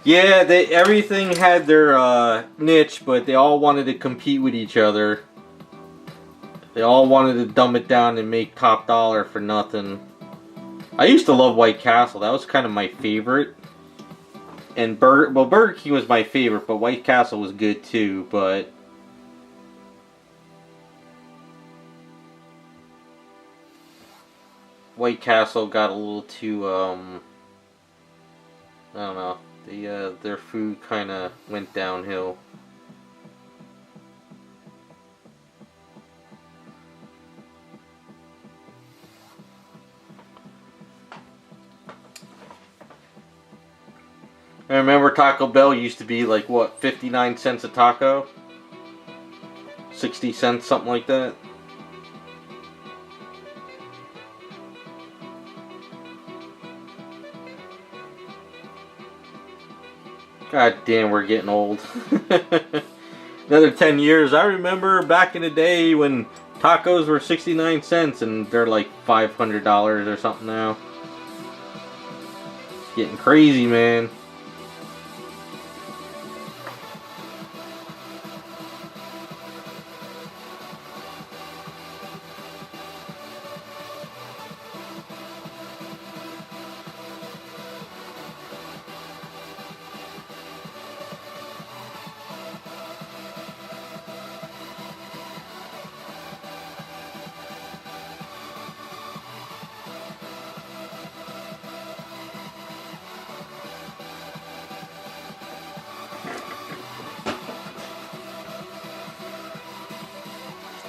Yeah, everything had their niche, but they all wanted to compete with each other. They all wanted to dumb it down and make top dollar for nothing. I used to love White Castle. That was kind of my favorite. And Burger King was my favorite, but White Castle was good too. But White Castle got a little too I don't know. Their food kind of went downhill. I remember Taco Bell used to be like, what, 59 cents a taco? 60 cents, something like that. God damn, we're getting old. Another 10 years. I remember back in the day when tacos were 69 cents and they're like $500 or something now. It's getting crazy, man.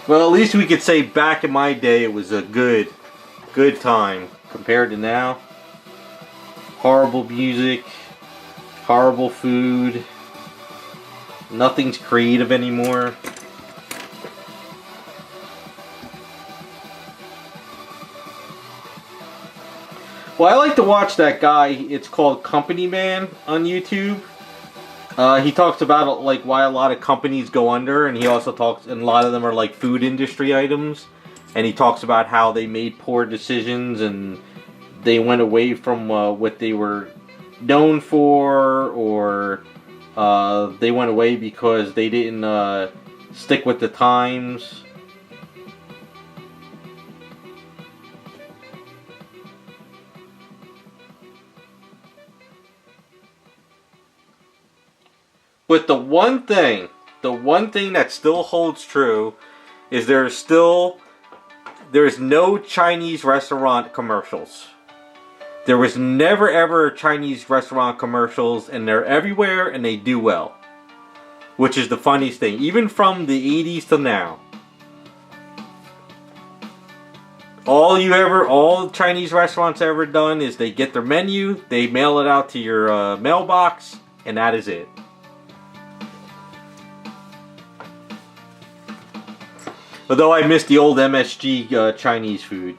Well, at least we could say back in my day it was a good time compared to now. Horrible music, horrible food, nothing's creative anymore. Well, I like to watch that guy. It's called Company Man on YouTube. He talks about like why a lot of companies go under, and he also talks, and a lot of them are like food industry items. And he talks about how they made poor decisions and they went away from what they were known for, or they went away because they didn't stick with the times. But the one thing that still holds true is there's no Chinese restaurant commercials. There was never ever Chinese restaurant commercials, and they're everywhere and they do well. Which is the funniest thing, even from the 80s to now. All Chinese restaurants ever done is they get their menu, they mail it out to your mailbox, and that is it. Although I miss the old MSG Chinese food.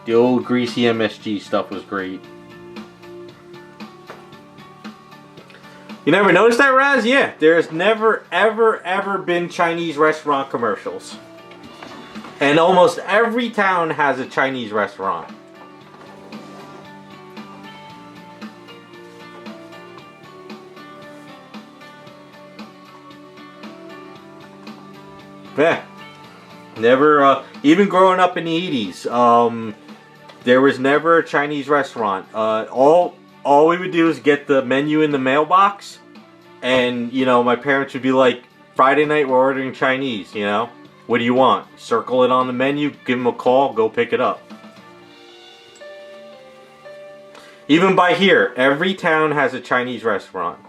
The old greasy MSG stuff was great. You never noticed that, Raz? Yeah, there's never ever been Chinese restaurant commercials. And almost every town has a Chinese restaurant. Yeah, never, even growing up in the 80s, there was never a Chinese restaurant. All we would do is get the menu in the mailbox, and, you know, my parents would be like, Friday night we're ordering Chinese, you know? What do you want? Circle it on the menu, give them a call, go pick it up. Even by here, every town has a Chinese restaurant.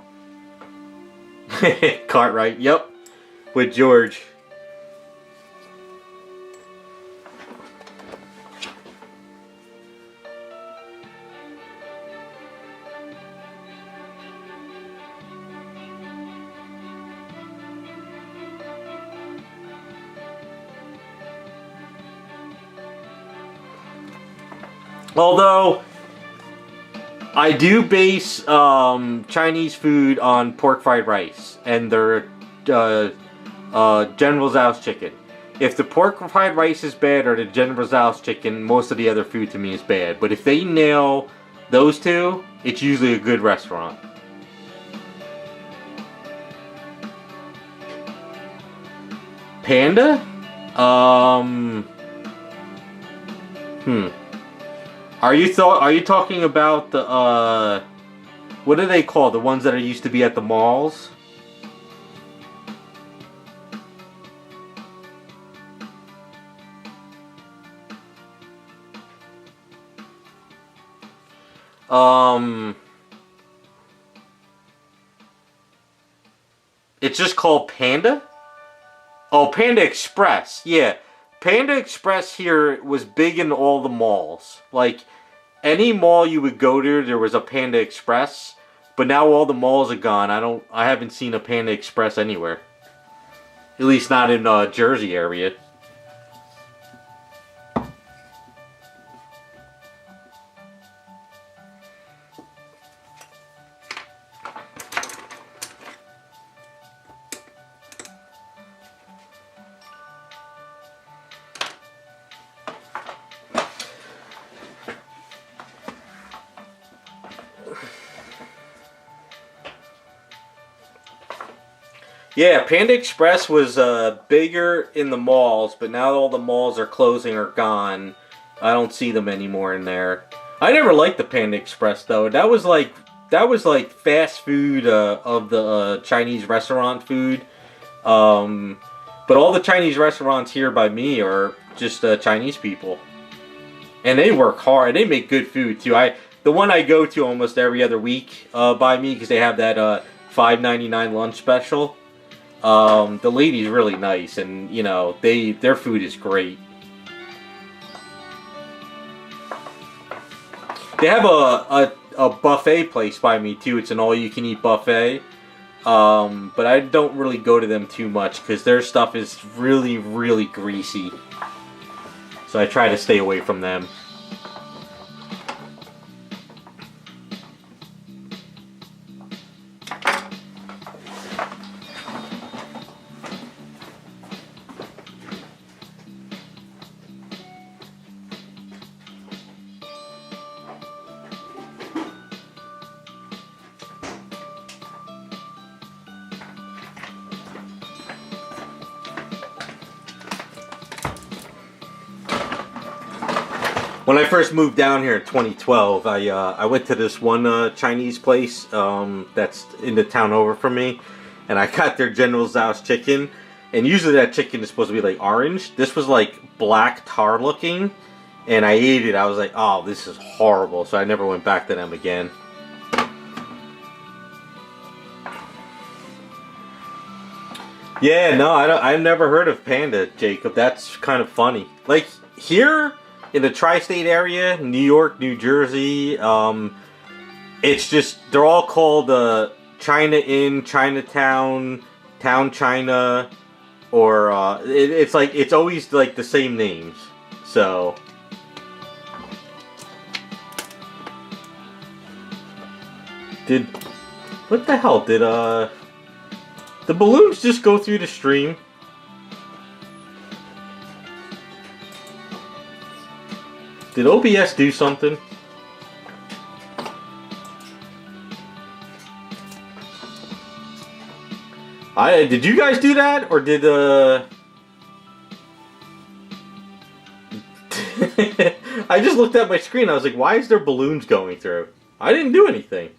Cartwright, yep, with George. Although, I do base Chinese food on pork fried rice and their General Tso's chicken. If the pork fried rice is bad or the General Tso's chicken, most of the other food to me is bad. But if they nail those two, it's usually a good restaurant. Panda? Are you talking about the what are they called? The ones that are used to be at the malls? It's just called Panda? Oh, Panda Express. Yeah. Panda Express here was big in all the malls. Like, any mall you would go to, there was a Panda Express. But now all the malls are gone. I haven't seen a Panda Express anywhere. At least not in Jersey area. Yeah, Panda Express was bigger in the malls, but now all the malls are closing or gone. I don't see them anymore in there. I never liked the Panda Express though. That was like fast food of the Chinese restaurant food. But all the Chinese restaurants here by me are just Chinese people, and they work hard. They make good food too. The one I go to almost every other week by me because they have that $5.99 lunch special. The lady's really nice, and you know their food is great. They have a buffet place by me too. It's an all-you-can-eat buffet, but I don't really go to them too much because their stuff is really greasy. So I try to stay away from them. When I first moved down here in 2012, I went to this one Chinese place that's in the town over from me, and I got their General Tso's chicken. And usually that chicken is supposed to be like orange. This was like black tar looking, and I ate it. I was like, oh, this is horrible. So I never went back to them again. Yeah, no, I've never heard of Panda, Jacob. That's kind of funny. Like here in the tri-state area, New York, New Jersey, it's just they're all called China Inn, Chinatown, Town China, or it's like it's always like the same names. So what the hell did the balloons just go through the stream? Did OBS do something? Did you guys do that, or did I just looked at my screen. I was like, why is there balloons going through? I didn't do anything.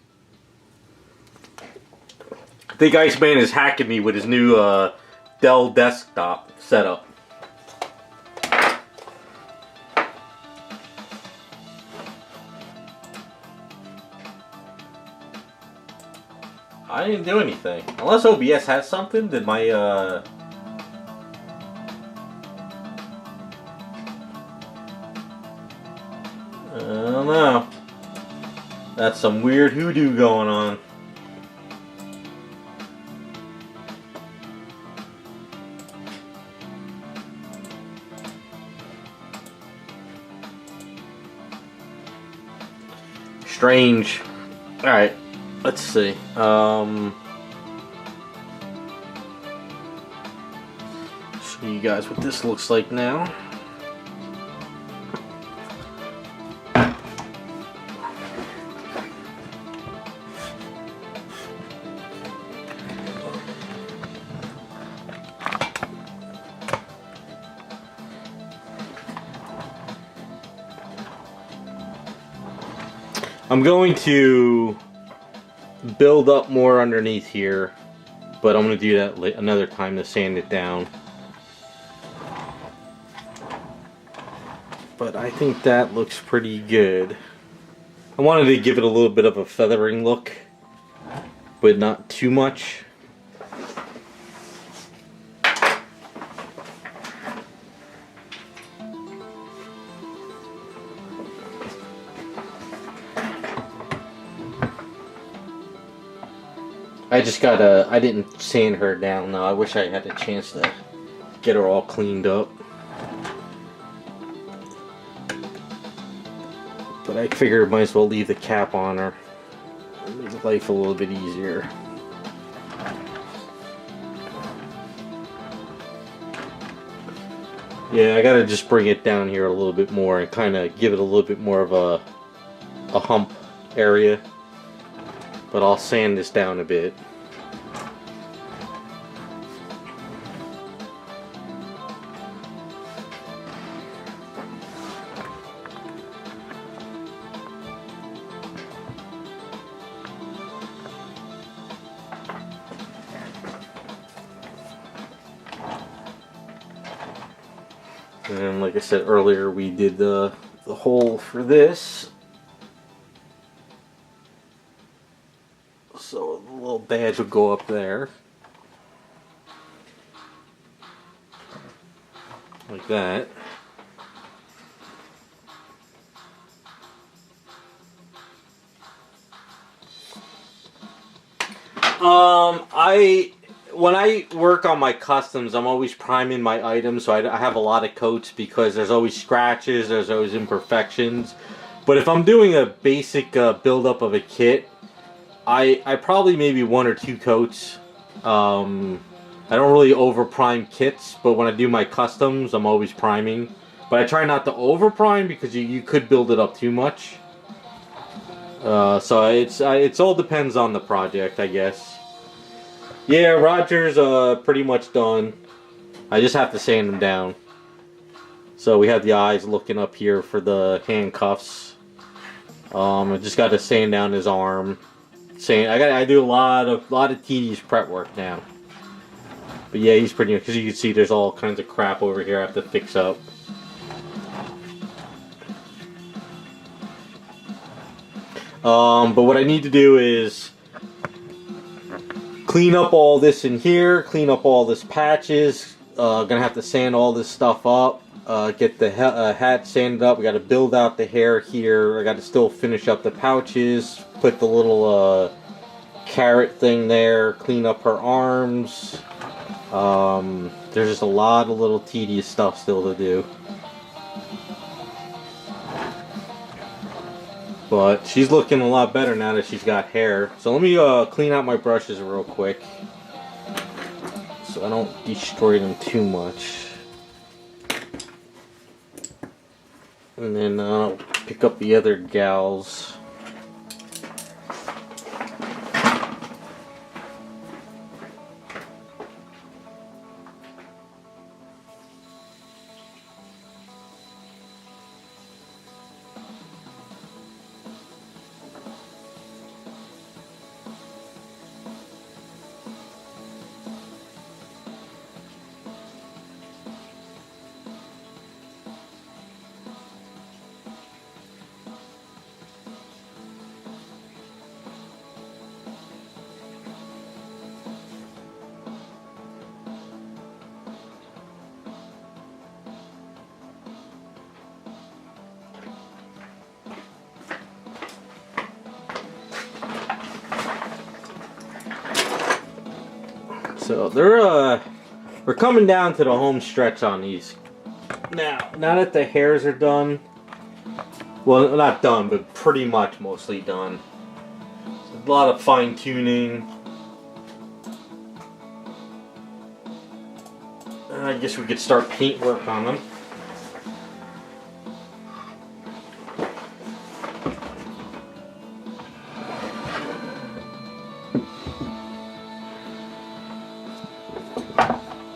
I think Iceman is hacking me with his new Dell desktop setup. I didn't do anything. Unless OBS has something, did my I don't know. That's some weird hoodoo going on. Strange. Alright, let's see. Show you guys what this looks like now. I'm going to build up more underneath here, but I'm going to do that another time to sand it down. But I think that looks pretty good. I wanted to give it a little bit of a feathering look, but not too much. I didn't sand her down though. I wish I had a chance to get her all cleaned up. But I figured I might as well leave the cap on her. Make life a little bit easier. Yeah, I gotta just bring it down here a little bit more and kind of give it a little bit more of a hump area. But I'll sand this down a bit. And like I said earlier, we did the hole for this. So the little badge will go up there. Like that. When I work on my customs, I'm always priming my items, so I have a lot of coats because there's always scratches, there's always imperfections. But if I'm doing a basic build-up of a kit, I probably maybe 1 or 2 coats. I don't really over prime kits, but when I do my customs, I'm always priming. But I try not to over prime because you could build it up too much. So it's all depends on the project, I guess. Yeah, Roger's pretty much done. I just have to sand him down. So we have the eyes looking up here for the handcuffs. I just got to sand down his arm. I do a lot of tedious prep work now. But yeah, he's pretty, because you can see there's all kinds of crap over here I have to fix up. But what I need to do is clean up all this in here, clean up all this patches. Gonna have to sand all this stuff up. Get the hat sanded up. We got to build out the hair here. I got to still finish up the pouches. Put the little carrot thing there. Clean up her arms. There's just a lot of little tedious stuff still to do. But she's looking a lot better now that she's got hair. So let me clean out my brushes real quick, so I don't destroy them too much. And then I'll pick up the other gals. So we're coming down to the home stretch on these. Now that the hairs are done, well, not done, but pretty much mostly done. A lot of fine tuning. I guess we could start paint work on them.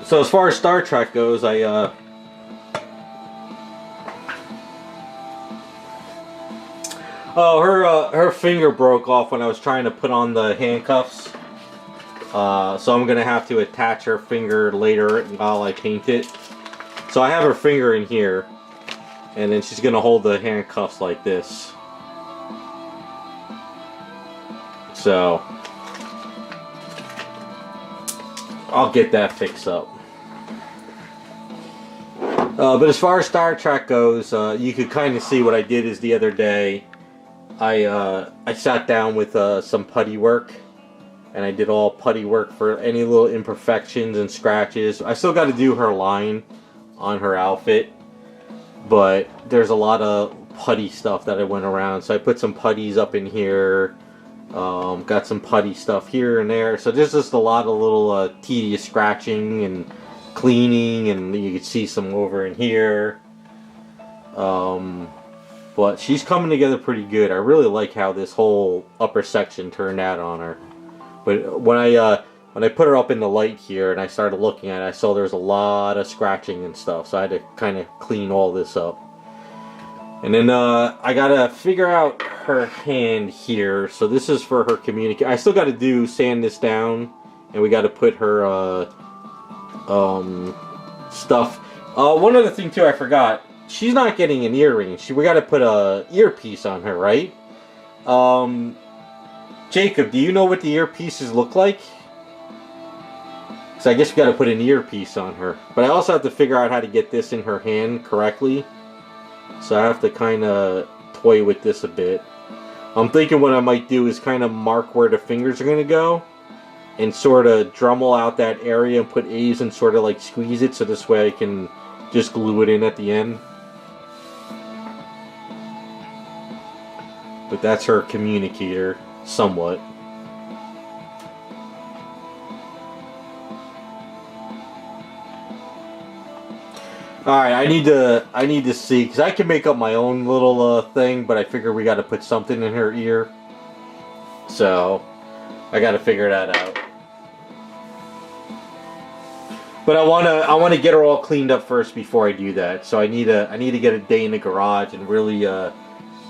So as far as Star Trek goes, her finger broke off when I was trying to put on the handcuffs. So I'm gonna have to attach her finger later while I paint it. So I have her finger in here, and then she's gonna hold the handcuffs like this. So I'll get that fixed up. But as far as Star Trek goes, you could kind of see what I did is the other day. I sat down with some putty work, and I did all putty work for any little imperfections and scratches. I still got to do her line on her outfit, but there's a lot of putty stuff that I went around. So I put some putties up in here, got some putty stuff here and there. So there's just a lot of little tedious scratching and cleaning, and you can see some over in here. But she's coming together pretty good. I really like how this whole upper section turned out on her. But when I put her up in the light here and I started looking at it, I saw there was a lot of scratching and stuff. So I had to kind of clean all this up. And then I gotta figure out her hand here. So this is for her communicate. I still gotta sand this down, and we gotta put her stuff. One other thing too, I forgot. She's not getting an earring. We got to put a earpiece on her, right? Jacob, do you know what the earpieces look like? So I guess we got to put an earpiece on her. But I also have to figure out how to get this in her hand correctly. So I have to kind of toy with this a bit. I'm thinking what I might do is kind of mark where the fingers are going to go, and sort of Dremel out that area and put A's and sort of like squeeze it, so this way I can just glue it in at the end. But that's her communicator, somewhat. Alright, I need to see, because I can make up my own little thing, but I figure we got to put something in her ear. So I got to figure that out. But I wanna get her all cleaned up first before I do that. So I need to get a day in the garage and really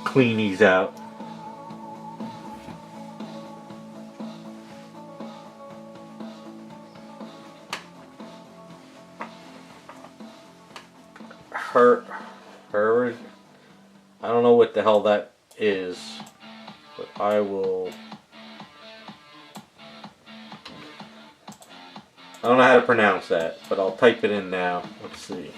clean these out. Her, I don't know what the hell that is, but I will. I don't know how to pronounce that, but I'll type it in now. Let's see.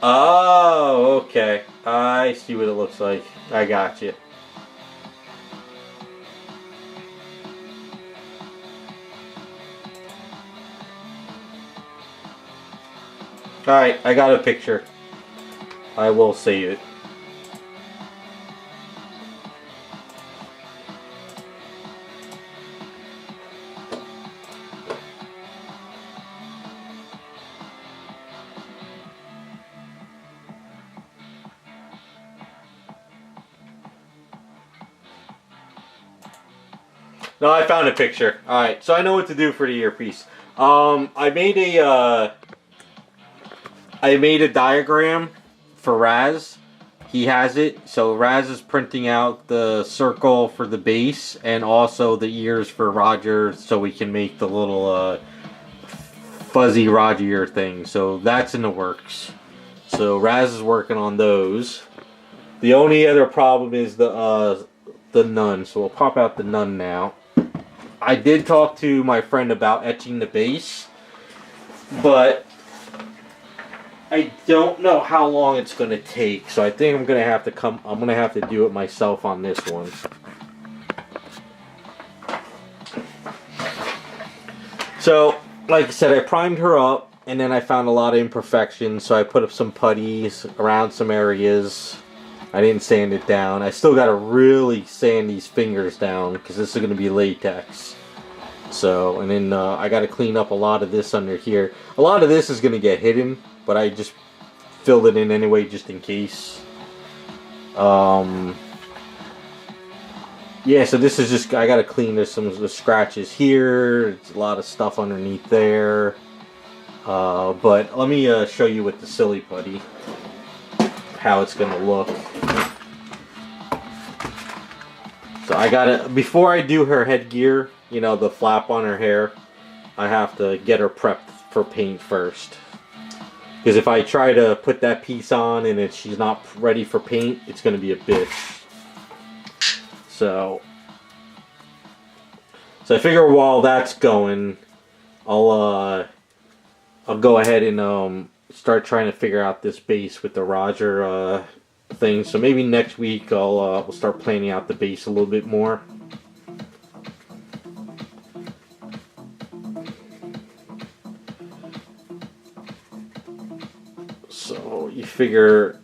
Oh, okay. I see what it looks like. I got you. Alright, I got a picture. I will save it. No, I found a picture. Alright, so I know what to do for the earpiece. I made a diagram for Raz. He has it. So Raz is printing out the circle for the base and also the ears for Roger so we can make the little fuzzy Roger ear thing. So that's in the works. So Raz is working on those. The only other problem is the nun. So we'll pop out the nun now. I did talk to my friend about etching the base, but I don't know how long it's going to take. So I think I'm going to have to do it myself on this one. So, like I said, I primed her up, and then I found a lot of imperfections, so I put up some putties around some areas. I didn't sand it down. I still got to really sand these fingers down because this is going to be latex. So, and then I got to clean up a lot of this under here. A lot of this is going to get hidden, but I just filled it in anyway just in case. Yeah, so this is just, I got to clean. There's some of the scratches here. There's a lot of stuff underneath there. But let me show you with the silly putty how it's going to look. So I gotta, before I do her headgear, you know, the flap on her hair, I have to get her prepped for paint first. Because if I try to put that piece on and she's not ready for paint, it's going to be a bitch. So I figure while that's going, I'll go ahead and start trying to figure out this base with the Roger thing. So maybe next week we'll start planning out the base a little bit more. So you figure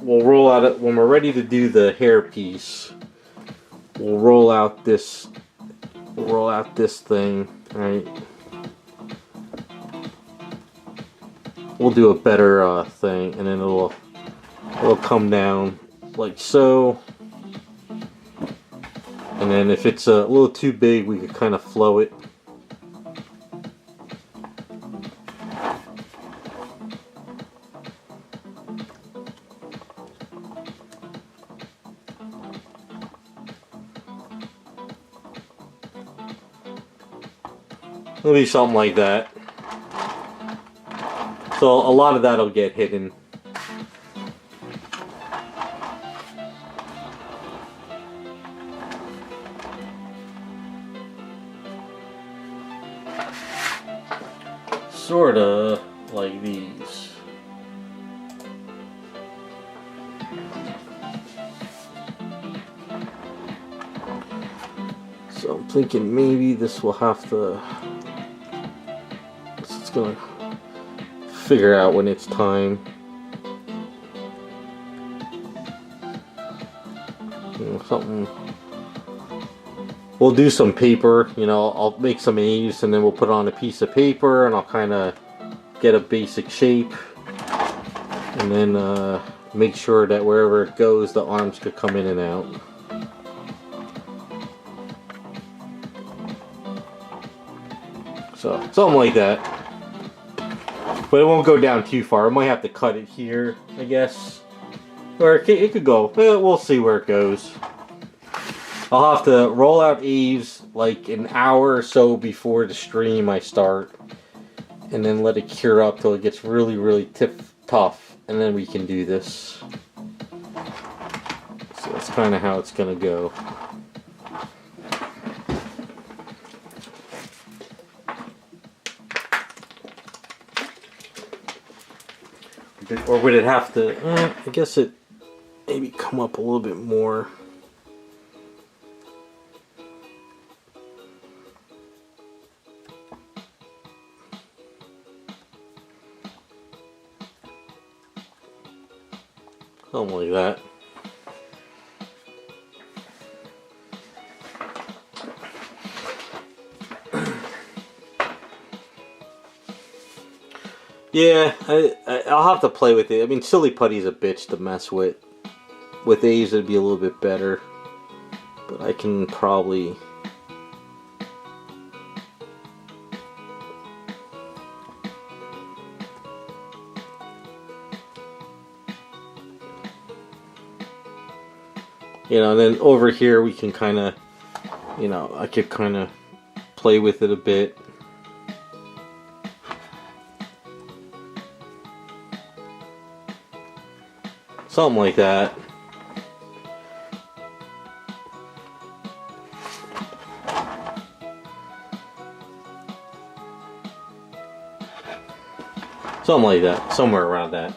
we'll roll out it when we're ready to do the hair piece. We'll roll out this thing, right? We'll do a better thing, and then it'll come down like so. And then if it's a little too big, we could kind of flow it. It'll be something like that. So a lot of that'll get hidden. Sorta like these. So I'm thinking maybe this will have to, it's gonna figure out when it's time. You know, something we'll do some paper, you know, I'll make some eaves and then we'll put it on a piece of paper and I'll kind of get a basic shape and then make sure that wherever it goes the arms could come in and out. So something like that, but it won't go down too far. I might have to cut it here, I guess, or it could go. We'll see where it goes. I'll have to roll out eaves like an hour or so before the stream I start, and then let it cure up till it gets really, really tough, and then we can do this. So that's kind of how it's gonna go. Or would it have to, I guess it maybe come up a little bit more. Something like that. Yeah, I'll have to play with it. I mean, silly putty's a bitch to mess with. With A's, it'd be a little bit better. But I can probably... You know, and then over here we can kind of, you know, I could kind of play with it a bit. Something like that. Something like that. Somewhere around that.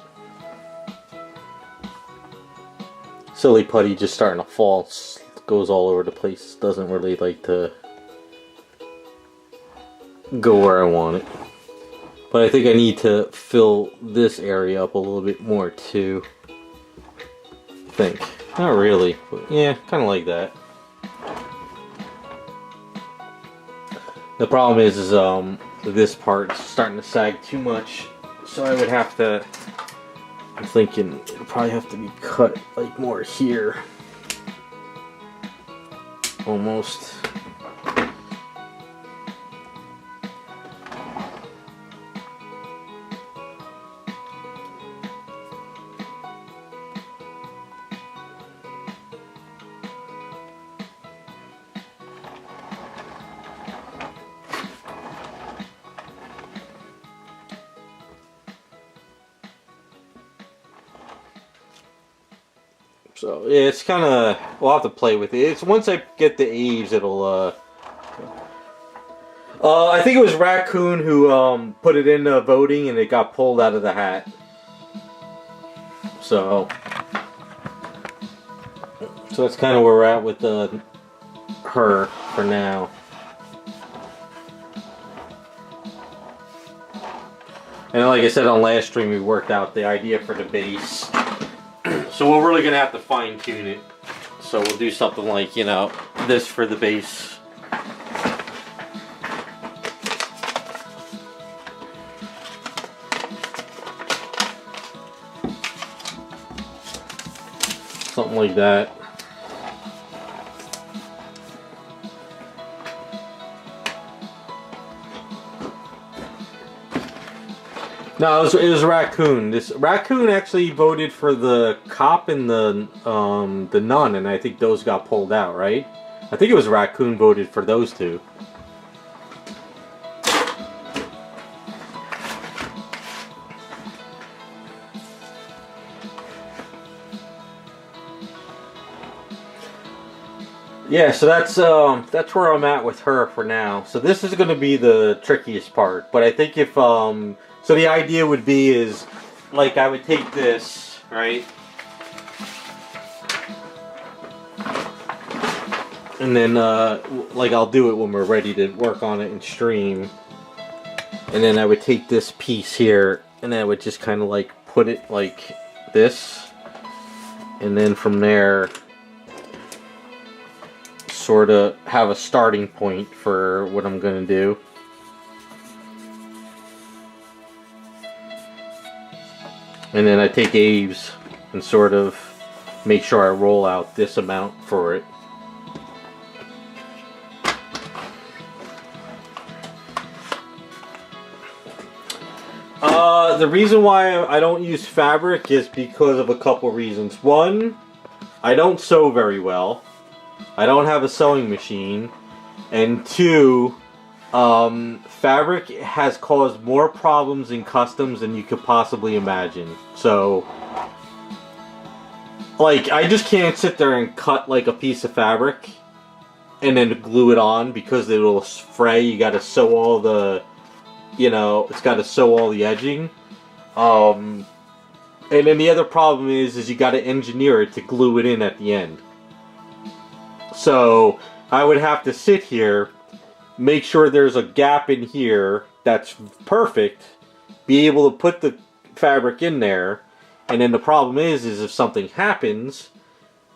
Silly putty just starting to fall. Goes all over the place. Doesn't really like to go where I want it. But I think I need to fill this area up a little bit more too. Think. Not really, but yeah, kind of like that. The problem is this part's starting to sag too much, so I would have to, I'm thinking it'll probably have to be cut like more here. Almost. So yeah, it's kind of, we'll have to play with it. It's once I get the eaves, it'll. I think it was Raccoon who put it in voting, and it got pulled out of the hat. So that's kind of where we're at with her for now. And like I said on last stream, we worked out the idea for the base. So we're really going to have to fine tune it. So we'll do something like, you know, this for the base. Something like that. No, it was Raccoon. This Raccoon actually voted for the cop and the nun, and I think those got pulled out, right? I think it was Raccoon voted for those two. Yeah, so that's where I'm at with her for now. So this is going to be the trickiest part, but I think if so the idea would be is, like, I would take this, right? And then, like, I'll do it when we're ready to work on it in stream. And then I would take this piece here, and I would just kind of, like, put it like this. And then from there, sort of have a starting point for what I'm going to do. And then I take Aves and sort of make sure I roll out this amount for it. The reason why I don't use fabric is because of a couple reasons. One, I don't sew very well. I don't have a sewing machine. And two, fabric has caused more problems in customs than you could possibly imagine. So, like, I just can't sit there and cut like a piece of fabric and then glue it on because it'll fray. You gotta sew all the, you know, it's gotta sew all the edging. And then the other problem is you gotta engineer it to glue it in at the end. So, I would have to sit here, make sure there's a gap in here that's perfect, be able to put the fabric in there, and then the problem is if something happens,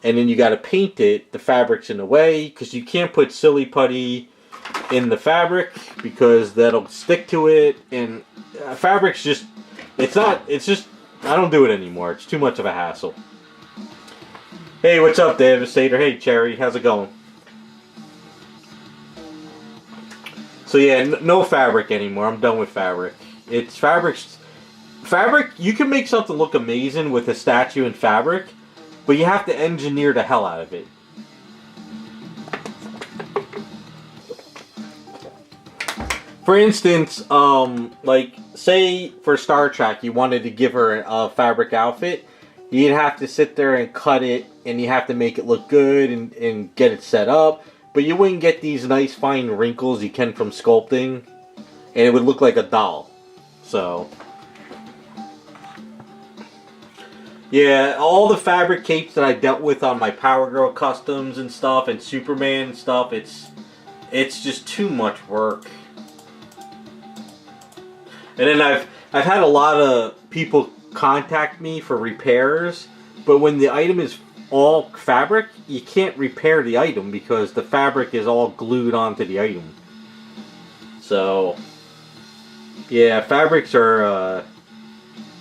and then you got to paint it, the fabric's in the way, because you can't put silly putty in the fabric, because that'll stick to it, and fabric's just, it's just, I don't do it anymore. It's too much of a hassle. Hey, what's up, Devastator? Hey, Cherry, how's it going? So yeah, no fabric anymore. I'm done with fabric. It's fabric, you can make something look amazing with a statue in fabric, but you have to engineer the hell out of it. For instance, like, say for Star Trek, you wanted to give her a fabric outfit, you'd have to sit there and cut it, and you have to make it look good and get it set up, but you wouldn't get these nice fine wrinkles you can from sculpting, and it would look like a doll. So, yeah, all the fabric capes that I dealt with on my Power Girl customs and stuff, and Superman and stuff, it's just too much work. And then I've had a lot of people contact me for repairs, but when the item is all fabric, you can't repair the item because the fabric is all glued onto the item. So, yeah, fabrics are,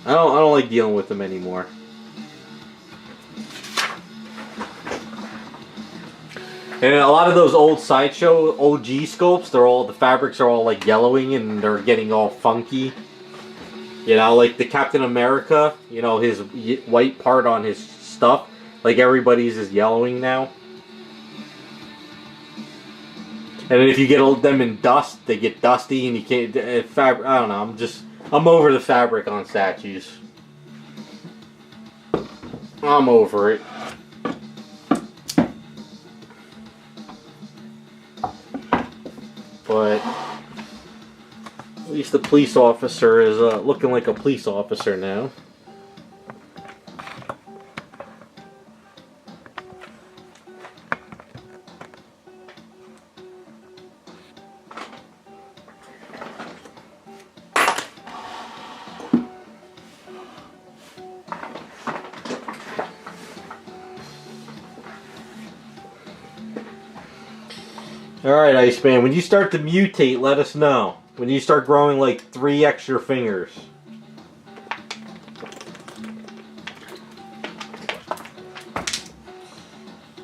I don't like dealing with them anymore. And a lot of those old Sideshow OG sculpts, the fabrics are all like yellowing and they're getting all funky. You know, like the Captain America, you know, his white part on his stuff, like everybody's is yellowing now. And then if you get them in dust, they get dusty and you can't, fabric, I don't know, I'm over the fabric on statues. I'm over it. But at least the police officer is looking like a police officer now. Alright, Iceman, when you start to mutate, let us know. When you start growing like 3 extra fingers.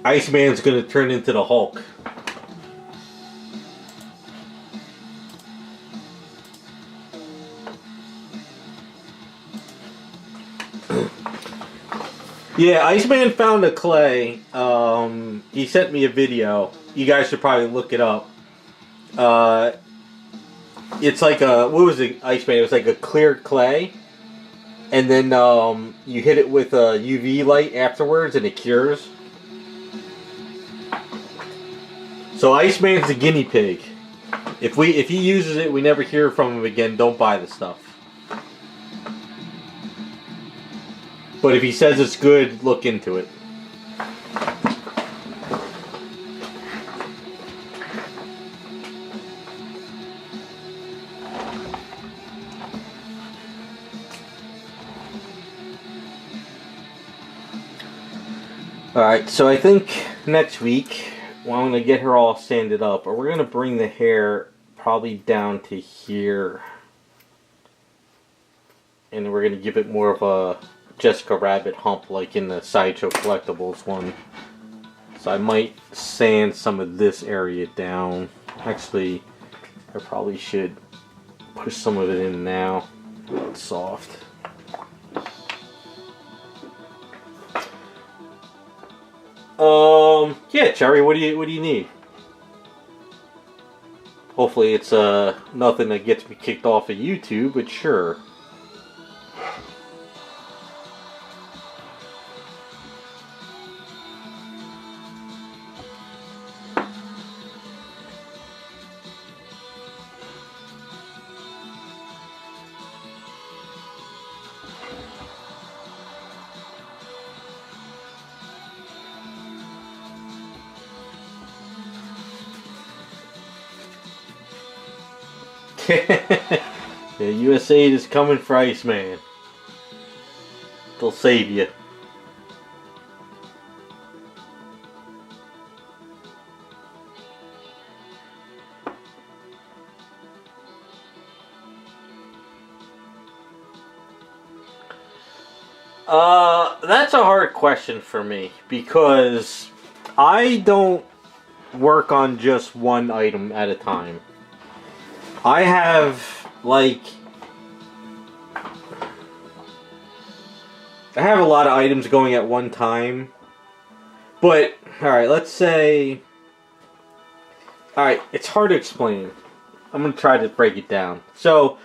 Iceman's gonna turn into the Hulk. Yeah, Iceman found a clay. He sent me a video. You guys should probably look it up. It's like a, what was it, Iceman? It was like a clear clay, and then you hit it with a UV light afterwards, and it cures. So Iceman's the guinea pig. If he uses it, we never hear from him again. Don't buy the stuff. But if he says it's good, look into it. Alright, so I think next week well, I'm going to get her all sanded up. Or we're going to bring the hair probably down to here. And then we're going to give it more of a Jessica Rabbit hump like in the Sideshow Collectibles one. So I might sand some of this area down. Actually, I probably should push some of it in now. It's soft. Yeah, Cherry, what do you need? Hopefully it's nothing that gets me kicked off of YouTube, but sure. Yeah, USA is coming for Iceman. They'll save you. That's a hard question for me because I don't work on just one item at a time. I have, like, I have a lot of items going at one time. But, alright, let's say, alright, it's hard to explain. I'm going to try to break it down. So,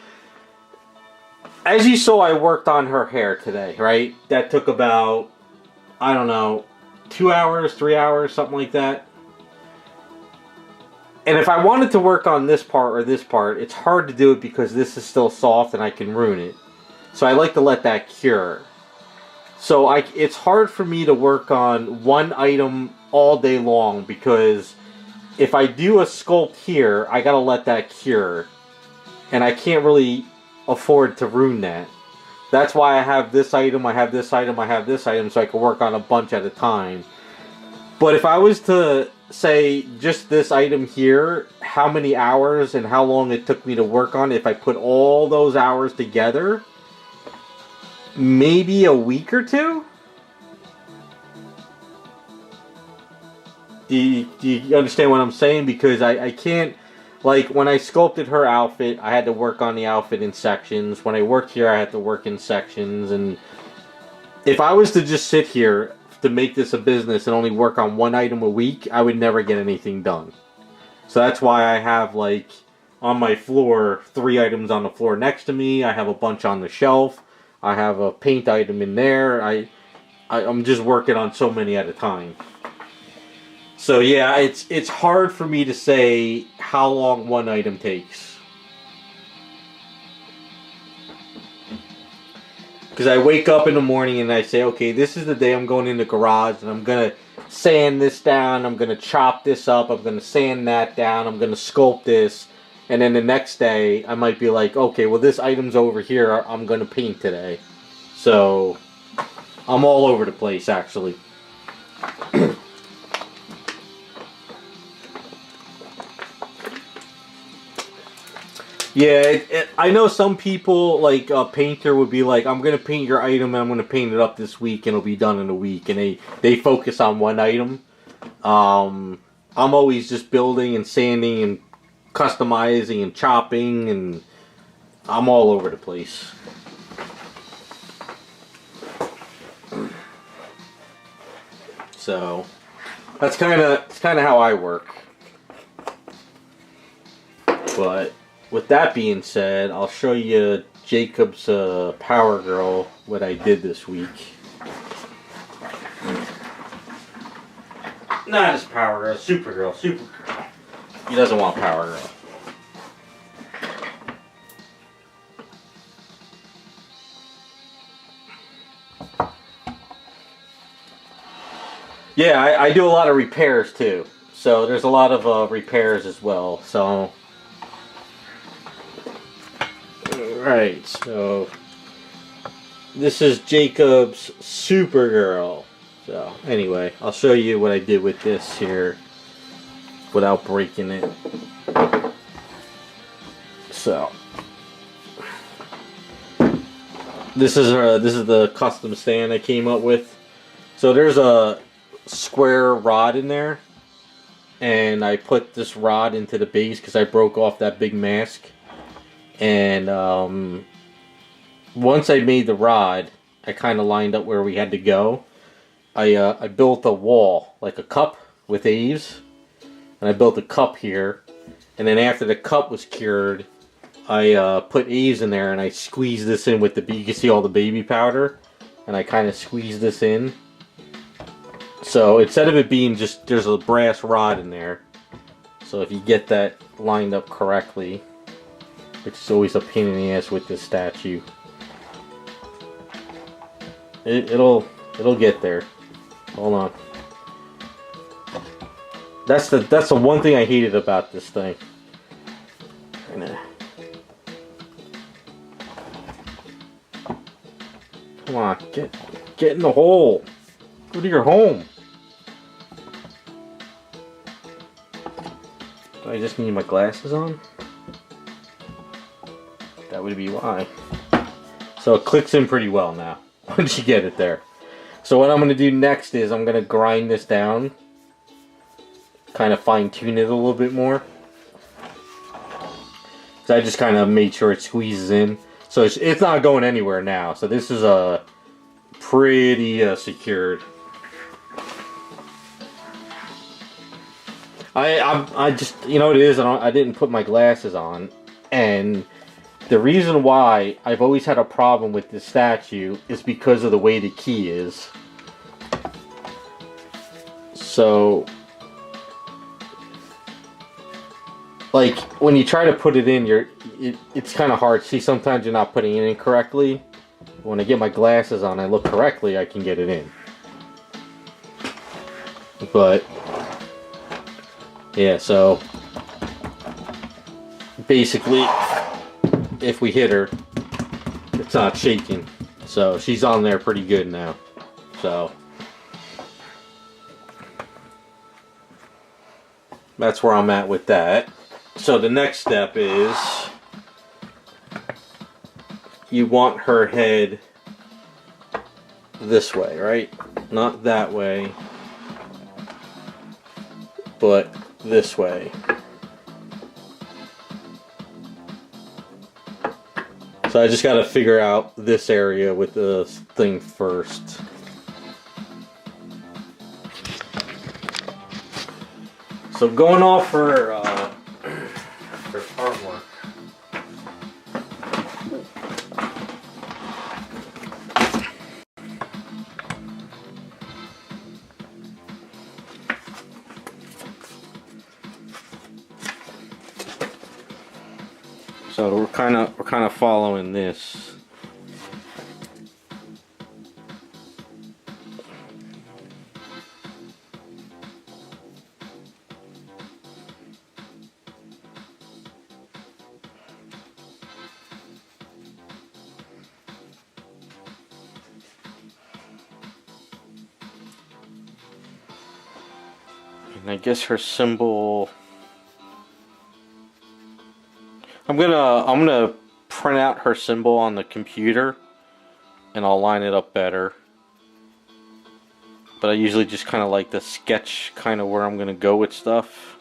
as you saw, I worked on her hair today, right? That took about, I don't know, 2 hours, 3 hours, something like that. And if I wanted to work on this part or this part, it's hard to do it because this is still soft and I can ruin it. So I like to let that cure. So it's hard for me to work on one item all day long because if I do a sculpt here, I gotta let that cure. And I can't really afford to ruin that. That's why I have this item, I have this item, I have this item, so I can work on a bunch at a time. But if I was to say just this item here, how many hours and how long it took me to work on it, if I put all those hours together, maybe a week or two? Do you understand what I'm saying? Because I can't, like, when I sculpted her outfit, I had to work on the outfit in sections. When I worked here, I had to work in sections. And if I was to just sit here to make this a business and only work on one item a week, I would never get anything done. So that's why I have, like, on my floor, 3 items on the floor next to me. I have a bunch on the shelf. I have a paint item in there. I'm just working on so many at a time. So yeah, it's hard for me to say how long one item takes. Because I wake up in the morning and I say, okay, this is the day I'm going in the garage and I'm going to sand this down, I'm going to chop this up, I'm going to sand that down, I'm going to sculpt this. And then the next day, I might be like, okay, well this item's over here, I'm going to paint today. So, I'm all over the place actually. Yeah, I know some people, like a painter would be like, I'm going to paint your item and I'm going to paint it up this week and it'll be done in a week. And they focus on one item. I'm always just building and sanding and customizing and chopping, and I'm all over the place. So, that's kind of how I work. But with that being said, I'll show you Jacob's Power Girl, what I did this week. Not his Power Girl, Supergirl. He doesn't want Power Girl. Yeah, I do a lot of repairs too. So there's a lot of repairs as well. So, alright, so this is Jacob's Supergirl. So anyway, I'll show you what I did with this here. without breaking it. So this is the custom stand I came up with. So there's a square rod in there, and I put this rod into the base because I broke off that big mask. And once I made the rod, I kind of lined up where we had to go. I built a wall, like a cup with eaves, and I built a cup here. And then after the cup was cured, I put eaves in there, and I squeezed this in with you can see all the baby powder, and I kind of squeezed this in. So instead of it being just, there's a brass rod in there. So if you get that lined up correctly, which is always a pain in the ass with this statue, it'll get there. Hold on. That's the one thing I hated about this thing. Come on, get in the hole. Go to your home. Do I just need my glasses on? That would be why. So it clicks in pretty well now, once you get it there. So what I'm going to do next is I'm going to grind this down. Kind of fine tune it a little bit more. So I just kind of made sure it squeezes in. So it's not going anywhere now. So this is pretty secured. I just, you know what it is, I didn't put my glasses on, and the reason why I've always had a problem with this statue is because of the way the key is. So, like, when you try to put it in, it's kind of hard. See, sometimes you're not putting it in correctly. When I get my glasses on, I look correctly, I can get it in. But yeah, so basically, if we hit her, it's not shaking. So she's on there pretty good now. So that's where I'm at with that. So the next step is you want her head this way, right? Not that way, but this way. So I just got to figure out this area with the thing first. So going off her artwork. So we're kind of following this. And I guess her symbol. I'm gonna print out her symbol on the computer, and I'll line it up better. But I usually just kind of like to sketch kind of where I'm gonna go with stuff.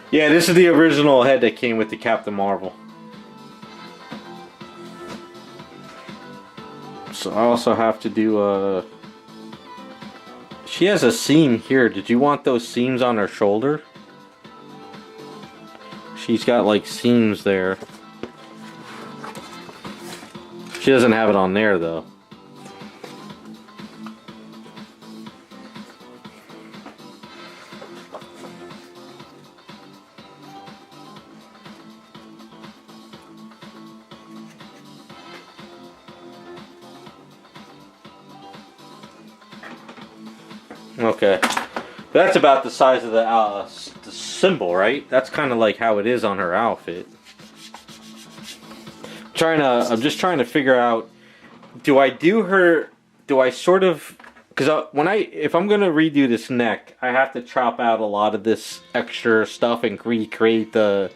Yeah, this is the original head that came with the Captain Marvel. So I also have to do she has a seam here. Did you want those seams on her shoulder? She's got like seams there. She doesn't have it on there though. Okay. That's about the size of the symbol, right? That's kind of like how it is on her outfit. I'm just trying to figure out, do I sort of, because if I'm gonna redo this neck, I have to chop out a lot of this extra stuff and recreate the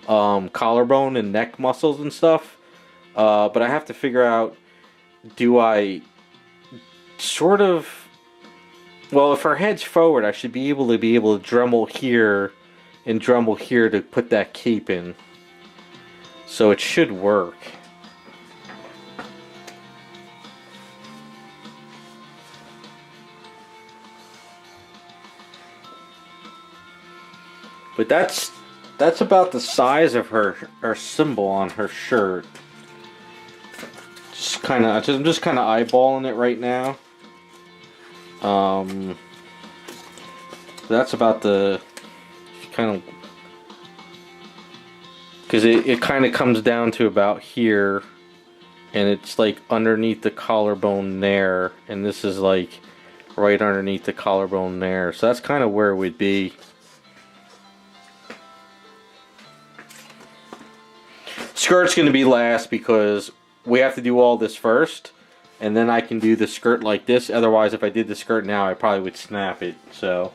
collarbone and neck muscles and stuff. But I have to figure out, do I sort of, well, if her head's forward, I should be able to Dremel here and Dremel here to put that cape in. So it should work. But that's about the size of her symbol on her shirt. I'm just kind of eyeballing it right now. That's about the kind of, because it kind of comes down to about here, and it's like underneath the collarbone there, and this is like right underneath the collarbone there. So that's kind of where it would be. Skirt's going to be last because we have to do all this first, and then I can do the skirt like this. Otherwise, if I did the skirt now, I probably would snap it. So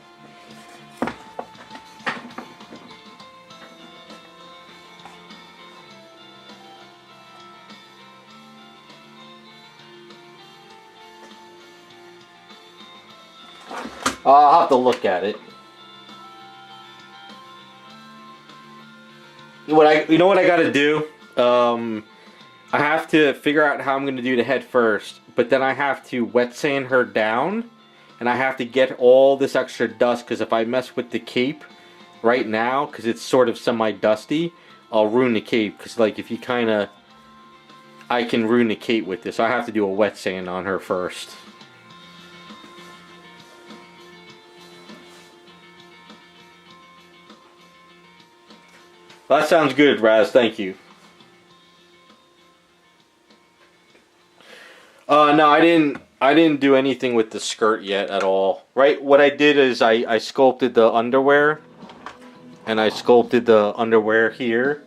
I'll have to look at it. You know what I gotta do? I have to figure out how I'm gonna do the head first, but then I have to wet sand her down, and I have to get all this extra dust, because if I mess with the cape right now, because it's sort of semi-dusty, I'll ruin the cape, because like if you I can ruin the cape with this, so I have to do a wet sand on her first. Well, that sounds good, Raz. Thank you. No, I didn't do anything with the skirt yet at all. Right? What I did is I sculpted the underwear, and I sculpted the underwear here.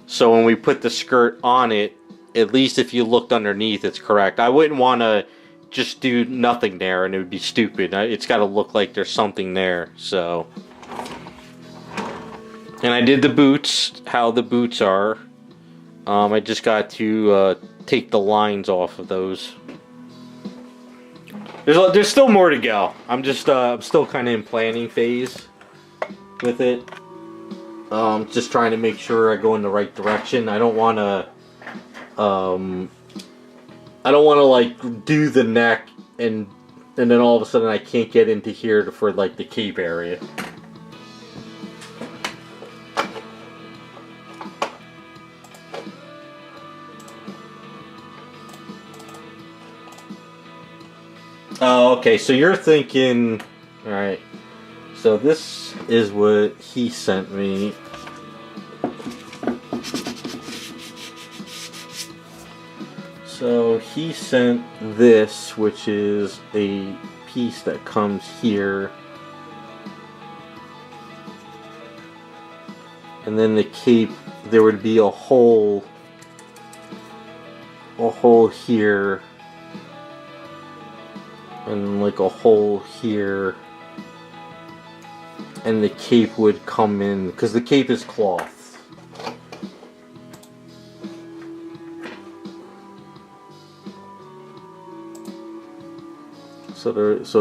So when we put the skirt on it, at least if you looked underneath, it's correct. I wouldn't want to just do nothing there, and it would be stupid. It's got to look like there's something there. So. And I did the boots, how the boots are. I just got to take the lines off of those. There's still more to go. I'm still kind of in planning phase with it. Just trying to make sure I go in the right direction. I don't want to like do the neck and then all of a sudden I can't get into here for like the cape area. Oh, okay, so you're thinking, alright, so this is what he sent me. So he sent this, which is a piece that comes here. And then the cape, there would be a hole here. And like a hole here, and the cape would come in because the cape is cloth. So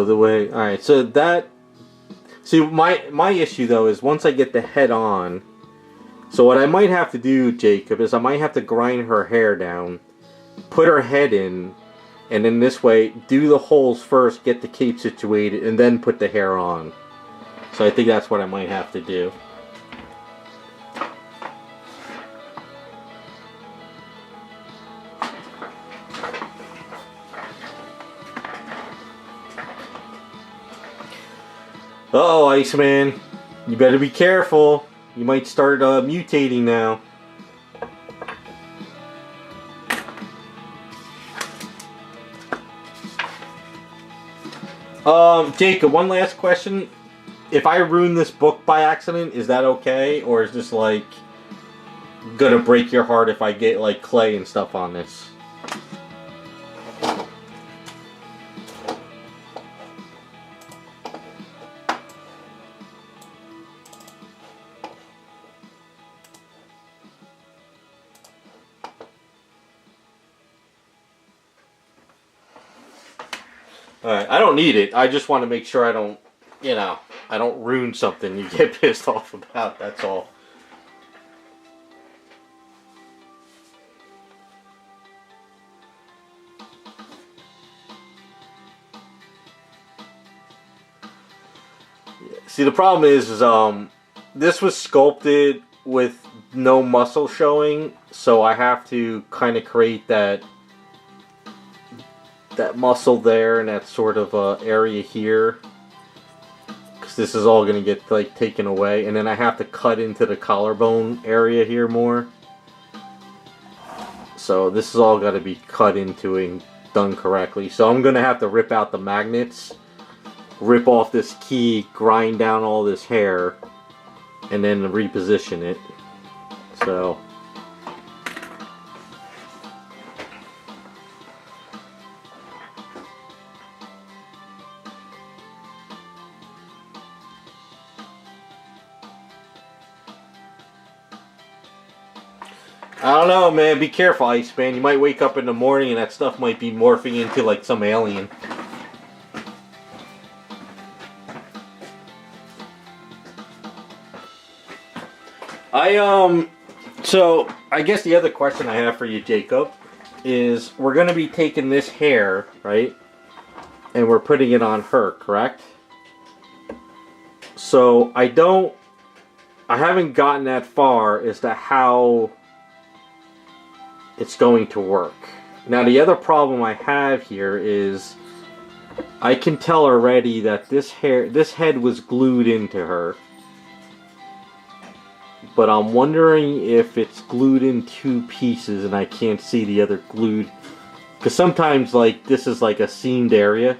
the way, all right. So that, see, my issue though is once I get the head on. So what I might have to do, Jacob, is I might have to grind her hair down, put her head in. And in this way, do the holes first, get the cape situated, and then put the hair on. So I think that's what I might have to do. Uh-oh, Iceman. You better be careful. You might start mutating now. Jacob, one last question. If I ruin this book by accident, is that okay? Or is this like gonna break your heart if I get like clay and stuff on this? Alright, I don't need it. I just want to make sure I don't, you know, I don't ruin something you get pissed off about, that's all. See, the problem is this was sculpted with no muscle showing, so I have to kind of create that muscle there and that sort of area here, because this is all going to get like taken away, and then I have to cut into the collarbone area here more. So this is all got to be cut into and done correctly. So I'm going to have to rip out the magnets, rip off this key, grind down all this hair, and then reposition it. So I don't know, man. Be careful, Iceman. You might wake up in the morning and that stuff might be morphing into like some alien. So I guess the other question I have for you, Jacob, is we're going to be taking this hair, right? And we're putting it on her, correct? So I haven't gotten that far as to how it's going to work. Now the other problem I have here is I can tell already that this head was glued into her. But I'm wondering if it's glued in two pieces and I can't see the other glued. Because sometimes like this is like a seamed area.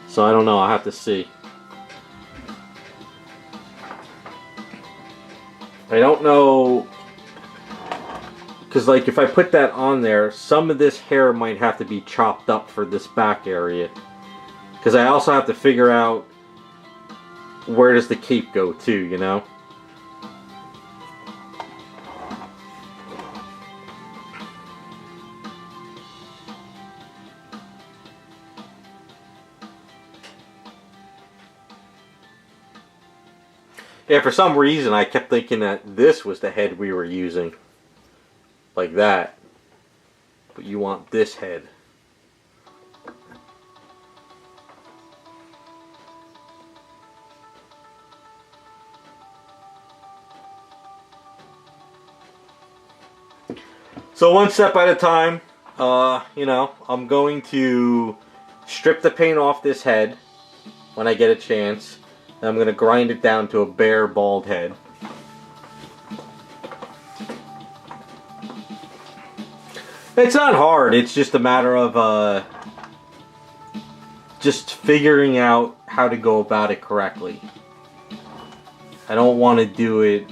So I don't know, I'll have to see. I don't know. Because like if I put that on there, some of this hair might have to be chopped up for this back area. Because I also have to figure out where does the cape go to, you know? Yeah, for some reason I kept thinking that this was the head we were using. Like that. But you want this head. So one step at a time, you know, I'm going to strip the paint off this head when I get a chance. And I'm going to grind it down to a bare bald head. It's not hard, it's just a matter of just figuring out how to go about it correctly. I don't want to do it.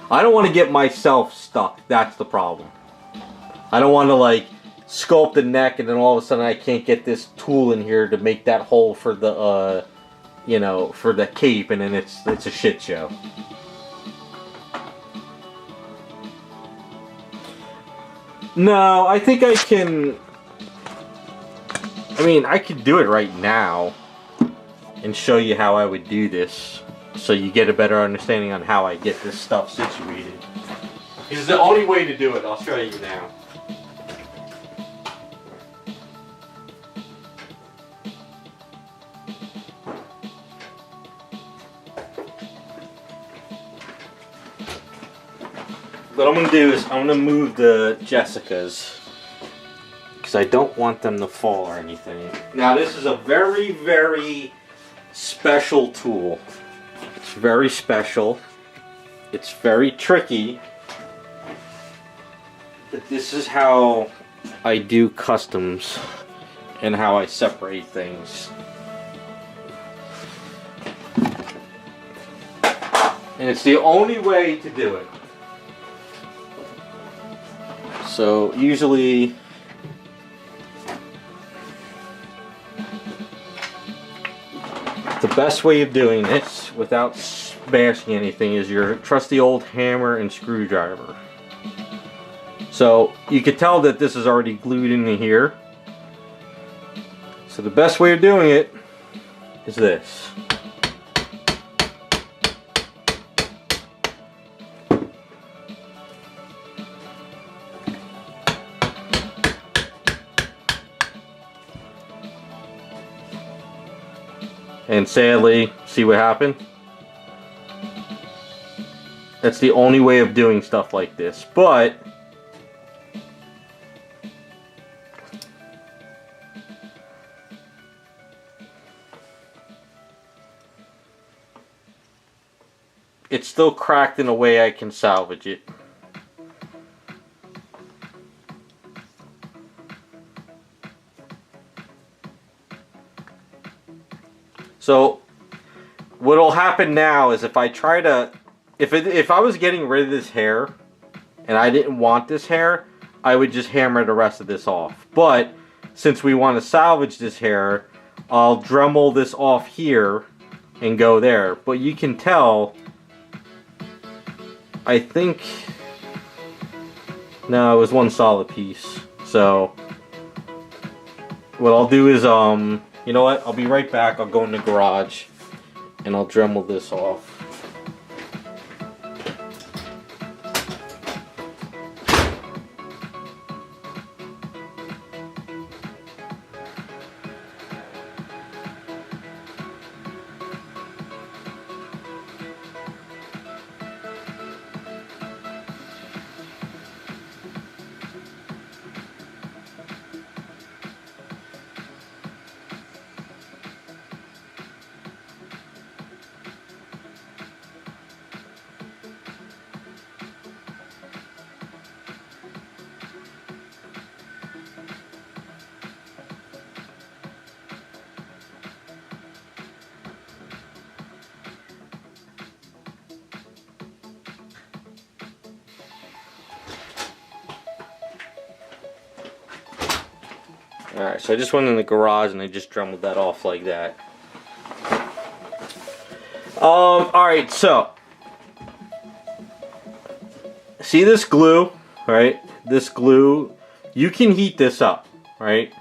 I don't want to get myself stuck, that's the problem. I don't want to like sculpt the neck and then all of a sudden I can't get this tool in here to make that hole for the you know, for the cape, and then it's a shit show. No, I think I can. I mean, I could do it right now and show you how I would do this, so you get a better understanding on how I get this stuff situated. It's the only way to do it. I'll show you now. What I'm going to do is I'm going to move the Jessicas because I don't want them to fall or anything. Now this is a very, very special tool. It's very special. It's very tricky. But this is how I do customs and how I separate things. And it's the only way to do it. So usually the best way of doing this without smashing anything is your trusty old hammer and screwdriver. So you can tell that this is already glued into here. So the best way of doing it is this. And sadly, see what happened? That's the only way of doing stuff like this. But it's still cracked in a way I can salvage it. So what'll happen now is if I try to, if I was getting rid of this hair and I didn't want this hair, I would just hammer the rest of this off. But since we want to salvage this hair, I'll Dremel this off here and go there. But you can tell, I think, no, it was one solid piece. So what I'll do is, you know what? I'll be right back. I'll go in the garage and I'll Dremel this off. Alright, so I just went in the garage and I just Dremeled that off like that. Alright, so see this glue, right? This glue, you can heat this up, right?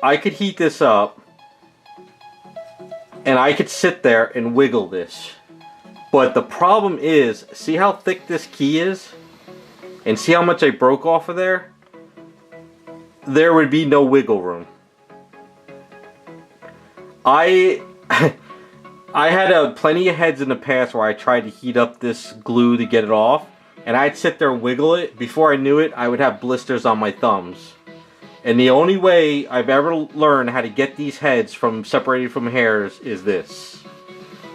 I could heat this up and I could sit there and wiggle this. But the problem is, see how thick this key is? And see how much I broke off of there? There would be no wiggle room. I had plenty of heads in the past where I tried to heat up this glue to get it off, and I'd sit there and wiggle it. Before I knew it, I would have blisters on my thumbs. And the only way I've ever learned how to get these heads from separated from hairs is this.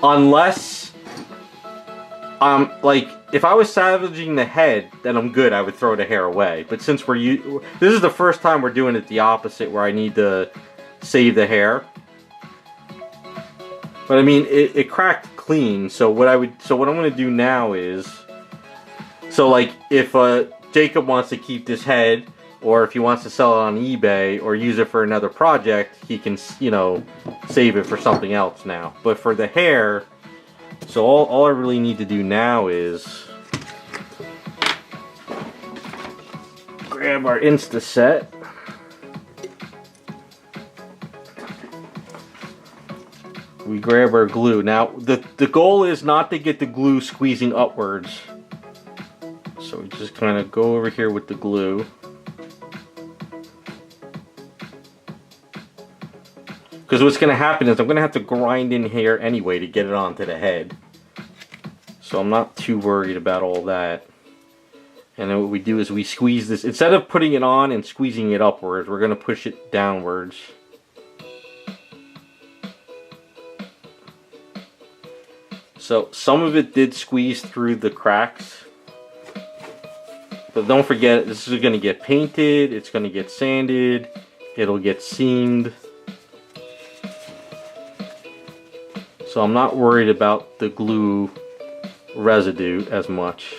Unless, like, if I was salvaging the head, then I'm good. I would throw the hair away. But since this is the first time we're doing it the opposite, where I need to save the hair. But I mean, it cracked clean. So what I'm going to do now is, so like if Jacob wants to keep this head, or if he wants to sell it on eBay or use it for another project, he can, you know, save it for something else now. But for the hair, so all I really need to do now is grab our Insta set. We grab our glue. Now the goal is not to get the glue squeezing upwards. So we just kind of go over here with the glue. Because what's going to happen is I'm going to have to grind in here anyway to get it onto the head. So I'm not too worried about all that. And then what we do is we squeeze this. Instead of putting it on and squeezing it upwards, we're going to push it downwards. So some of it did squeeze through the cracks. But don't forget, this is going to get painted, it's going to get sanded, it'll get seamed. So I'm not worried about the glue residue as much.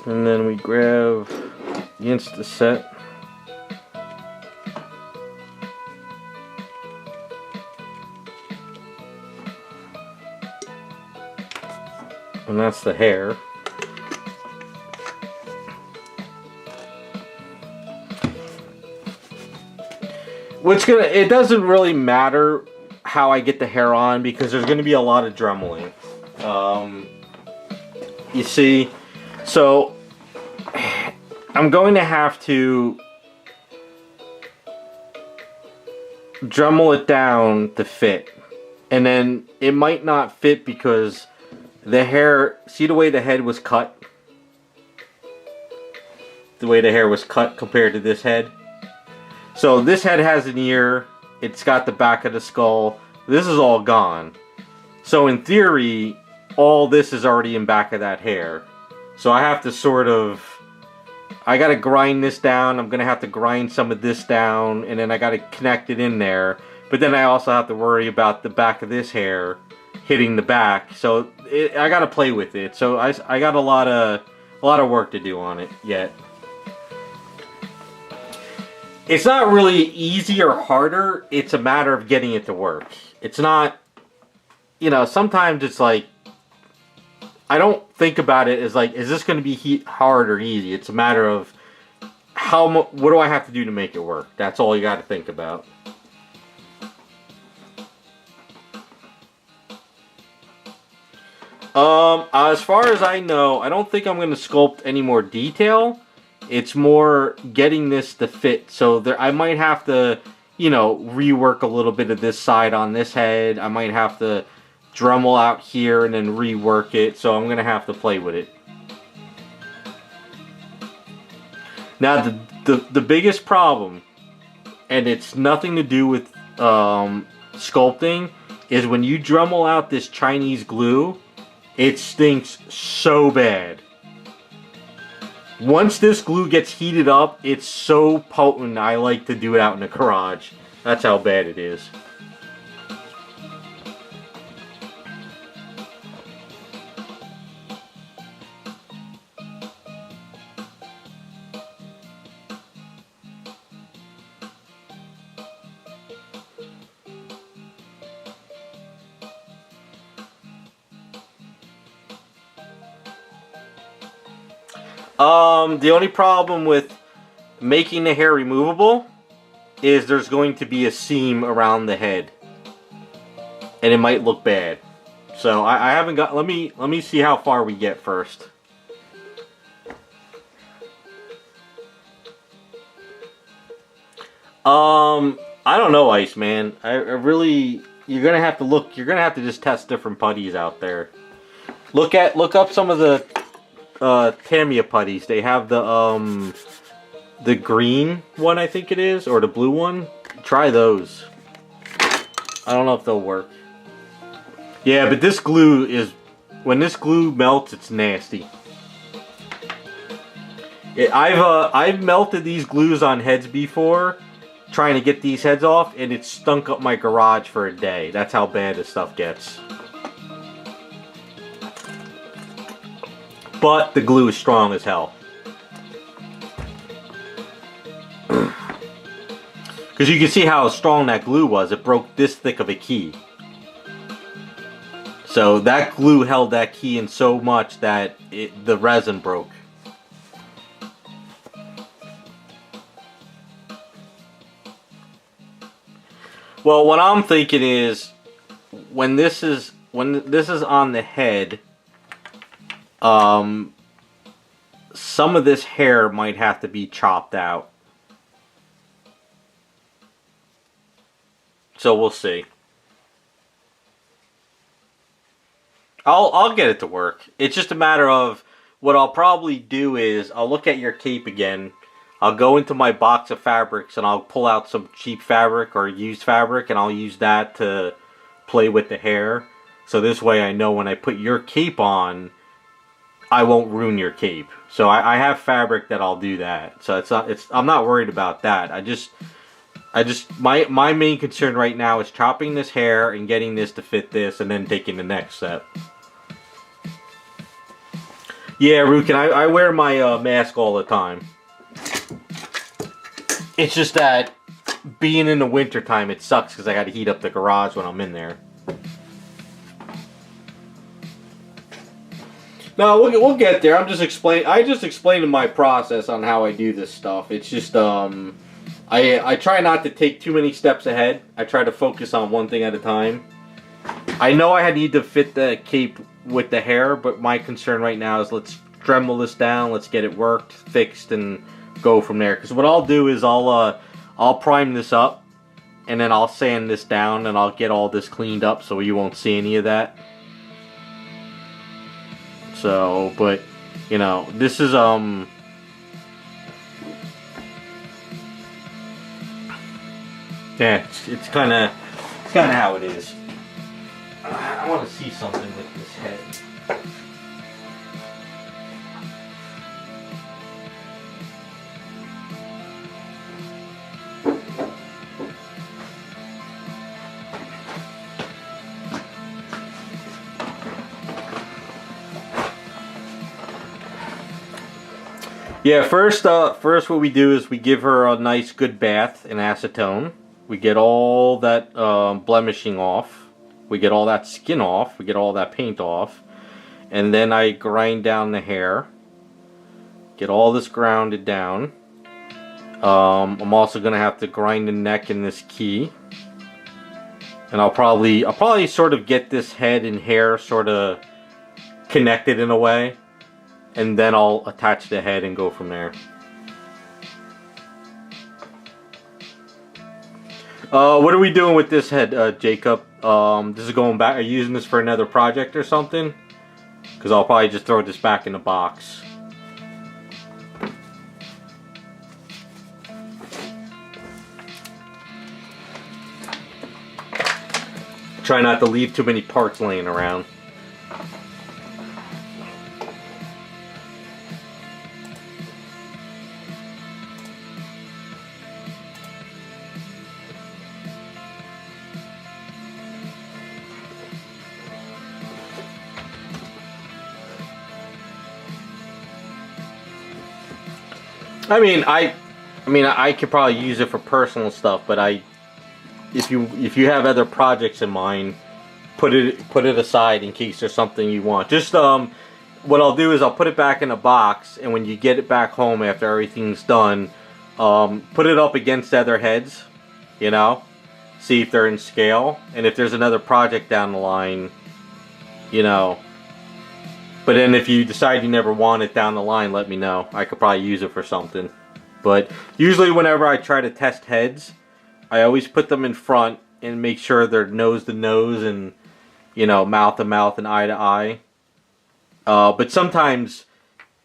And then we grab the Insta-Set. And that's the hair. It doesn't really matter how I get the hair on because there's going to be a lot of dremeling. You see, so I'm going to have to Dremel it down to fit. And then it might not fit because the hair, see the way the head was cut? The way the hair was cut compared to this head? So this head has an ear, it's got the back of the skull, this is all gone. So in theory, all this is already in back of that hair. So I have to sort of, I gotta grind this down, I'm gonna have to grind some of this down, and then I gotta connect it in there. But then I also have to worry about the back of this hair hitting the back. So I gotta play with it. So I got a lot of work to do on it yet. It's not really easy or harder, it's a matter of getting it to work. It's not, you know, sometimes it's like, I don't think about it as like, is this going to be hard or easy? It's a matter of what do I have to do to make it work? That's all you got to think about. As far as I know, I don't think I'm going to sculpt any more detail. It's more getting this to fit. So I might have to, you know, rework a little bit of this side on this head. I might have to Dremel out here and then rework it. So I'm going to have to play with it. Now, the biggest problem, and it's nothing to do with sculpting, is when you Dremel out this Chinese glue, it stinks so bad. Once this glue gets heated up, it's so potent, I like to do it out in the garage. That's how bad it is. The only problem with making the hair removable is there's going to be a seam around the head. And it might look bad. So I haven't got, let me see how far we get first. I don't know, Iceman. I really, you're gonna have to look, you're gonna have to just test different putties out there. Look up some of the Tamiya putties. They have the green one, I think it is, or the blue one. Try those. I don't know if they'll work. Yeah, but this glue is, when this glue melts, it's nasty. I've melted these glues on heads before, trying to get these heads off, and it stunk up my garage for a day. That's how bad this stuff gets. But the glue is strong as hell. Because you can see how strong that glue was. It broke this thick of a key. So that glue held that key in so much that the resin broke. Well, what I'm thinking is, when this is on the head, some of this hair might have to be chopped out. So we'll see. I'll get it to work. It's just a matter of, what I'll probably do is, I'll look at your tape again. I'll go into my box of fabrics and I'll pull out some cheap fabric or used fabric, and I'll use that to play with the hair. So this way I know when I put your cape on, I won't ruin your cape. So I have fabric that I'll do that. So I'm not worried about that. My main concern right now is chopping this hair and getting this to fit this, and then taking the next step. Yeah, Rukin, I wear my mask all the time. It's just that being in the winter time, it sucks because I got to heat up the garage when I'm in there. No, we'll get there. I just explained my process on how I do this stuff. It's just I try not to take too many steps ahead. I try to focus on one thing at a time. I know I need to fit the cape with the hair, but my concern right now is let's Dremel this down, let's get it worked, fixed, and go from there. Because what I'll do is I'll prime this up, and then I'll sand this down, and I'll get all this cleaned up so you won't see any of that. So, but you know, this is yeah, it's kind of how it is. I want to see something with this head. Yeah, first what we do is we give her a nice good bath in acetone. We get all that blemishing off. We get all that skin off. We get all that paint off. And then I grind down the hair. Get all this grounded down. I'm also going to have to grind the neck in this key. And I'll probably sort of get this head and hair sort of connected in a way. And then I'll attach the head and go from there. What are we doing with this head, Jacob? This is going back. Are you using this for another project or something? Because I'll probably just throw this back in the box. Try not to leave too many parts laying around. I mean, I could probably use it for personal stuff, but if you have other projects in mind, put it aside in case there's something you want. Just what I'll do is I'll put it back in a box, and when you get it back home after everything's done, put it up against the other heads, you know, see if they're in scale, and if there's another project down the line, you know. But then if you decide you never want it down the line, let me know. I could probably use it for something. But usually whenever I try to test heads, I always put them in front and make sure they're nose to nose and, you know, mouth to mouth and eye to eye. But sometimes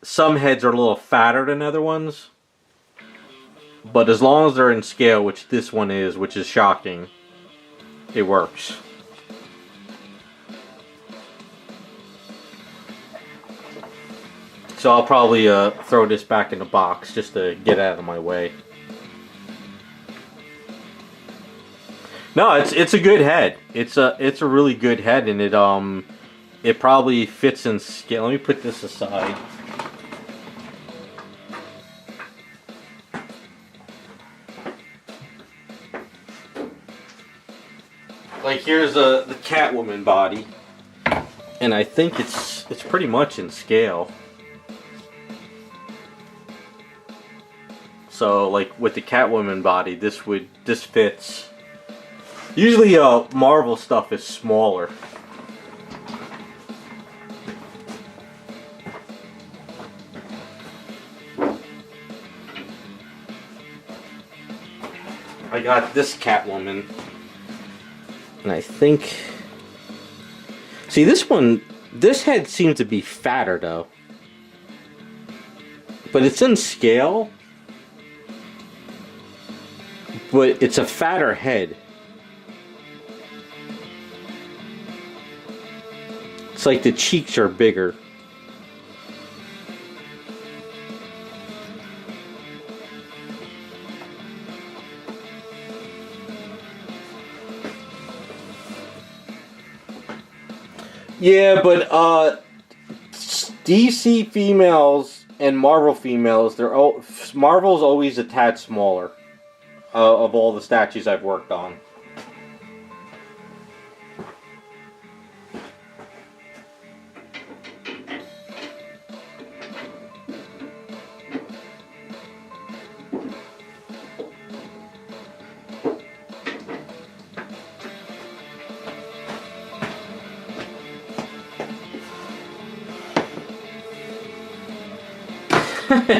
some heads are a little fatter than other ones. But as long as they're in scale, which this one is, which is shocking, it works. So I'll probably throw this back in the box just to get out of my way. No, it's a good head. It's a really good head, and it probably fits in scale. Let me put this aside. Like here's the Catwoman body, and I think it's pretty much in scale. So, like with the Catwoman body, this fits. Usually, Marvel stuff is smaller. I got this Catwoman, and I think. See, this head seems to be fatter though, but it's in scale. but it's a fatter head. It's like the cheeks are bigger. Yeah, but DC females and Marvel females, Marvel's always a tad smaller of all the statues I've worked on.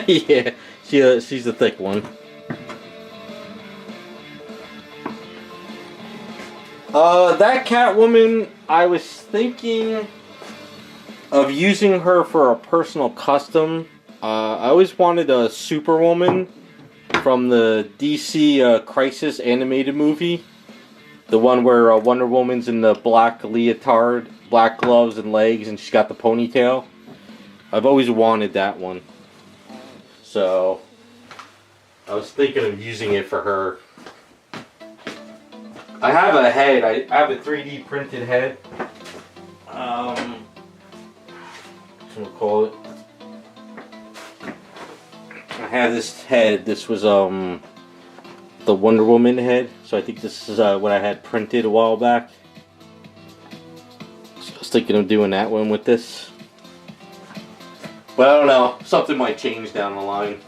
Yeah, she's a thick one. That Catwoman, I was thinking of using her for a personal custom. I always wanted a Superwoman from the DC Crisis animated movie. The one where Wonder Woman's in the black leotard, black gloves and legs, and she's got the ponytail. I've always wanted that one. So, I was thinking of using it for her. I have a head. I have a 3D printed head. What we'll call it. I have this head. This was the Wonder Woman head. So I think this is what I had printed a while back. So I was thinking of doing that one with this. But I don't know, something might change down the line.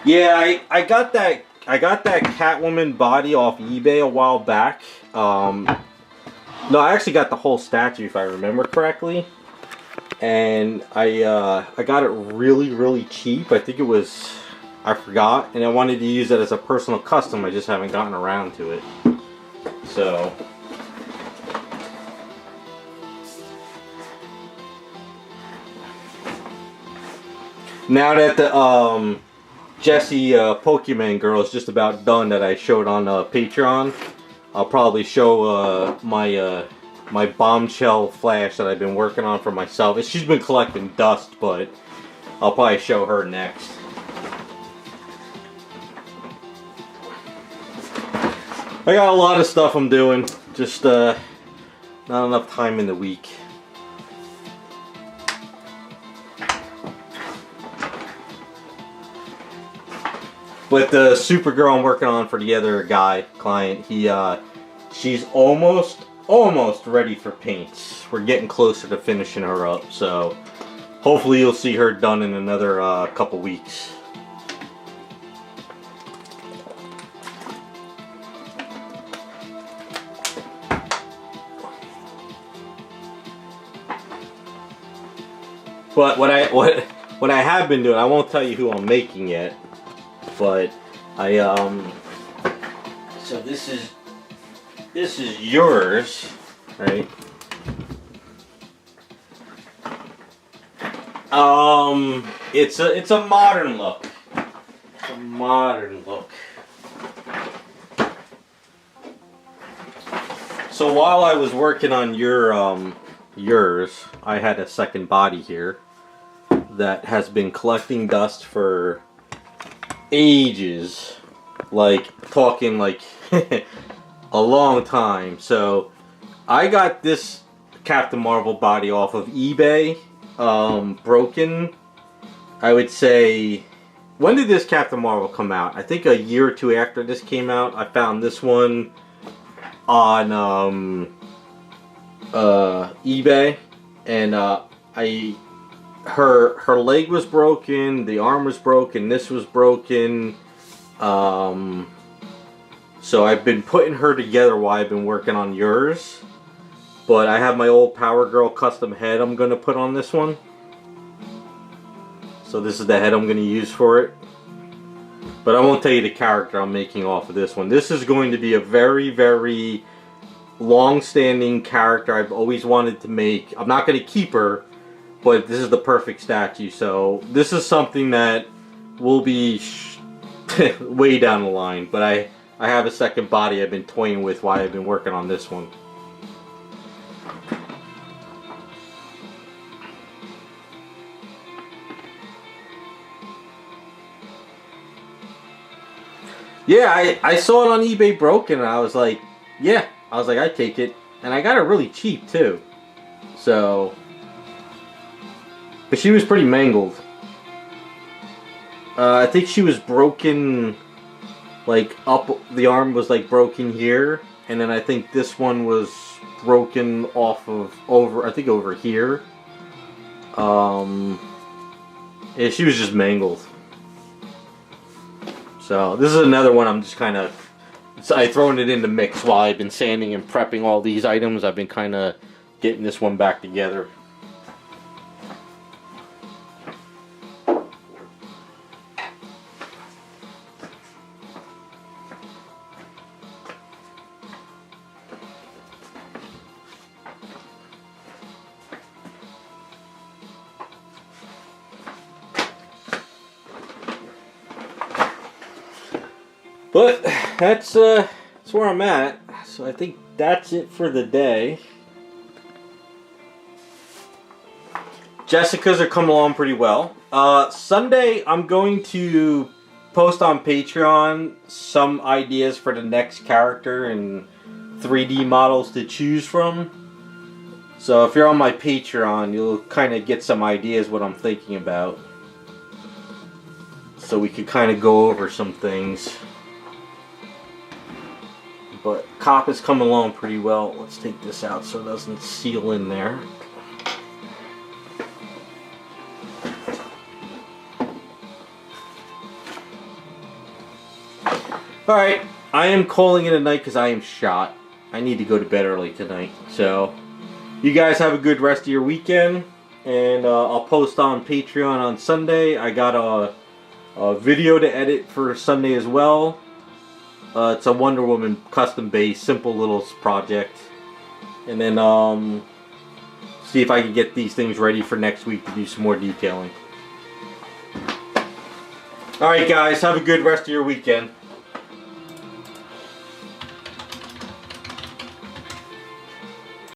Yeah, I got that Catwoman body off eBay a while back. No, I actually got the whole statue if I remember correctly, and I got it really cheap. I think it was, I forgot, and I wanted to use it as a personal custom. I just haven't gotten around to it. So. Now that the Jessie Pokemon girl is just about done that I showed on Patreon, I'll probably show my bombshell flash that I've been working on for myself. She's been collecting dust, but I'll probably show her next. I got a lot of stuff I'm doing, just not enough time in the week. But the Supergirl I'm working on for the other client, she's almost ready for paints. We're getting closer to finishing her up, so hopefully you'll see her done in another couple weeks. But what I have been doing, I won't tell you who I'm making yet. But so this is yours, right? It's a modern look. It's a modern look. So while I was working on yours, I had a second body here that has been collecting dust for ages, like talking like a long time. So I got this Captain Marvel body off of eBay, broken. I would say, when did this Captain Marvel come out? I think a year or two after this came out. I found this one on eBay, and I her leg was broken, the arm was broken, this was broken. So I've been putting her together while I've been working on yours. But I have my old Power Girl custom head I'm going to put on this one. So this is the head I'm going to use for it. But I won't tell you the character I'm making off of this one. This is going to be a very, very long-standing character I've always wanted to make. I'm not going to keep her, but this is the perfect statue. So this is something that will be way down the line. But I have a second body I've been toying with while I've been working on this one. Yeah, I saw it on eBay broken, and I was like, yeah. I was like, I'd take it. And I got it really cheap, too. So. But she was pretty mangled. I think she was broken, like, up. The arm was, like, broken here. And then I think this one was broken off of, I think over here. Yeah, she was just mangled. So this is another one I'm just kind of, I've thrown it in the mix while I've been sanding and prepping all these items. I've been kind of getting this one back together. But that's where I'm at. So I think that's it for the day. Jessica's are coming along pretty well. Sunday I'm going to post on Patreon some ideas for the next character and 3D models to choose from. So if you're on my Patreon, you'll kind of get some ideas what I'm thinking about. So we could kind of go over some things. But Cop is coming along pretty well. Let's take this out so it doesn't seal in there. Alright, I am calling it a night because I am shot. I need to go to bed early tonight. So, you guys have a good rest of your weekend. And I'll post on Patreon on Sunday. I got a video to edit for Sunday as well. It's a Wonder Woman custom base, simple little project. And then see if I can get these things ready for next week to do some more detailing. Alright guys, have a good rest of your weekend.